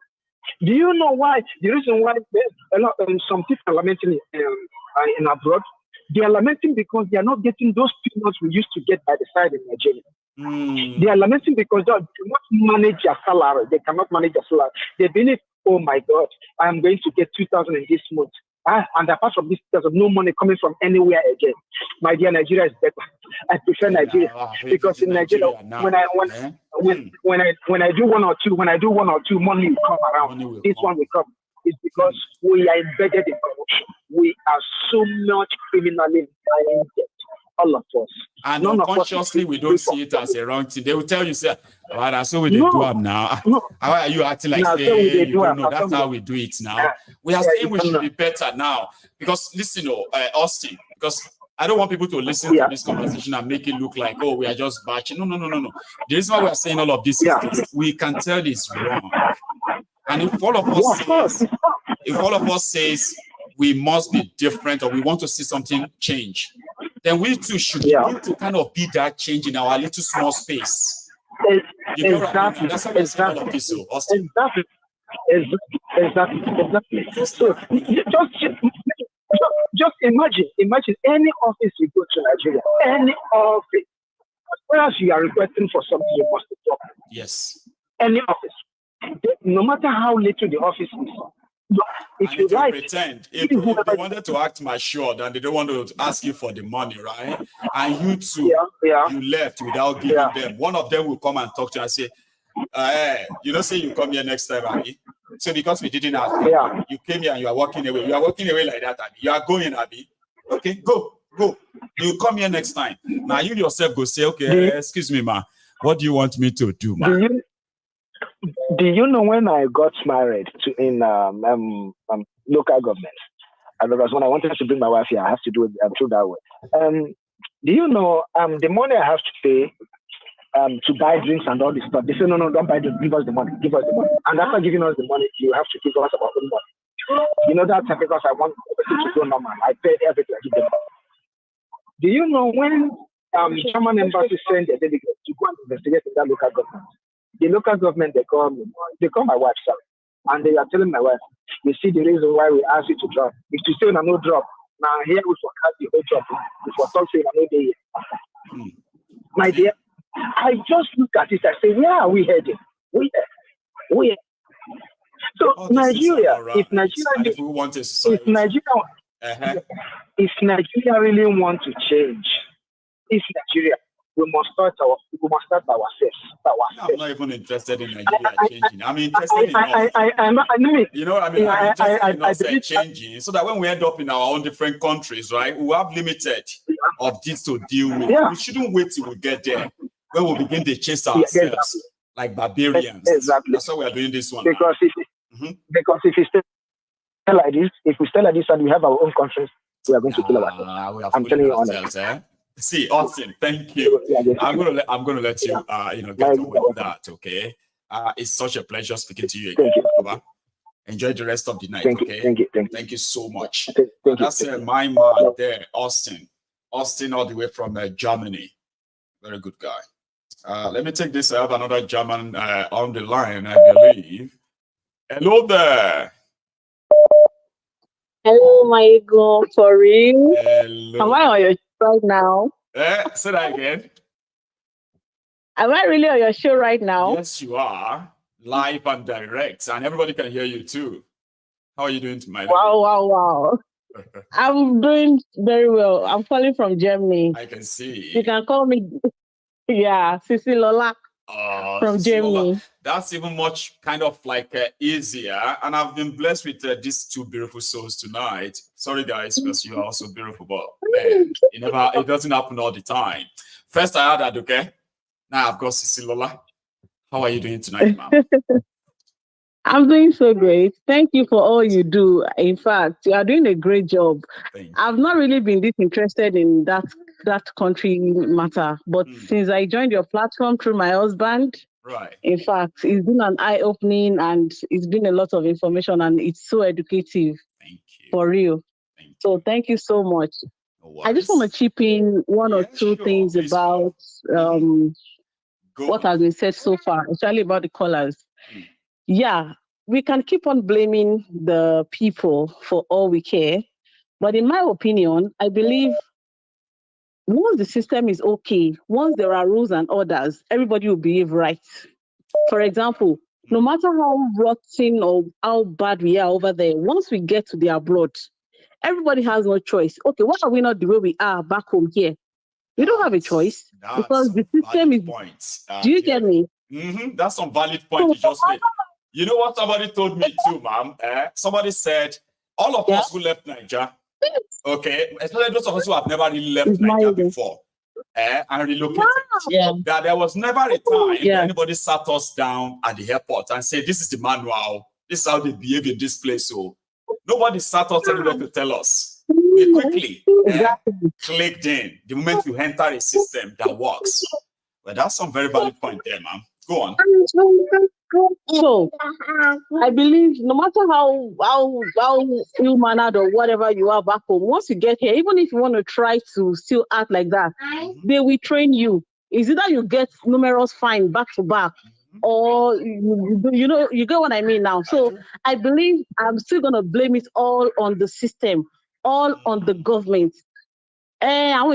Do you know why? The reason why some people are lamenting in abroad, they are lamenting because they are not getting those peanuts we used to get by the side in Nigeria. They are lamenting because they cannot manage their salary. They cannot manage their salary. They believe, oh my God, I am going to get 2,000 in this month. And apart from this, there's no money coming from anywhere again. My dear, Nigeria is better. I prefer Nigeria because in Nigeria, when I do one or two, money will come around. This one will come. It's because we are embedded in corruption. We are so much criminally minded, all of us. And unconsciously, we don't see it as a wrong thing. They will tell you, say, well, that's how we do them now. How are you acting like, say, you don't know? That's how we do it now. We are saying we should be better now. Because, listen, Austin, because I don't want people to listen to this conversation and make it look like, oh, we are just batching. No. The reason why we are saying all of this is this. We can tell it's wrong. And if all of us says we must be different or we want to see something change, then we too should be able to kind of be that change in our little small space. Exactly. That's how we're saying all of this, Austin. Exactly. So just imagine any office you go to Nigeria, any office, as far as you are requesting for something, you must talk. Yes. Any office. No matter how little the office is. If you like, pretend, if they wanted to act mature, then they don't want to ask you for the money, right? And you too, you left without giving them. One of them will come and talk to you and say, you don't say you come here next time, Abby. So because we didn't ask you, you came here and you are walking away. You are walking away like that, Abby. You are going, Abby. Okay, go. You come here next time. Now you yourself go say, okay, excuse me, ma. What do you want me to do, ma? Do you know when I got married in local government? And because when I wanted to bring my wife here, I have to do it through that way. Do you know the money I have to pay to buy drinks and all this stuff? They say, no, don't buy drinks. Give us the money. And after giving us the money, you have to give us our own money. You know that because I want everything to go normal. I paid everything. I give them. Do you know when German embassy sent their delegates to go and investigate in that local government? The local government, they call my wife, sir. And they are telling my wife, you see the reason why we asked you to drop. If you say no drop, now here we forecast the whole drop. We forecast saying no day here. My dear, I just look at it, I say, where are we heading? We So Nigeria, if Nigeria really want to change, if Nigeria, we must start ourselves. I'm not even interested in Nigeria changing. I'm interested in us. I'm interested in us changing so that when we end up in our own different countries, right, we have limited of this to deal with. We shouldn't wait till we get there when we begin to chase ourselves like barbarians. Exactly. That's why we are doing this one. Because if we stay like this, and we have our own countries, we are going to kill ourselves. I'm telling you honestly. See, Austin, thank you. I'm gonna let you get on with that, okay? It's such a pleasure speaking to you again. Enjoy the rest of the night, okay? Thank you so much. That's my man there, Austin. Austin all the way from Germany. Very good guy. Let me take this. I have another German on the line, I believe. Hello there. Hello, Maiyegun, for real. Hello. Am I on your right now? Say that again. Am I really on your show right now? Yes, you are. Live and direct. And everybody can hear you too. How are you doing tonight? Wow. I'm doing very well. I'm calling from Germany. I can see. You can call me, Sisi Lola. from Germany. That's even much kind of like easier. And I've been blessed with these two beautiful souls tonight. Sorry, guys, because you are also beautiful, but man, it doesn't happen all the time. First, I had that, okay? Now I've got Sisi Lola. How are you doing tonight, ma'am? I'm doing so great. Thank you for all you do. In fact, you are doing a great job. I've not really been this interested in that country matter, but since I joined your platform through my husband, right. In fact, it's been an eye-opening and it's been a lot of information and it's so educative. Thank you. For real. Thank you so much. No I just want to chip in one or two things about what has been said so far, especially about the callers. Yeah, we can keep on blaming the people for all we care. But in my opinion, I believe once the system is okay, once there are rules and orders, everybody will behave right. For example, no matter how rotten or how bad we are over there, once we get to the abroad, everybody has no choice. Okay, why are we not the way we are back home here? We don't have a choice because the system is. Do you get me? That's some valid point you just made. You know what somebody told me too, ma'am? Somebody said, all of us who left Nigeria, okay, especially those of us who have never really left Nigeria before, and relocated, that there was never a time that anybody sat us down at the airport and said, this is the manual, this is how they behave in this place. So nobody sat us anywhere to tell us. We quickly clicked in the moment you enter a system that works. But that's some very valid point there, ma'am. Go on. So I believe no matter how ill-mannered or whatever you are back home, once you get here, even if you want to try to still act like that, they will train you. Is either you get numerous fine back to back, or you get what I mean now. So I believe I'm still gonna blame it all on the system, all on the government. Our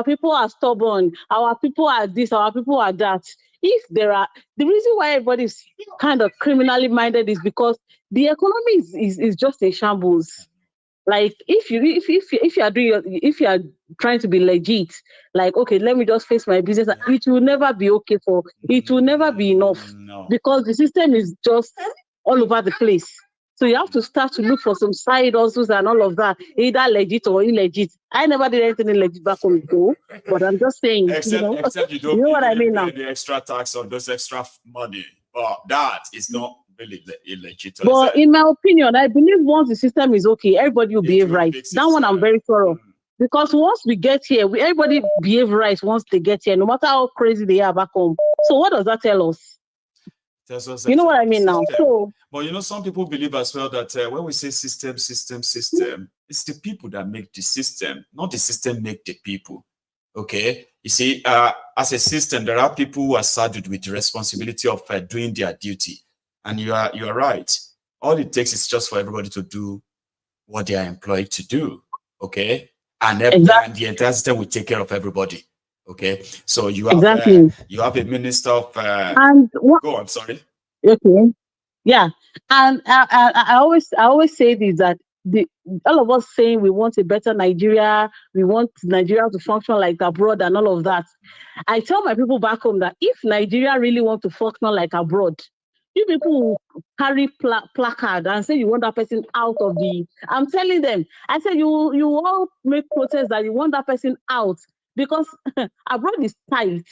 people are stubborn, our people are this, our people are that. If there are, the reason why everybody is kind of criminally minded is because the economy is just a shambles. Like if you are trying to be legit, like okay, let me just face my business, it will never be okay it will never be enough because the system is just all over the place. So you have to start to look for some side hustles and all of that, either legit or illegit. I never did anything illegit back home, though, but I'm just saying, except you don't know what I mean now. The extra tax on those extra money. That is not really illegit. But in my opinion, I believe once the system is okay, everybody will behave right. That one I'm very thorough. Because once we get here, everybody behave right once they get here, no matter how crazy they are back home. So what does that tell us? You know what I mean now? So, but some people believe as well that when we say system, it's the people that make the system, not the system make the people. Okay? You see, as a system, there are people who are saddled with the responsibility of doing their duty. And you are right. All it takes is just for everybody to do what they are employed to do. Okay? And the entire system will take care of everybody. Okay, so you have you have a minister of go on, sorry. Okay, yeah, and I always say this, that all of us saying we want a better Nigeria, we want Nigeria to function like abroad and all of that. I tell my people back home that if Nigeria really want to function like abroad, you people carry placard and say you want that person out of the. I'm telling them, I said you all make protests that you want that person out. Because abroad is tight,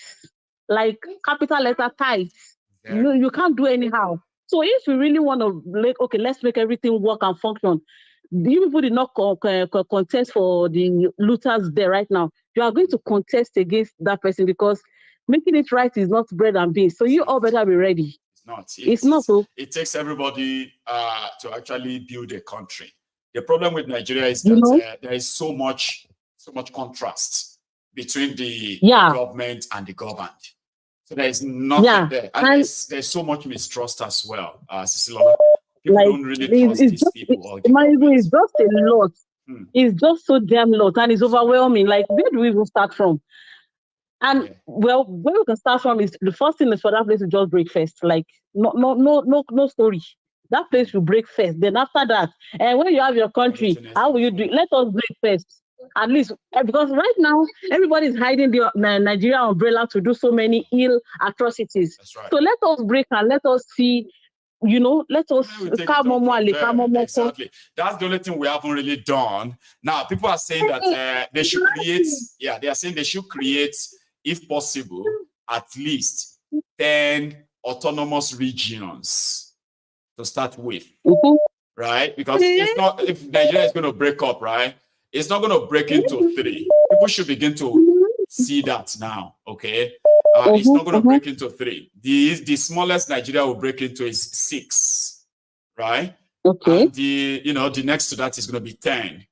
like capital letter tight. You can't do anyhow. So if you really want to, let's make everything work and function. You people did not contest for the looters there right now. You are going to contest against that person because making it right is not bread and beans. So you all better be ready. It's not. So it takes everybody to actually build a country. The problem with Nigeria is that there is so much contrast between the government and the governed. So there is nothing there. And there's so much mistrust as well. People don't really trust these people. Maiyegun is just a lot. It's just so damn lot and it's overwhelming. Like, where do we even start from? And where we can start from is the first thing is for that place to just break first. Like, no story. That place will break first. Then after that, and when you have your country, how will you do it? Let us break first. At least, because right now, everybody is hiding the Nigeria umbrella to do so many ill atrocities. That's right. So let us break and let us see, let us Exactly. That's the only thing we haven't really done. Now, people are saying that they should create, they are saying they should create, if possible, at least 10 autonomous regions to start with, right? Because it's not, if Nigeria is going to break up, right? It's not going to break into 3. People should begin to see that now, okay? It's not going to break into 3. The smallest Nigeria will break into is 6, right? Okay. And the next to that is going to be 10.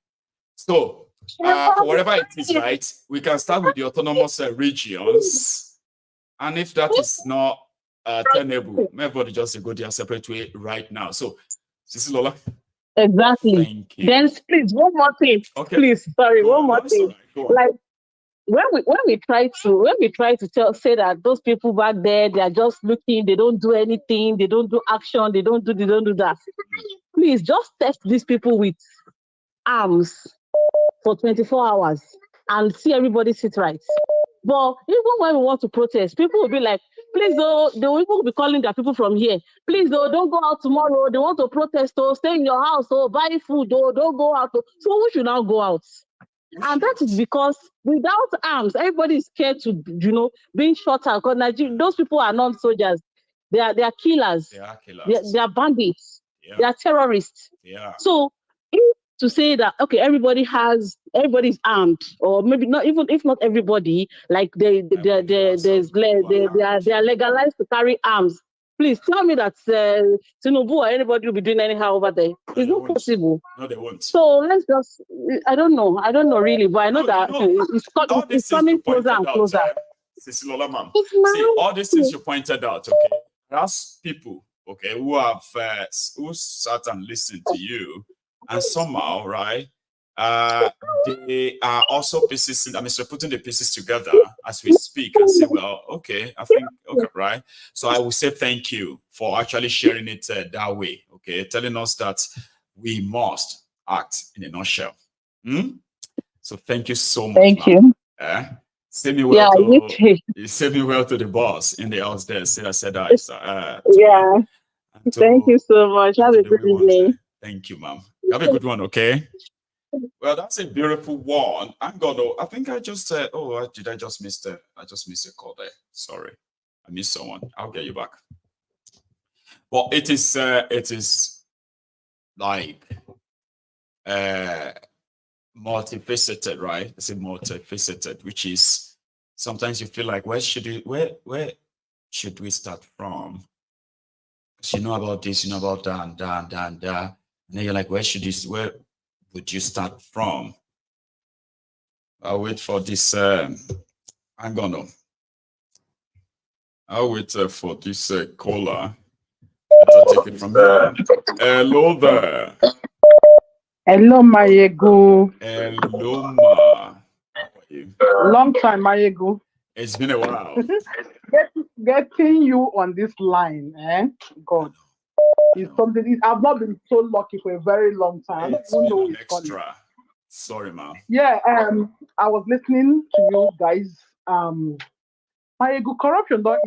So for whatever it is, right, we can start with the autonomous regions. And if that is not tenable, everybody just go their separate way right now. So, Sisi Lola. Exactly. Thank you. Then please, one more thing. Okay. Please, sorry, Go one on. more That's thing. all right. Go on. Like when we try to say that those people back there, they are just looking, they don't do anything, they don't do action, they don't do that. Please just test these people with arms for 24 hours and see everybody sit right. But even when we want to protest, people will be like, please, though, they will even be calling their people from here. Please, though, don't go out tomorrow. They want to protest, oh, stay in your house, oh, buy food, oh, don't go out. Oh. So we should now go out. And that is because without arms, everybody is scared to, being shot at. Because those people are not soldiers. They are killers. They are killers. They are bandits. Yeah. They are terrorists. Yeah. So to say that, okay, everybody's armed, or maybe not, even if not everybody, like they are legalized to carry arms. Please tell me that Tinubu or anybody will be doing anyhow over there. It's not possible. No, they won't. So let's just, I don't know really, but I know that it's coming closer and closer. Sisi Lola, ma'am. See, all these things you pointed out, okay, there's people, okay, who have who sat and listened to you, and somehow, right, they are also putting the pieces together as we speak and say, well, okay, I think, okay, right. So I will say thank you for actually sharing it that way, okay, telling us that we must act in a nutshell. So thank you so much. Thank you. Say me well say me well to the boss in the house there. I said that. Thank you so much. Have a good evening. Thank you, ma'am. Have a good one, okay? Well, that's a beautiful one. I think I just said, did I just miss a call there? Sorry. I missed someone. I'll get you back. Well, it is like multifaceted, right? It's a multifaceted, which is sometimes you feel like where should we start from? Because you know about this, you know about that, and then you're like, where would you start from? I'll wait for this. I'll wait for this caller. I'll take it from here. Hello there. Hello, Maiyegun. Hello, ma. How are you? Long time, Maiyegun. It's been a while. Getting you on this line, God, is something. I've not been so lucky for a very long time. It's been an extra. Sorry, ma'am. Yeah, I was listening to you guys. Maiyegun, corruption don't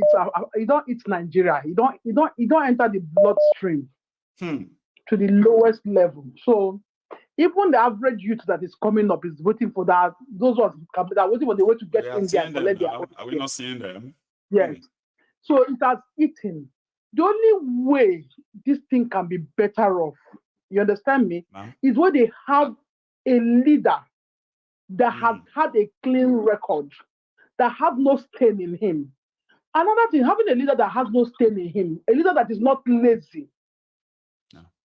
eat Nigeria. You don't enter the bloodstream to the lowest level. So even the average youth that is coming up is waiting for that. Those ones that are waiting for the way to get in there and collect their own. Are we not seeing them? Yes. So it has eaten. The only way this thing can be better off, you understand me, is when they have a leader that has had a clean record, that have no stain in him. Another thing, having a leader that has no stain in him, a leader that is not lazy.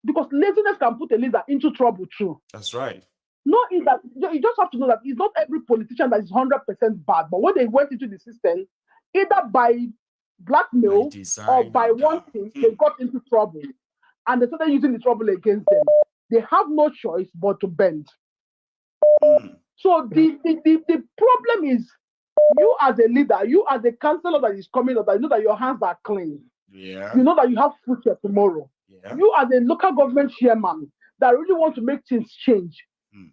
Because laziness can put a leader into trouble too. That's right. No, is that you just have to know that it's not every politician that is 100% bad, but when they went into the system, either by blackmail or by one thing, they got into trouble. And they started using the trouble against them. They have no choice but to bend. So the problem is, you as a leader, you as a councillor that is coming up, that you know that your hands are clean. Yeah. You know that you have future tomorrow. Yeah. You as a local government chairman that really want to make things change.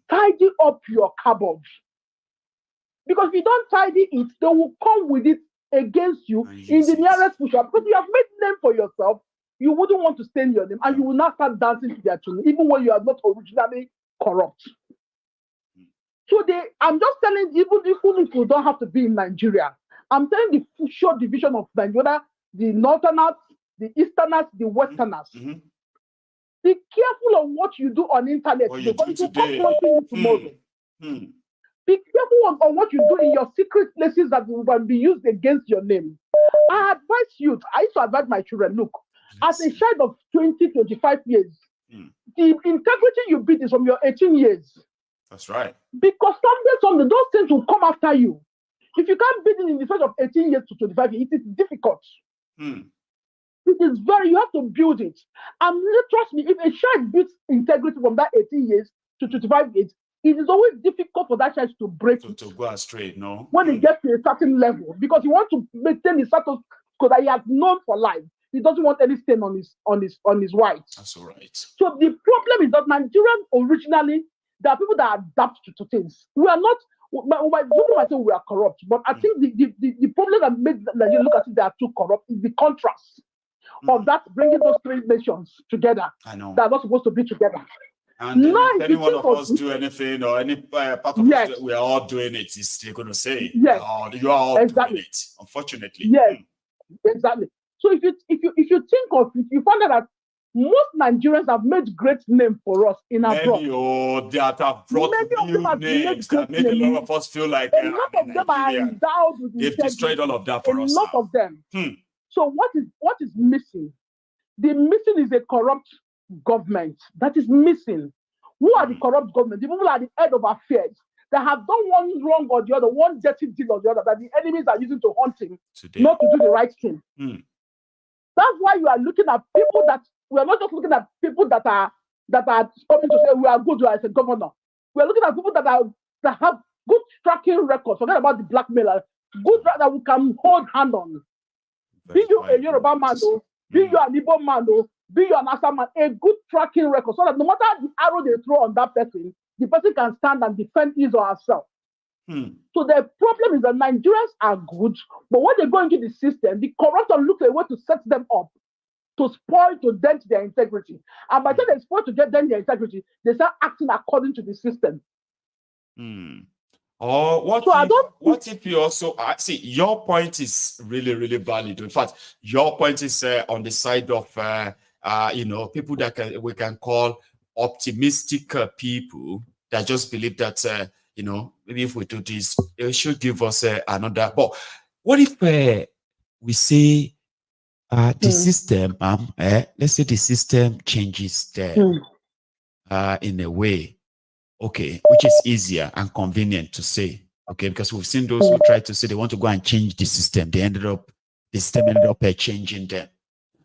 Tidy up your cupboard. Because if you don't tidy it, they will come with it against you in the nearest push-up. Because you have made name for yourself, you wouldn't want to stain your name, and you will not start dancing to their tune, even when you are not originally corrupt. So I'm just telling, even if you don't have to be in Nigeria, I'm telling the future division of Nigeria, the Northerners, the Easterners, the Westerners. Be careful of what you do on internet because it will come fronting you tomorrow. Be careful on what you do in your secret places that will be used against your name. I advise you, I used to advise my children, look, as a child of 20, 25 years, the integrity you build is from your 18 years. That's right. Because someday, those things will come after you. If you can't build it in the space of 18 years to 25 years, it is difficult. It is you have to build it. And trust me, if a child builds integrity from that 18 years to 25 years, it is always difficult for that child to break it. To go astray, no? When it gets to a certain level, because he wants to maintain his status that he has known for life. He doesn't want any stain on his rights. That's all right. So the problem is that Nigerians originally, there are people that adapt to things. We are not. I say we are corrupt, but I think the problem that makes Nigeria look as if they are too corrupt is the contrast of that bringing those three nations together. I know. That are not supposed to be together. And if any one of us do anything or any part of us, we are all doing it. They're going to say, you are all doing it. Unfortunately. Yes, exactly. So if you think of it, you find out that most Nigerians have made great name for us in abroad. Many that have brought new names that made a lot of us feel like a lot of them are endowed with they've destroyed all of that for us. A lot of them. So what is missing? The missing is a corrupt government. That is missing. Who are the corrupt government? The people at the head of affairs that have done one wrong or the other, one dirty deal or the other, that the enemies are using to hunt him, not to do the right thing. That's why you are looking at people that we are not just looking at people that are coming to say we are good as a governor. We are looking at people that have good tracking records. Forget about the blackmailer. Good that we can hold hand on. Be you a Yoruba man, be you an Igbo man, be you an Asa man, a good tracking record, so that no matter the arrow they throw on that person, the person can stand and defend his or herself. So the problem is that Nigerians are good, but when they go into the system, the corruptor looks a way to set them up, to spoil, to dent their integrity. And by the time they spoil to dent their integrity, they start acting according to the system. Or what if you also see your point is really, really valid. In fact, your point is on the side of people that we can call optimistic people that just believe that maybe if we do this, it should give us another. But what if we say the system, let's say the system changes there in a way, which is easier and convenient to say, because we've seen those who try to say they want to go and change the system. The system ended up changing them.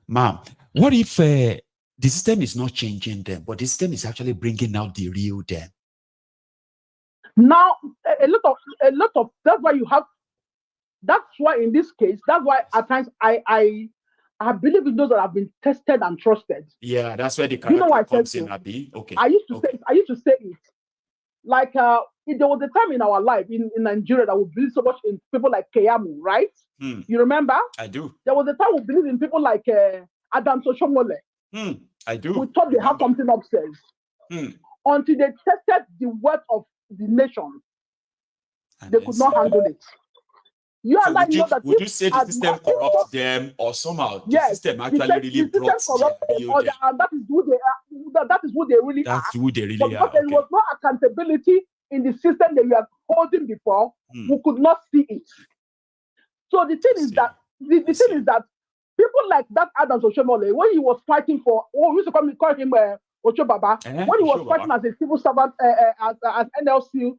Ma'am, what if the system is not changing them, but the system is actually bringing out the real them? Now, a lot of that's why you have. That's why in this case, that's why at times I believe in those that have been tested and trusted. Yeah, that's where the character comes in, Abi. Okay. I used to say it. Like there was a time in our life in Nigeria that we believe so much in people like Keyamu, right? You remember? I do. There was a time we believed in people like Adam Soshomole. I do. We thought they had something upstairs. Until they tested the worth of the nation, and they could not handle it. Would you say the system corrupts them, or somehow the system actually really brought them? And that is who they are. That is who they really are. That's who they really but are. There was no accountability in the system that you are holding before. We could not see it. So the thing is that people like that Adam Soshomole, when he was fighting for, we used to call him Ochobaba, when he was fighting as a civil servant, as NLC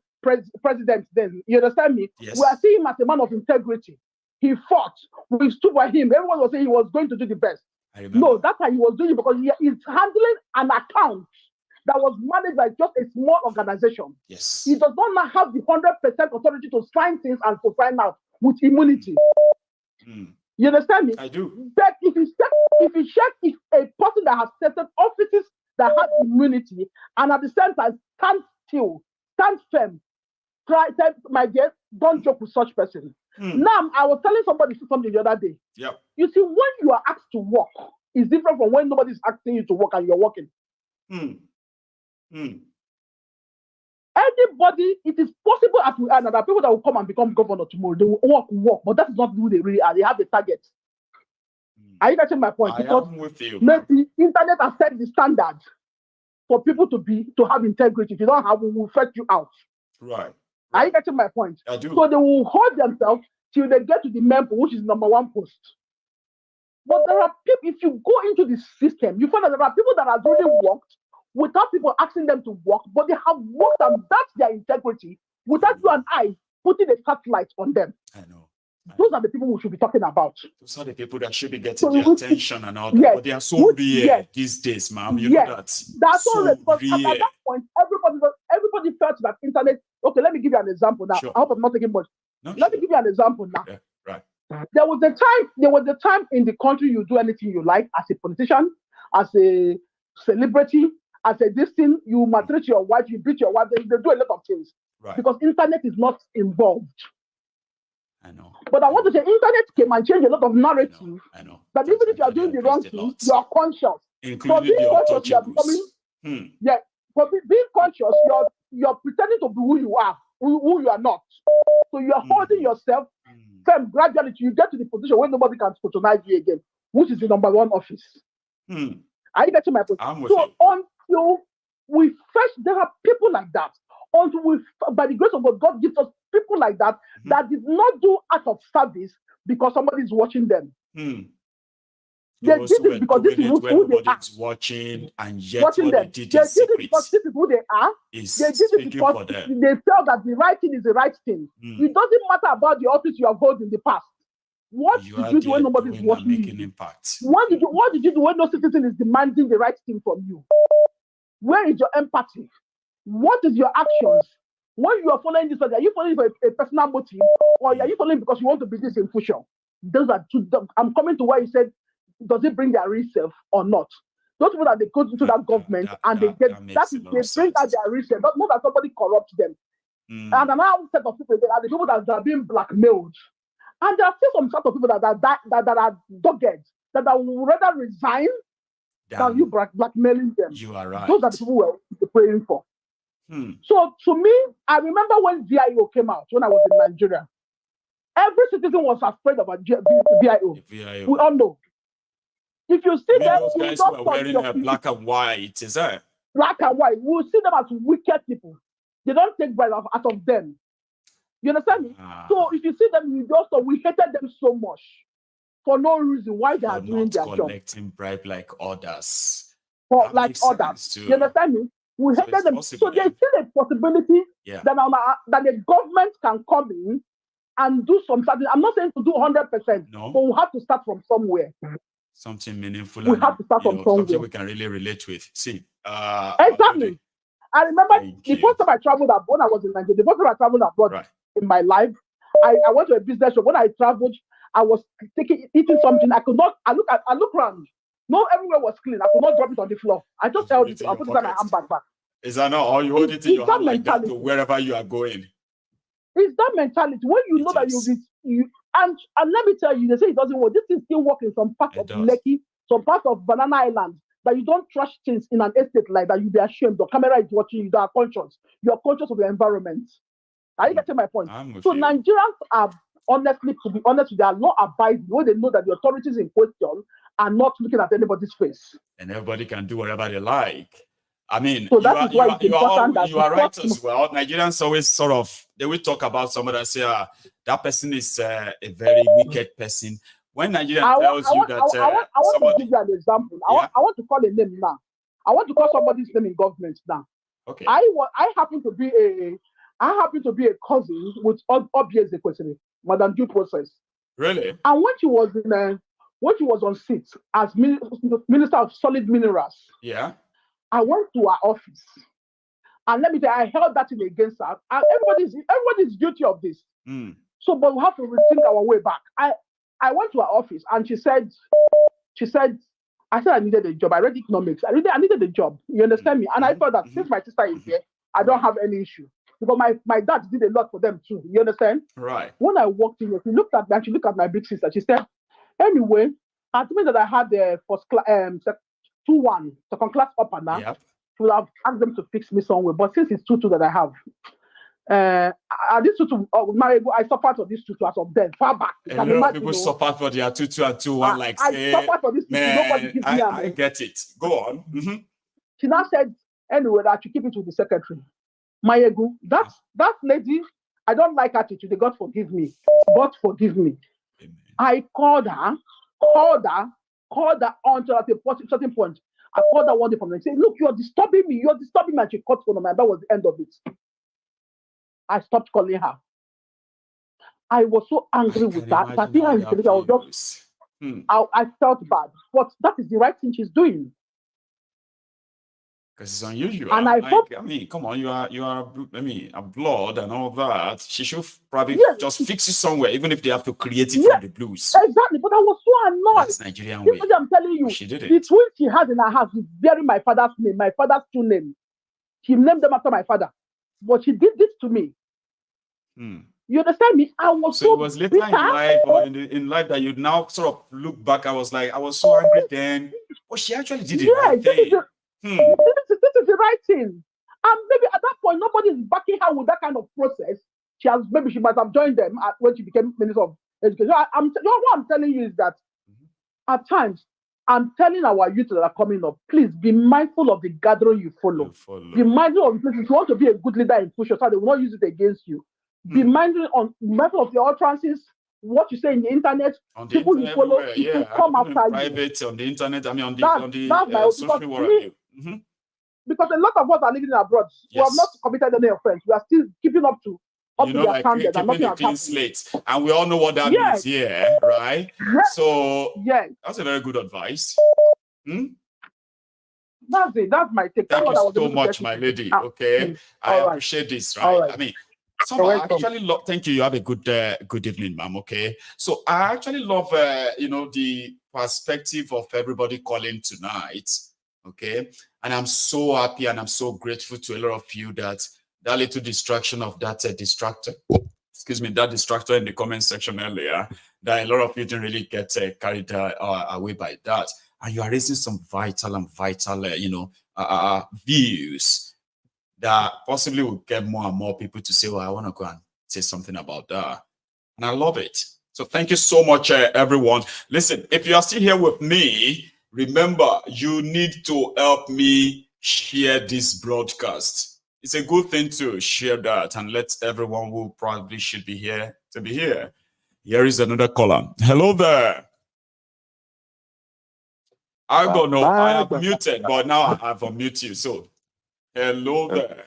president, then you understand me? Yes. We are seeing him as a man of integrity. He fought. We stood by him. Everyone was saying he was going to do the best. No, that's how he was doing it, because he's handling an account that was managed by just a small organization. Yes. He does not have the 100% authority to sign things and to sign out with immunity. You understand me? I do. But if you check if a person that has certain offices that has immunity and at the same time still, stand firm. Try, my dear, don't joke with such person. Now, I was telling somebody something the other day. Yeah. You see, when you are asked to work, it's different from when nobody's asking you to work and you're working. Anybody, it is possible as we are now, there are people that will come and become governor tomorrow. They will work, but that's not who they really are. They have a target. Are you getting my point? Because am with you. the internet has set the standard for people to have integrity. If you don't have, we will fetch you out. Right. Are you getting my point? I do. So they will hold themselves till they get to the member, which is #1 post. But there are people, if you go into the system, you find that there are people that have really worked without people asking them to work, but they have worked and that's their integrity without you and I putting a spotlight on them. I know. Those are the people we should be talking about. Those are the people that should be getting the attention and all that. Yes, but they are so rare these days, ma'am. You know that. That's so all rare. Because rare. at that point, everybody felt that internet. Okay, let me give you an example now. Sure. I hope I'm not taking much. No, let me give you an example now. Yeah, right. There was a time in the country you do anything you like as a politician, as a celebrity, as a this thing, you maltreat your wife, you beat your wife, they do a lot of things. Right. Because internet is not involved. I know. But I want to say internet came and changed a lot of narrative. I know. That even if you are doing the wrong thing, you are conscious. Including the conscious, you are becoming, for being conscious, you're pretending to be who you are, who you are not. So you are holding yourself firm gradually till you get to the position where nobody can scrutinize you again, which is the #1 office. Are you getting my point? So until we there are people like that. Until we, by the grace of God, God gives us people like that that did not do out of service because somebody is watching them. They did it because this is who they are. Watching, and yet watching what them. they did They in did it because this is who they are. They did it because they felt that the right thing is the right thing. It doesn't matter about the office you have held in the past. What did you do when nobody is watching you? Impact. What did you do when no citizen is demanding the right thing from you? Where is your empathy? What is your actions? When you are following this, are you following for a personal motive, or are you following because you want to be this in future? Those are two. I'm coming to where you said, does it bring their real self or not? Those people that they go into that government and they get they bring out their real self, not that somebody corrupts them. And another set of people are the people that are being blackmailed. And there are still some sort of people that are dogged, that will rather resign than you blackmailing them. You are right. Those are the people we're praying for. So to me, I remember when VIO came out, when I was in Nigeria, every citizen was afraid of a VIO. We all know. If you see them, those guys who are wearing black and white, is that? Black and white. We see them as wicked people. They don't take bribe out of them. You understand me? So if you see them, we hated them so much for no reason why they are doing their job. Collecting bribe like others. You understand me? We hated them. So there's still a possibility that the government can come in and do something. I'm not saying to do 100%, but we have to start from somewhere. Something meaningful. We have to start from somewhere. Something we can really relate with. See, exactly. I remember the first time I traveled abroad, when I was in Nigeria, the first time I traveled abroad in my life, I went to a business shop. When I traveled, I was eating something. I look around. No, everywhere was clean. I could not drop it on the floor. I just held it. I put it in my handbag back. Is that not all you hold it in your hand like that to wherever you are going? It's that mentality. When you know that and let me tell you, they say it doesn't work. This is still working some parts of Lekki, some parts of Banana Island, that you don't trash things in an estate like that. You be ashamed. The camera is watching you. You are conscious. You are conscious of your environment. Are you getting my point? So Nigerians are, honestly, to be honest, they are law abiding when they know that the authorities in question are not looking at anybody's face. And everybody can do whatever they like. I mean, so you are right as well. Nigerians always they will talk about someone that say, that person is a very wicked person. When Nigerian tells you that... I want to give you an example. I want to call a name now. I want to call somebody's name in government now. Okay. I happen to be a cousin with obvious question, Madam Due Process. Really? And when she was on seat as Minister of Solid Minerals, I went to her office, and let me tell you, I held that in against her. And everybody's guilty of this. So, but we have to rethink our way back. I went to her office, and she said, I said I needed a job. I read economics. I needed a job. You understand me? And I thought that since my sister is here, I don't have any issue. Because my dad did a lot for them too. You understand? Right. When I walked in, she looked at me and she looked at my big sister. She said, anyway, I told me that I had the first class, 2-1, second class upper now. Yep. She would have asked them to fix me somewhere. But since it's 2-2 that I have, this 2-2, I suffered for this 2-2 as of then, far back. A lot of people suffered for their 2-2 and 2-1. Like, I suffered for this 2-2. Nobody gives me I get it. Go on. Mm-hmm. She now said, anyway, that you keep it with the secretary. Maiyegun, that lady, I don't like her attitude. God forgive me. God forgive me. Amen. I called her until at a certain point. I called her one day from the said, look, you're disturbing me. And she cut phone on me. And that was the end of it. I stopped calling her. I was so angry with that. I think I felt bad. But that is the right thing she's doing. Because it's unusual. And I mean, come on, you are, a blood and all that. She should probably just fix it somewhere, even if they have to create it from the blues. Exactly, but I was so annoyed. That's Nigerian way. I'm telling you, she did it. The twins she has in her house is bearing my father's name, my father's true name. She named them after my father. But she did this to me. You understand me? I was so it was later in life or in life that you now sort of look back. I was so angry then. But she actually did it right thing. This is the right thing. And maybe at that point, nobody is backing her with that kind of process. Maybe she might have joined them when she became Minister of Education. What I'm telling you is that at times, I'm telling our youth that are coming up, please be mindful of the gathering you follow. Be mindful of the places. If you want to be a good leader in future, so they will not use it against you. Be mindful of your utterances, what you say in the internet, people you follow, people come after private, you. On the internet, on the social media. Because a lot of us are living abroad. We have not committed any offense. We are still keeping up to their standards. Keeping a clean slate. And we all know what that means here, right? So that's a very good advice. That's it. That's my take. Thank you so much, my lady. Okay. I appreciate this, right? I mean, thank you. You have a good evening, ma'am. Okay. So I actually love, the perspective of everybody calling tonight. Okay. And I'm so happy and I'm so grateful to a lot of you that little distraction of that distractor, that distractor in the comment section earlier, that a lot of you didn't really get carried away by that. And you are raising some vital views that possibly will get more and more people to say, well, I want to go and say something about that. And I love it. So thank you so much, everyone. Listen, if you are still here with me, remember, you need to help me share this broadcast. It's a good thing to share that and let everyone who probably should be here to be here. Here is another caller. Hello there. I don't know. I have muted, but now I've unmuted you. So, hello there.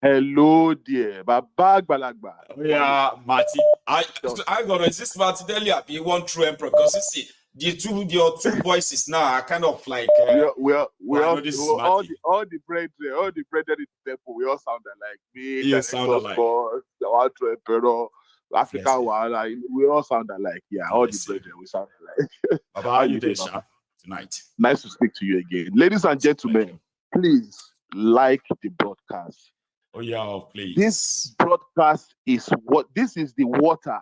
Hello dear. Baba Balagba. Yeah, Marty. I don't know. Is this Marty Delia? Be one true emperor? Because you see, your two voices now are kind of like we all the brethren in the temple, we all sound alike. Me, you sound alike. Our true emperor, African one, we all sound alike. Yeah, all the brethren, we sound alike. Baba, how you doing, Sha, tonight? Nice to speak to you again. Ladies and gentlemen, please like the broadcast. Oh yeah, please. This broadcast is this is the water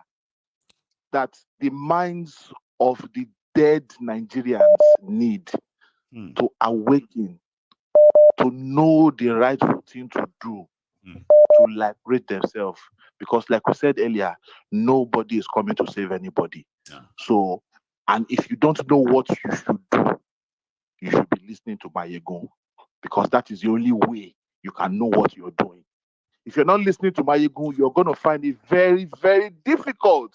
that the minds of the dead Nigerians need to awaken, to know the rightful thing to do, to liberate themselves. Because like we said earlier, nobody is coming to save anybody. Yeah. So, and if you don't know what you should do, you should be listening to Maiyegun, because that is the only way you can know what you're doing. If you're not listening to Maiyegun, you're going to find it very, very difficult.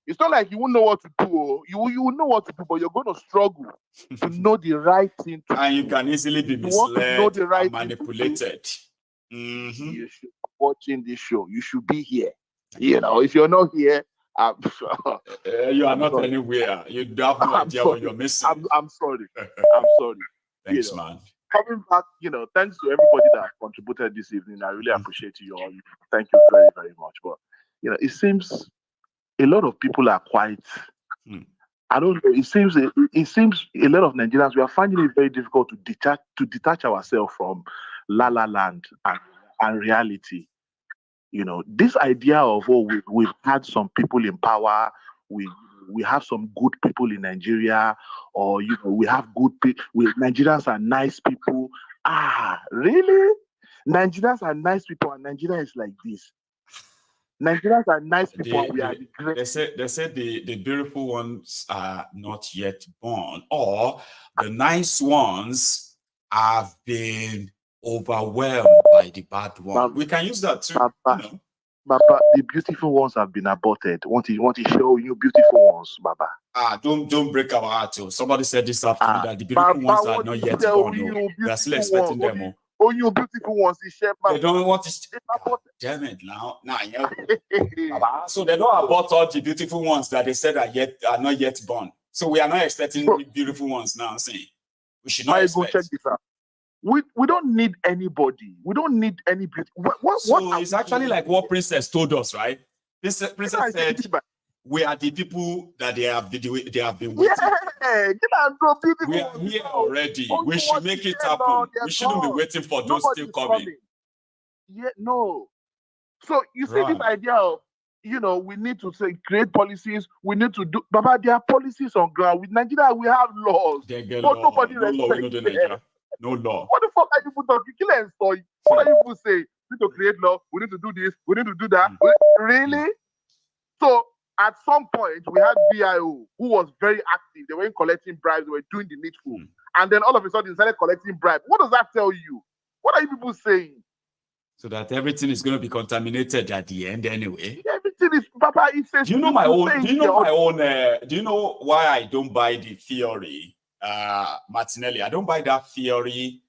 It's not like you won't know what to do. You will know what to do, but you're going to struggle to know the right thing to do. And you can easily be misled and manipulated. You should be watching this show. You should be here. You know, if you're not here, you are not anywhere. You have no idea what you're missing. I'm sorry. I'm sorry. Thanks, man. Coming back, thanks to everybody that contributed this evening. I really appreciate you all. Thank you very, very much. But, it seems a lot of people are quite, I don't know, it seems a lot of Nigerians, we are finding it very difficult to detach ourselves from La La Land and reality. You know, this idea of we've had some people in power, we have some good people in Nigeria, or we have good people. Nigerians are nice people. Really? Nigerians are nice people, and Nigeria is like this. Nigerians are nice people, and we are the great. They said the beautiful ones are not yet born, or the nice ones have been overwhelmed by the bad one. We can use that too. Baba, the beautiful ones have been aborted. Want to show you beautiful ones, Baba? Don't break our heart. Somebody said this afternoon that the beautiful ones are not yet born. We are still expecting them. Oh, you beautiful ones, they don't want to. Damn it now. Baba. So they don't abort all the beautiful ones that they said are not yet born. So we are not expecting beautiful ones now. I'm saying we should not expect. Go check this out. We don't need anybody. We don't need any beauty. So it's actually like what Princess told us, right? Princess said, "We are the people that they have been waiting." Yeah, we are here already. We should make it happen. We shouldn't be waiting for those still coming. Yeah, no. So you see this idea of we need to create policies. We need to do. Baba, there are policies on ground. With Nigeria, we have laws, but nobody respects. No law. What the fuck are you people talking? Kill and story. What are you people saying? We need to create law. We need to do this. We need to do that. Really? So at some point, we had VIO who was very active. They were collecting bribes. They were doing the needful. And then all of a sudden, they started collecting bribes. What does that tell you? What are you people saying? So that everything is going to be contaminated at the end anyway. Everything is, Papa. It says. Do you know my own? Do you know why I don't buy the theory? Martinelli, I don't buy that theory.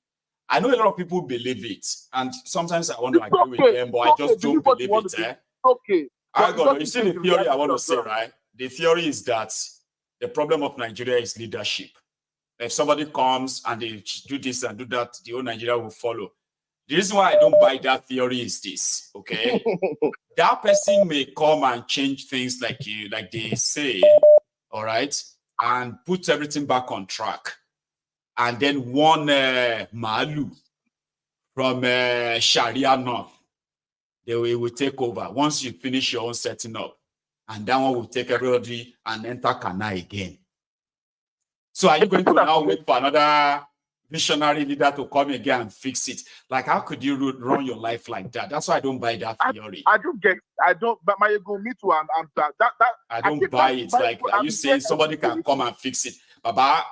I know a lot of people believe it, and sometimes I want to agree with them, but I just don't believe it. Okay. You see the theory I want to say, right? The theory is that the problem of Nigeria is leadership. If somebody comes and they do this and do that, the whole Nigeria will follow. The reason why I don't buy that theory is this, okay? That person may come and change things like they say, all right? And put everything back on track. And then one Malu from Sharia North, they will take over once you finish your own setting up. And that one will take everybody and enter Kana again. So are you going to now wait for another visionary leader to come again and fix it? Like, how could you run your life like that? That's why I don't buy that theory. But Maiyegun, me too. I don't buy it. Like, are you saying somebody can come and fix it? Baba,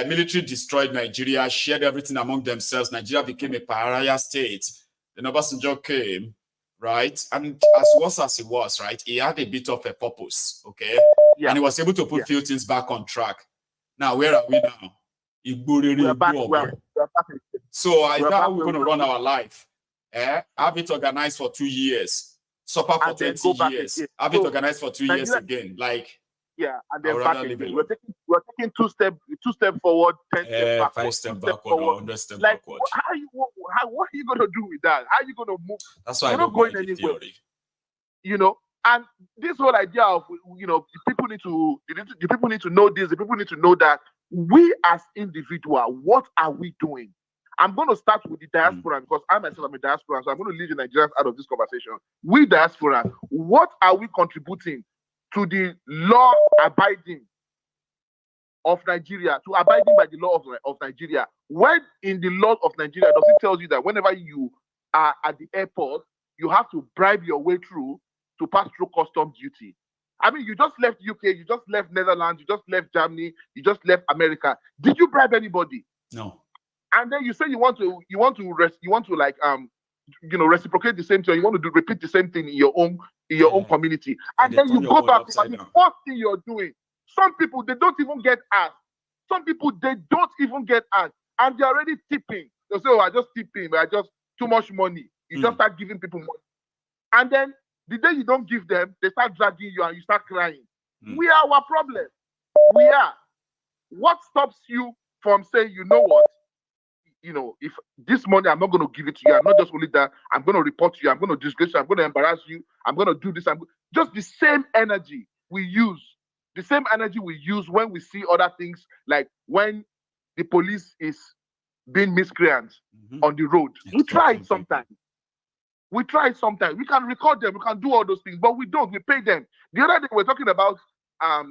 military destroyed Nigeria, shared everything among themselves. Nigeria became a pariah state. Then Obasanjo came, right? And as worse as it was, right? He had a bit of a purpose, okay? Yeah. And he was able to put few things back on track. Now, where are we now? We're back. So is that how we're going to run our life? Have it organized for 2 years, suffer for 30 years, have it organized for 2 years again. Like, and then back again. We're taking two steps forward, 10 steps backward, 5 steps backward, or 100 steps backward. What are you going to do with that? How are you going to move? That's why I'm not going anywhere. And this whole idea of the people need to know this, the people need to know that. We as individuals, what are we doing? I'm going to start with the diaspora because I myself am a diaspora, so I'm going to leave the Nigerians out of this conversation. We diaspora, what are we contributing to the law abiding of Nigeria, to abiding by the law of Nigeria? When in the law of Nigeria, does it tell you that whenever you are at the airport, you have to bribe your way through to pass through custom duty? I mean, you just left UK, you just left Netherlands, you just left Germany, you just left America. Did you bribe anybody? No. And then you say you want to reciprocate the same thing. You want to repeat the same thing in your own community, and then you go back. And the first thing you're doing. Some people, they don't even get asked. Some people, they don't even get asked, and they're already tipping. They say, "Oh, I just tipping, but I just too much money." You just start giving people money, and then the day you don't give them, they start dragging you and you start crying. We are our problem. We are. What stops you from saying, you know what? If this money, I'm not going to give it to you. I'm not just only that. I'm going to report you. I'm going to disgrace you. I'm going to embarrass you. I'm going to do this. Just the same energy we use. The same energy we use when we see other things, like when the police is being miscreants on the road. We try it sometimes. We try it sometimes. We can record them. We can do all those things, but we don't. We pay them. The other day we're talking about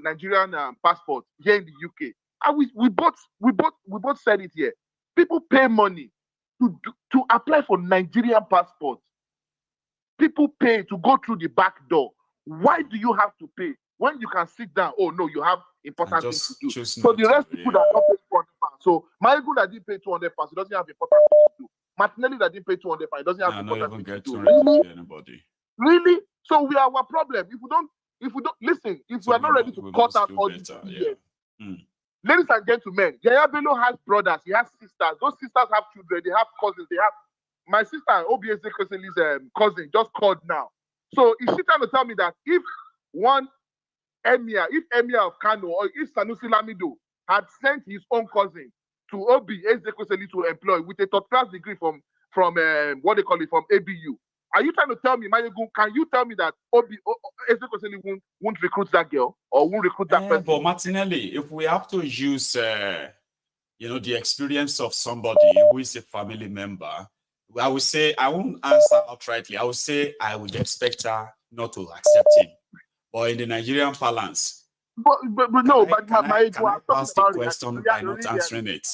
Nigerian passport here in the UK. And we both said it here. People pay money to apply for Nigerian passport. People pay to go through the back door. Why do you have to pay when you can sit down? Oh no, you have important things to do. So the rest people that don't pay 200 pounds. So Maiyegun that didn't pay 200 pounds, he doesn't have important things to do. Martinelli that didn't pay 200 pounds, he doesn't have important things to do. Really? Really? So we are our problem. If we don't listen, if we are not ready to cut out all these years. Ladies and gentlemen, Yaya Bello has brothers, he has sisters. Those sisters have children, they have cousins, they have. My sister, Obi's cousin, just called now. So is she trying to tell me that if Emir of Kano or if Sanusi Lamido had sent his own cousin to Obi Ezekwesili to employ with a third class degree from what they call it, from ABU, are you trying to tell me, Maiyegun, can you tell me that Obi Ezekwesili won't recruit that girl or won't recruit that person? But Martinelli, if we have to use the experience of somebody who is a family member, I would say, I won't answer outrightly. I would say I would expect her not to accept him. But in the Nigerian parlance, can I pass the question by not answering it?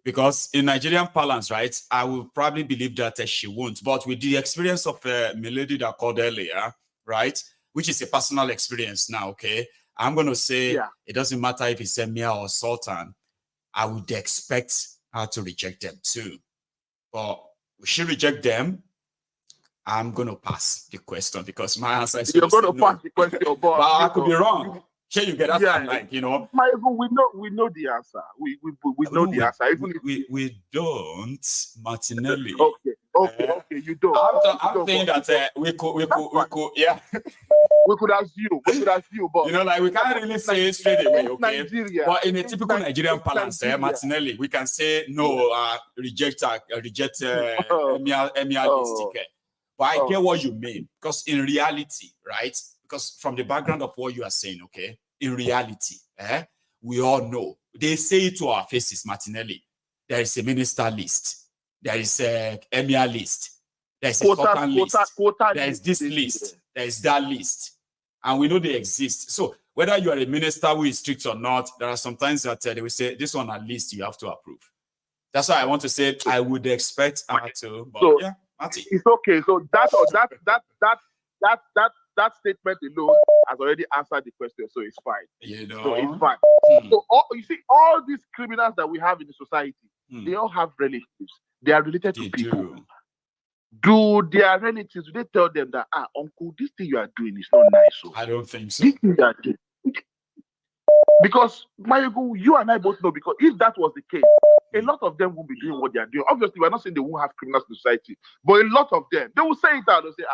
Because in Nigerian parlance, right, I will probably believe that she won't. But with the experience of Milady that called earlier, right, which is a personal experience now, okay, I'm going to say it doesn't matter if it's Emir or Sultan. I would expect her to reject them too. But will she reject them? I'm going to pass the question because my answer is you're going to pass the question, but I could be wrong. Sure, you get that? We know the answer. We know the answer. Even we don't, Martinelli. Okay, you don't. I'm saying that we could, yeah. We could assume, but we can't really say it straight away, okay? But in a typical Nigerian balance, Martinelli, we can say no, reject Emir ticket. But I get what you mean, because in reality, right? Because from the background of what you are saying, okay, in reality, we all know. They say it to our faces, Martinelli. There is a minister list. There is a emir list. There is a Sultan list. There is this list. There is that list. And we know they exist. So whether you are a minister who is strict or not, there are sometimes that they will say, this one at least you have to approve. That's why I want to say I would expect her to. But so, yeah, Marty. It's okay. So that statement alone has already answered the question, so it's fine. So it's fine. So you see, all these criminals that we have in the society, they all have relatives. They are related to people. Do their relatives, do they tell them that, uncle, this thing you are doing is not nice? So I don't think so. This thing you are doing. Because Maiyegun, you and I both know, because if that was the case, a lot of them won't be doing what they are doing. Obviously, we're not saying they won't have criminals in society, but a lot of them, they will say it out. They'll say,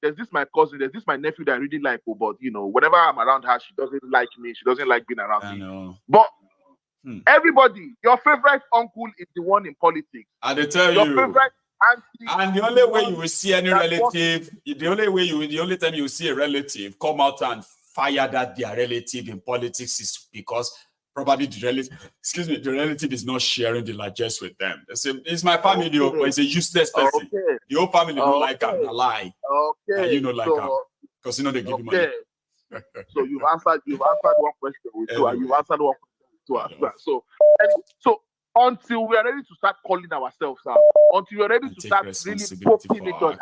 there's this my cousin, there's this my nephew that I really like, but whenever I'm around her, she doesn't like me, she doesn't like being around me. But everybody, your favorite uncle is the one in politics. And they tell your you. Favorite auntie, and the only way you will see any relative, the only time you will see a relative come out and fire that their relative in politics is because probably the relative is not sharing the largesse with them. They say, it's my family, but it's a useless person. The whole family don't like him, a lie. And you don't like him because they give you money. So you've answered one question with two, and you've answered one question with two as well. So until we are ready to start calling ourselves out, until we are ready to start really poking each other,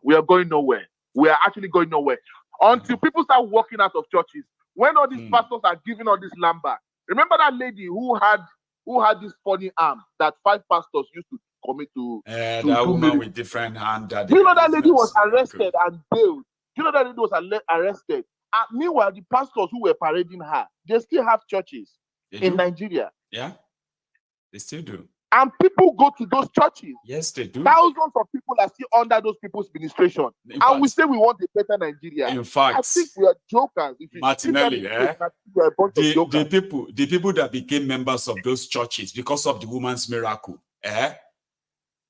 we are going nowhere. We are actually going nowhere. Until people start walking out of churches, when all these pastors are giving all this lamba. Remember that lady who had this funny arm that 5 pastors used to commit to that woman with different hand. Do you know that lady was arrested and bailed? Do you know that lady was arrested? And meanwhile, the pastors who were parading her, they still have churches in Nigeria. Yeah, they still do. And people go to those churches. Yes, they do. Thousands of people are still under those people's administration. And we say we want a better Nigeria. In fact, I think we are jokers. Martinelli, the people that became members of those churches because of the woman's miracle, and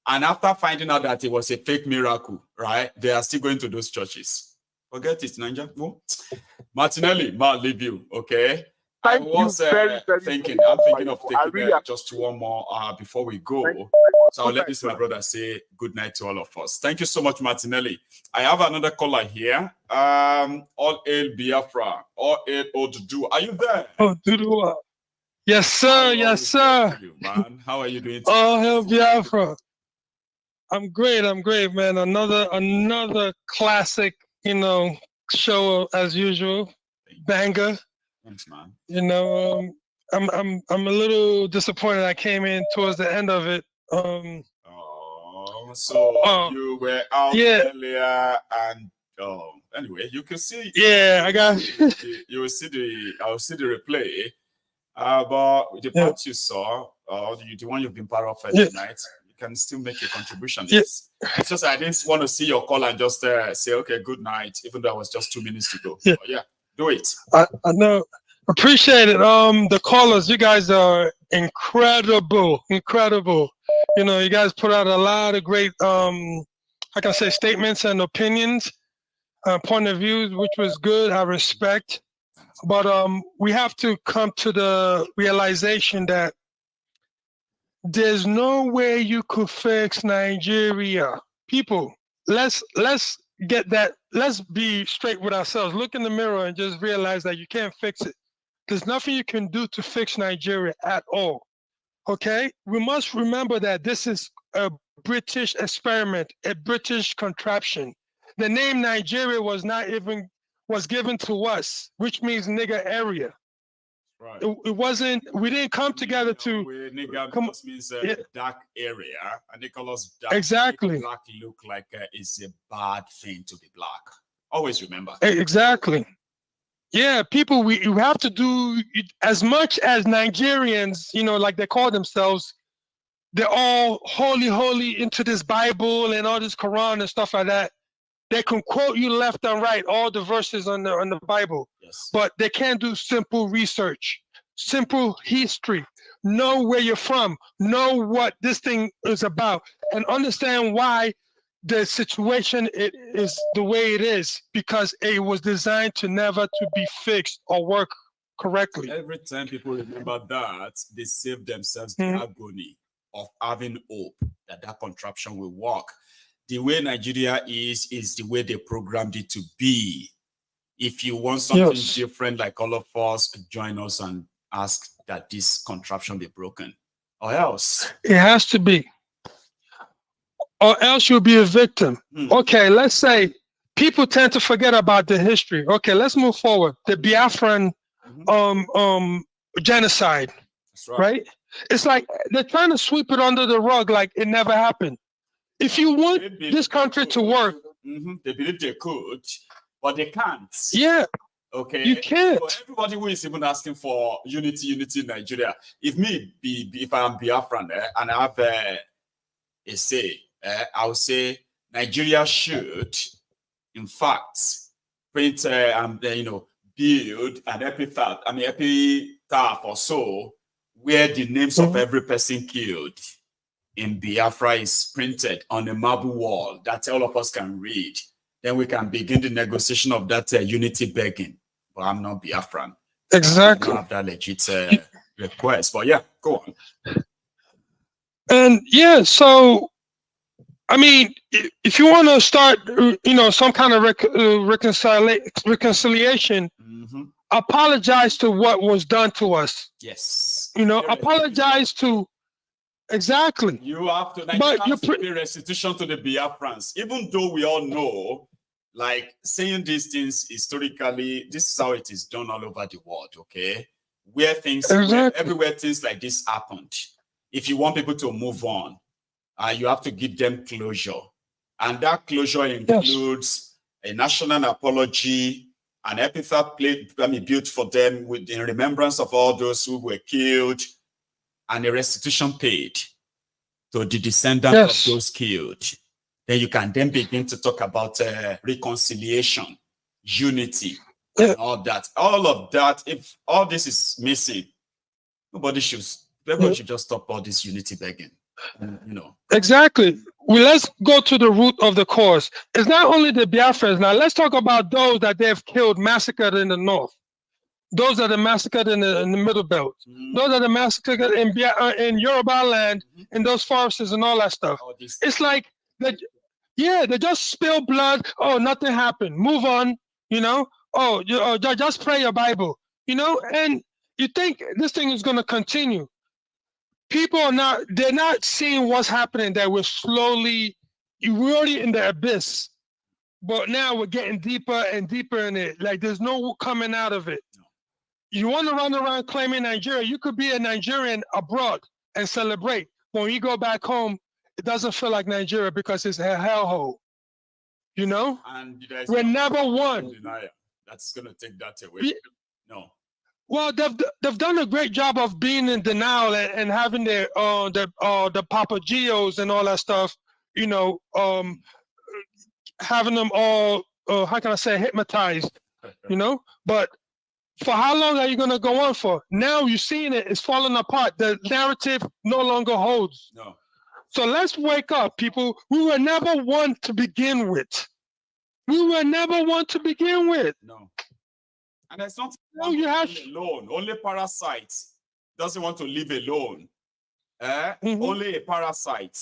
after finding out that it was a fake miracle, right, they are still going to those churches. Forget it, Nigeria. Martinelli, I'll leave you, okay? Thank you very, very thinking, much. I'm thinking of I taking really just one more before we go. So I'll Good let night, this my sir. brother say good night to all of us. Thank you so much, Martinelli. I have another caller here. All hail Biafra. All hail Odudu. Are you there? Odudu. Yes, sir. Yes, sir. You, man. How are you doing? All hail Biafra. I'm great. I'm great, man. Another classic, show as usual. Banger. Thanks, man. I'm a little disappointed. I came in towards the end of it. You were out earlier, and anyway, you can see. Yeah, I got. You will see I'll see the replay. But the part you saw, the one you've been part of tonight, you can still make a contribution. It's just I didn't want to see your call and just say okay, good night, even though it was just 2 minutes to go. Yeah, do it. I know. Appreciate it. The callers, you guys are incredible. You guys put out a lot of great I can say statements and opinions, point of views, which was good. I respect. But we have to come to the realization that there's no way you could fix Nigeria. People, let's get that. Let's be straight with ourselves. Look in the mirror and just realize that you can't fix it. There's nothing you can do to fix Nigeria at all. Okay? We must remember that this is a British experiment, a British contraption. The name Nigeria was given to us, which means nigger area. Right. It wasn't. We didn't come together to. Nigger means dark area, and they call us dark. Exactly. Black look like it's a bad thing to be black. Always remember. Exactly. Yeah, people. We have to do as much as Nigerians. Like they call themselves. They're all holy into this Bible and all this Quran and stuff like that. They can quote you left and right, all the verses on the Bible, but they can't do simple research, simple history, know where you're from, know what this thing is about, and understand why the situation is the way it is, because it was designed to never to be fixed or work correctly. Every time people remember that, they save themselves the agony of having hope that contraption will work. The way Nigeria is the way they programmed it to be. If you want something different, like all of us, join us and ask that this contraption be broken, or else. It has to be. Or else you'll be a victim. Okay, let's say people tend to forget about the history. Okay, let's move forward. The Biafran genocide, right? It's like they're trying to sweep it under the rug like it never happened. If you want this country to work, they believe they could, but they can't. Yeah. Okay. You can't. So everybody who is even asking for unity in Nigeria, if I am Biafran and I have a say, I would say Nigeria should, in fact, print build an epitaph or so where the names of every person killed in Biafra is printed on a marble wall that all of us can read. Then we can begin the negotiation of that unity begging. But I'm not Biafran. Exactly. I don't have that legit request. But yeah, go on. And yeah, so I mean, if you want to start, some kind of reconciliation, apologize to what was done to us. Yes. Apologize to. Exactly. You have to. Nigeria has to pay restitution to the Biafrans, even though we all know, like saying these things historically, this is how it is done all over the world. Okay, everywhere things like this happened. If you want people to move on, you have to give them closure, and that closure includes a national apology, an epitaph built for them in remembrance of all those who were killed, and a restitution paid to the descendants of those killed. Then you can then begin to talk about reconciliation, unity, and all that. All of that, if all this is missing, everybody should just stop all this unity begging. Exactly. Let's go to the root of the cause. It's not only the Biafrans. Now let's talk about those that they've killed, massacred in the north. Those are the massacred in the middle belt. Those are the massacred in Yoruba land, in those forests and all that stuff. It's like that. Yeah, they just spill blood. Oh, nothing happened. Move on. Just pray your Bible. And you think this thing is going to continue. People they're not seeing what's happening, that we're already in the abyss. But now we're getting deeper and deeper in it. Like there's no coming out of it. You want to run around claiming Nigeria, you could be a Nigerian abroad and celebrate. When you go back home, it doesn't feel like Nigeria because it's a hellhole. And we're never one. That's going to take that away. No. Well, they've done a great job of being in denial and having the papagios and all that stuff. Having them all, how can I say, hypnotized. But for how long are you going to go on for? Now you're seeing it's falling apart. The narrative no longer holds. No. So let's wake up, people. We were never one to begin with. No. And there's not alone. Only parasites doesn't want to live alone. Only a parasite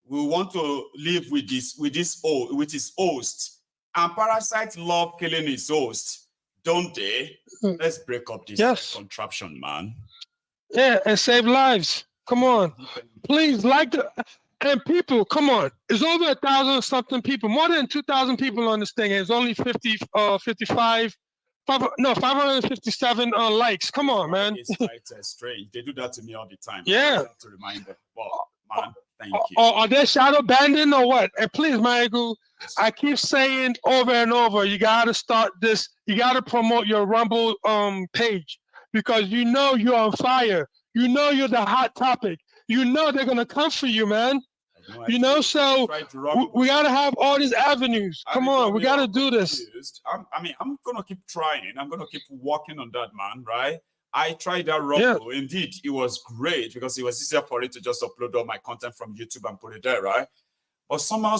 will want to live with his host. And parasites love killing his host, don't they? Let's break up this contraption, man. Yeah, and save lives. Come on. Please, and people, come on. It's over 1,000 something people, more than 2,000 people on this thing. It's only 557 likes. Come on, man. It's quite strange. They do that to me all the time. Yeah. I have to remind them. Well, man, thank you. Are they shadow banding or what? And please, Maiyegun, I keep saying over and over, you got to start this. You got to promote your Rumble page because you're on fire. You're the hot topic. They're going to come for you, man. So we got to have all these avenues. Come on, we got to do this. I'm going to keep trying. I'm going to keep working on that, man, right? I tried that Rumble. Yeah. Indeed, it was great because it was easier for it to just upload all my content from YouTube and put it there, right? But somehow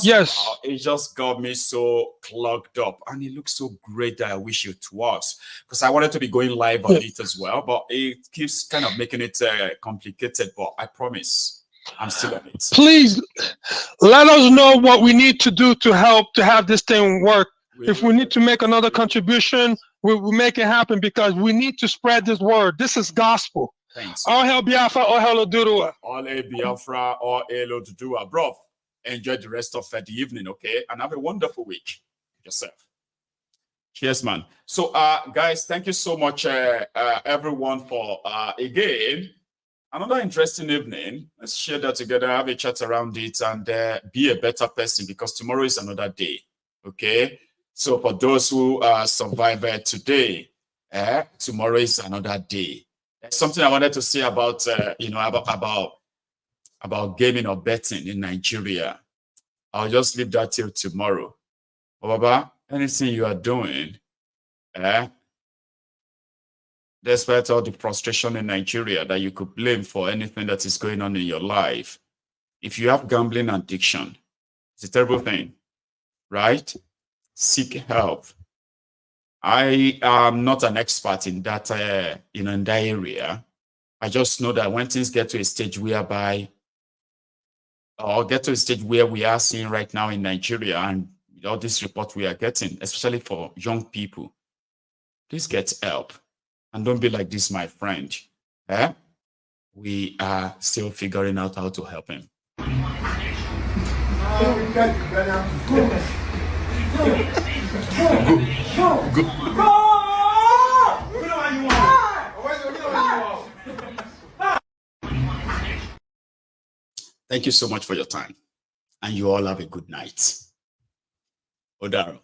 it just got me so clogged up. And it looks so great that I wish it was. Because I wanted to be going live on it as well. But it keeps kind of making it complicated. But I promise I'm still on it. Please let us know what we need to do to help to have this thing work. If we need to make another contribution, we'll make it happen because we need to spread this word. This is gospel. Thanks. All hail Biafra, all hail Oduduwa. All hail Biafra, all hail Oduduwa. Bro, enjoy the rest of the evening, okay? And have a wonderful week yourself. Cheers, man. So, guys, thank you so much, everyone, for, again, another interesting evening. Let's share that together, have a chat around it, and be a better person because tomorrow is another day, okay? So, for those who survived today, tomorrow is another day. There's something I wanted to say about, about gaming or betting in Nigeria. I'll just leave that till tomorrow. Baba, anything you are doing, despite all the frustration in Nigeria that you could blame for anything that is going on in your life, if you have gambling addiction, it's a terrible thing, right? Seek help. I am not an expert in that, in that area. I just know that when things get to a stage whereby or get to a stage where we are seeing right now in Nigeria and all this report we are getting, especially for young people, please get help. And don't be like this, my friend. We are still figuring out how to help him. Thank you so much for your time. And you all have a good night. Odaro.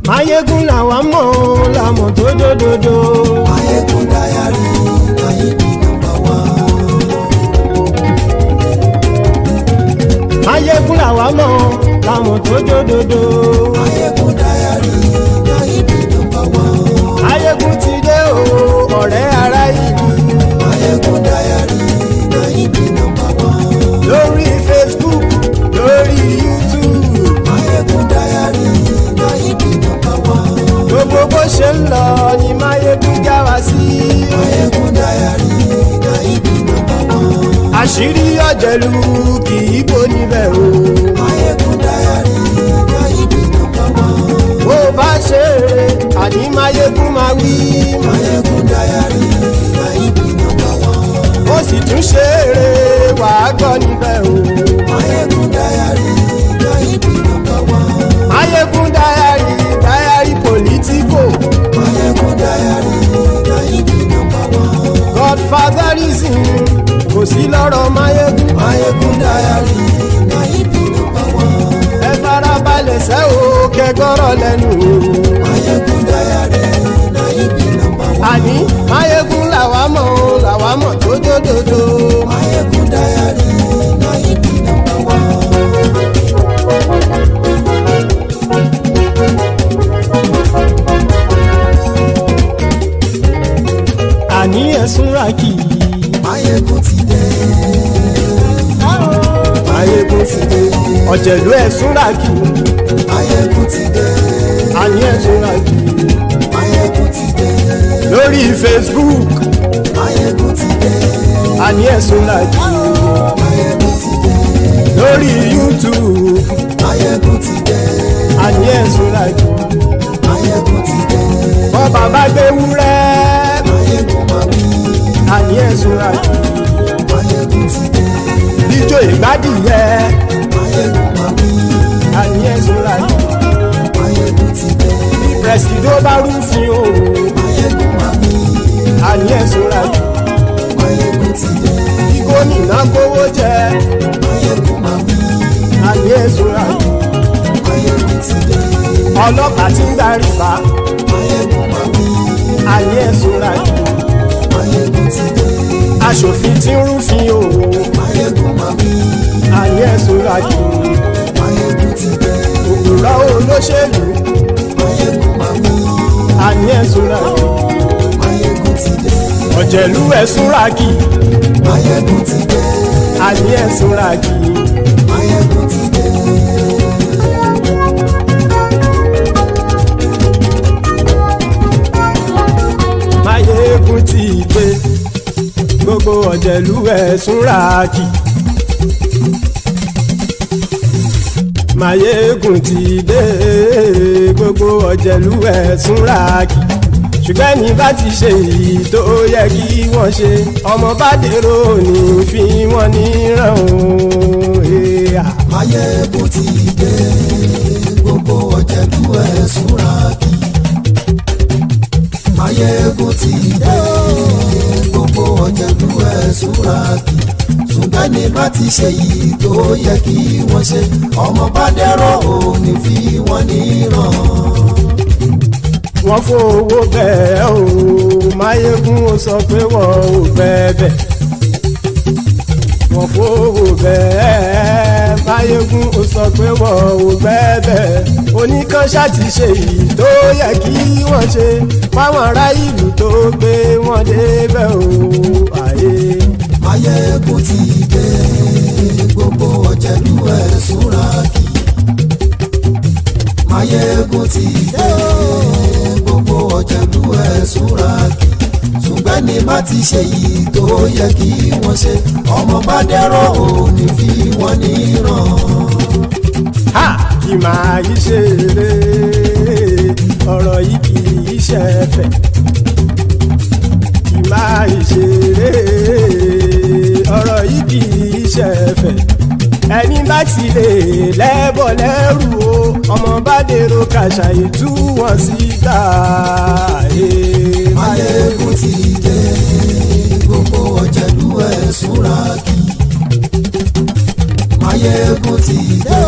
Maiyegun làwa mọ̀ ọ́ làmọ̀ tó dòdòdò. Maiyegun Diary. àṣírí ọ̀jẹ̀lú kì í bò níbẹ̀ o. Maiyegun diary Naibi number one. Bó bá ṣe eré àní Maiyegun máa wí. Maiyegun diary Naibi number one. Ó sì tún ṣe eré wàá gbọ́ níbẹ̀ o. Maiyegun diary Naibi number one. Maiyegun diary Politico. Maiyegun diary Naibi number one. Godfatherism kò sí lọ́rọ̀ Maiyegun. Maiyegun diary Naibi number one. Ẹ farabalẹ̀ sẹ́ o kẹgọ́rọ̀ lẹ́nu o. Maiyegun diary Naibi number one. Àní Maiyegun làwa mọ̀ tó dòdòdò. Maiyegun diary Naibi number one. Àní ẹ̀sùn rákì. Maiyegun ti dé. Maiyegun ti dé. Ọ̀jẹ̀lú ẹ̀sùn rákì. Maiyegun ti dé. Àní ẹ̀sùn rákì. Maiyegun ti dé. Lórí Facebook. Maiyegun ti dé. Àní ẹ̀sùn rákì. Maiyegun ti dé. Lórí YouTube. Maiyegun ti dé. Àní ẹ̀sùn rákì. Maiyegun ti dé. Bọ́ bàbá gbé wúrẹ́. Maiyegun máa wí. Àní ẹ̀sùn rákì. Maiyegun ti dé. Bíjó ìgbádìyẹ. Maiyegun máa wí. Àní ẹ̀sùn rákì. Maiyegun ti dé. Pẹ̀sìdó bá rúfin o. Maiyegun máa wí. Àní ẹ̀sùn rákì. Maiyegun ti dé. Bí gómìnà kówó jẹ. Maiyegun máa wí. Àní ẹ̀sùn rákì. Maiyegun ti dé. Ọlọ́pàá ti ń gba rìbá. Maiyegun máa wí. Àní ẹ̀sùn rákì. Maiyegun ti dé. Aṣòfin tí ń rúfin o. Maiyegun máa wí. Àní ẹ̀sùn rákì. Maiyegun ti dé. Òpùrọ́ olóṣèlú. Maiyegun máa wí. Àní ẹ̀sùn rákì. Maiyegun ti dé. Ọ̀jẹ̀lú ẹ̀sùn rákì. Maiyegun ti dé. Àní ẹ̀sùn rákì. Maiyegun ti dé. Maiyegun ti dé. Gbogbo ọ̀jẹ̀lú ẹ̀sùn rákì. Maiyegun ti dé. Gbogbo ọ̀jẹ̀lú ẹ̀sùn rákì. Ṣùgbọ́n ní bá ti ṣe èyí tó yẹ kí wọ́n ṣe, ọmọ bá dèrò ní fi wọ́n níran o. Maiyegun ti dé. Gbogbo ọ̀jẹ̀lú ẹ̀sùn rákì. Maiyegun ti dé. Gbogbo ọ̀jẹ̀lú ẹ̀sùn rákì. Ṣùgbọ́n ní bá ti ṣe yìí tó yẹ kí wọ́n ṣe, ọmọ bá dẹ́rọ̀ ò ní fi wọ́n níran. Wọ́n fowó bẹ́ẹ̀ o. Maiyegun ó sọ pé wọ́n ò bẹ́ẹ̀. Wọ́n fowó bẹ́ẹ̀. Maiyegun ó sọ pé wọ́n ò bẹ́ẹ̀. Oníkanṣá ti ṣe yìí tó yẹ kí wọ́n ṣe fáwọn ará ìlú tó gbé wọn débẹ̀ o. Maiyegun ti dé. Gbogbo ọ̀jẹ̀lú ẹ̀sùn rákì. Maiyegun ti dé. Gbogbo ọ̀jẹ̀lú ẹ̀sùn rákì. Ṣùgbọ́n ní bá ti ṣe yìí tó yẹ kí wọ́n ṣe, ọmọ bá dẹ́rọ̀ ò ní fi wọ́n níran. Kì máa yí ṣe eré, ọ̀rọ̀ yìí kì í ṣe ẹ̀fẹ̀. Kì máa yí ṣe eré, ọ̀rọ̀ yìí kì í ṣe ẹ̀fẹ̀. Ẹni bá ti lè lẹ́bọ̀ lẹ́rù o, ọmọ bá dèrò kàṣàyè tú wọn síta. Maiyegun ti dé. Gbogbo ọ̀jẹ̀lú ẹ̀sùn rákì. Maiyegun ti dé.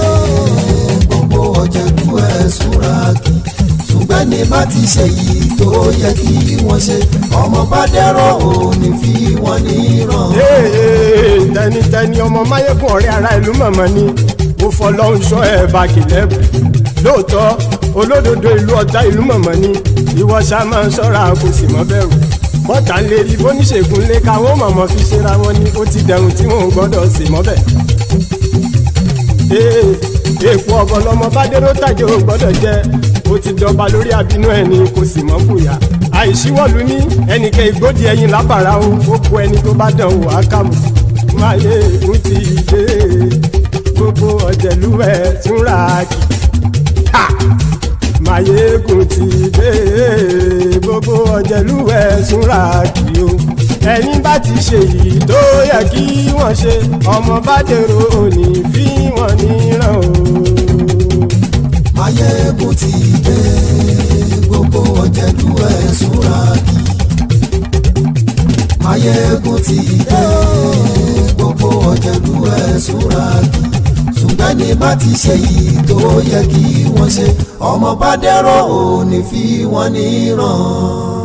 Gbogbo ọ̀jẹ̀lú ẹ̀sùn rákì. Ṣùgbọ́n ní bá ti ṣe yìí tó yẹ kí wọ́n ṣe, ọmọ bá dẹ́rọ̀ ò ní fi wọ́n níran. Tẹnitẹni ọmọ Maiyegun ọ̀rẹ́ ara ìlú mọ̀mọ́ ni. Mo fọlọ́run ṣọ́ ẹ̀ bá kìlẹ́bù. Lóòótọ́ olódodo ìlú ọ̀tá ìlú mọ̀mọ́ ni. Ìwọ ṣá máa ń ṣọ́ra kò sì mọ́ bẹ̀rù. Bọ́tà ń lè rí bóníṣègùn lé káwọn mọ̀mọ́ fi ṣera wọn ni. Ó ti dẹ̀rùn tí wọn ò gbọ́dọ̀ sè mọ́bẹ̀. Èèpo ọ̀bọ̀ lọmọ bá dérò tàjẹ́ ò gbọ́dọ̀ jẹ́. Ó ti dọba lórí abínú ẹni kò sì mọ́ fòyà. Àìsíwọ́lu ní ẹnìkẹ́ ìgbódì ẹyin lábàrá o. Ó kó ẹni tó bá dán wò á kàmù. Maiyegun ti dé gbogbo ọ̀jẹ̀lú ẹ̀ túnra kì. Maiyegun ti dé gbogbo ọ̀jẹ̀lú ẹ̀ túnra kì o. Ẹni bá ti ṣe yìí tó yẹ kí wọ́n ṣe ọmọ bá dèrò òní fi wọ́n níran o. Maiyegun ti dé gbogbo ọ̀jẹ̀lú ẹ̀ túnra kì. Maiyegun ti dé gbogbo ọ̀jẹ̀lú ẹ̀ túnra kì. Ṣùgbọ́n ní bá ti ṣe yìí tó yẹ kí wọ́n ṣe ọmọ bá dẹ̀rọ̀ òní fi wọ́n níran.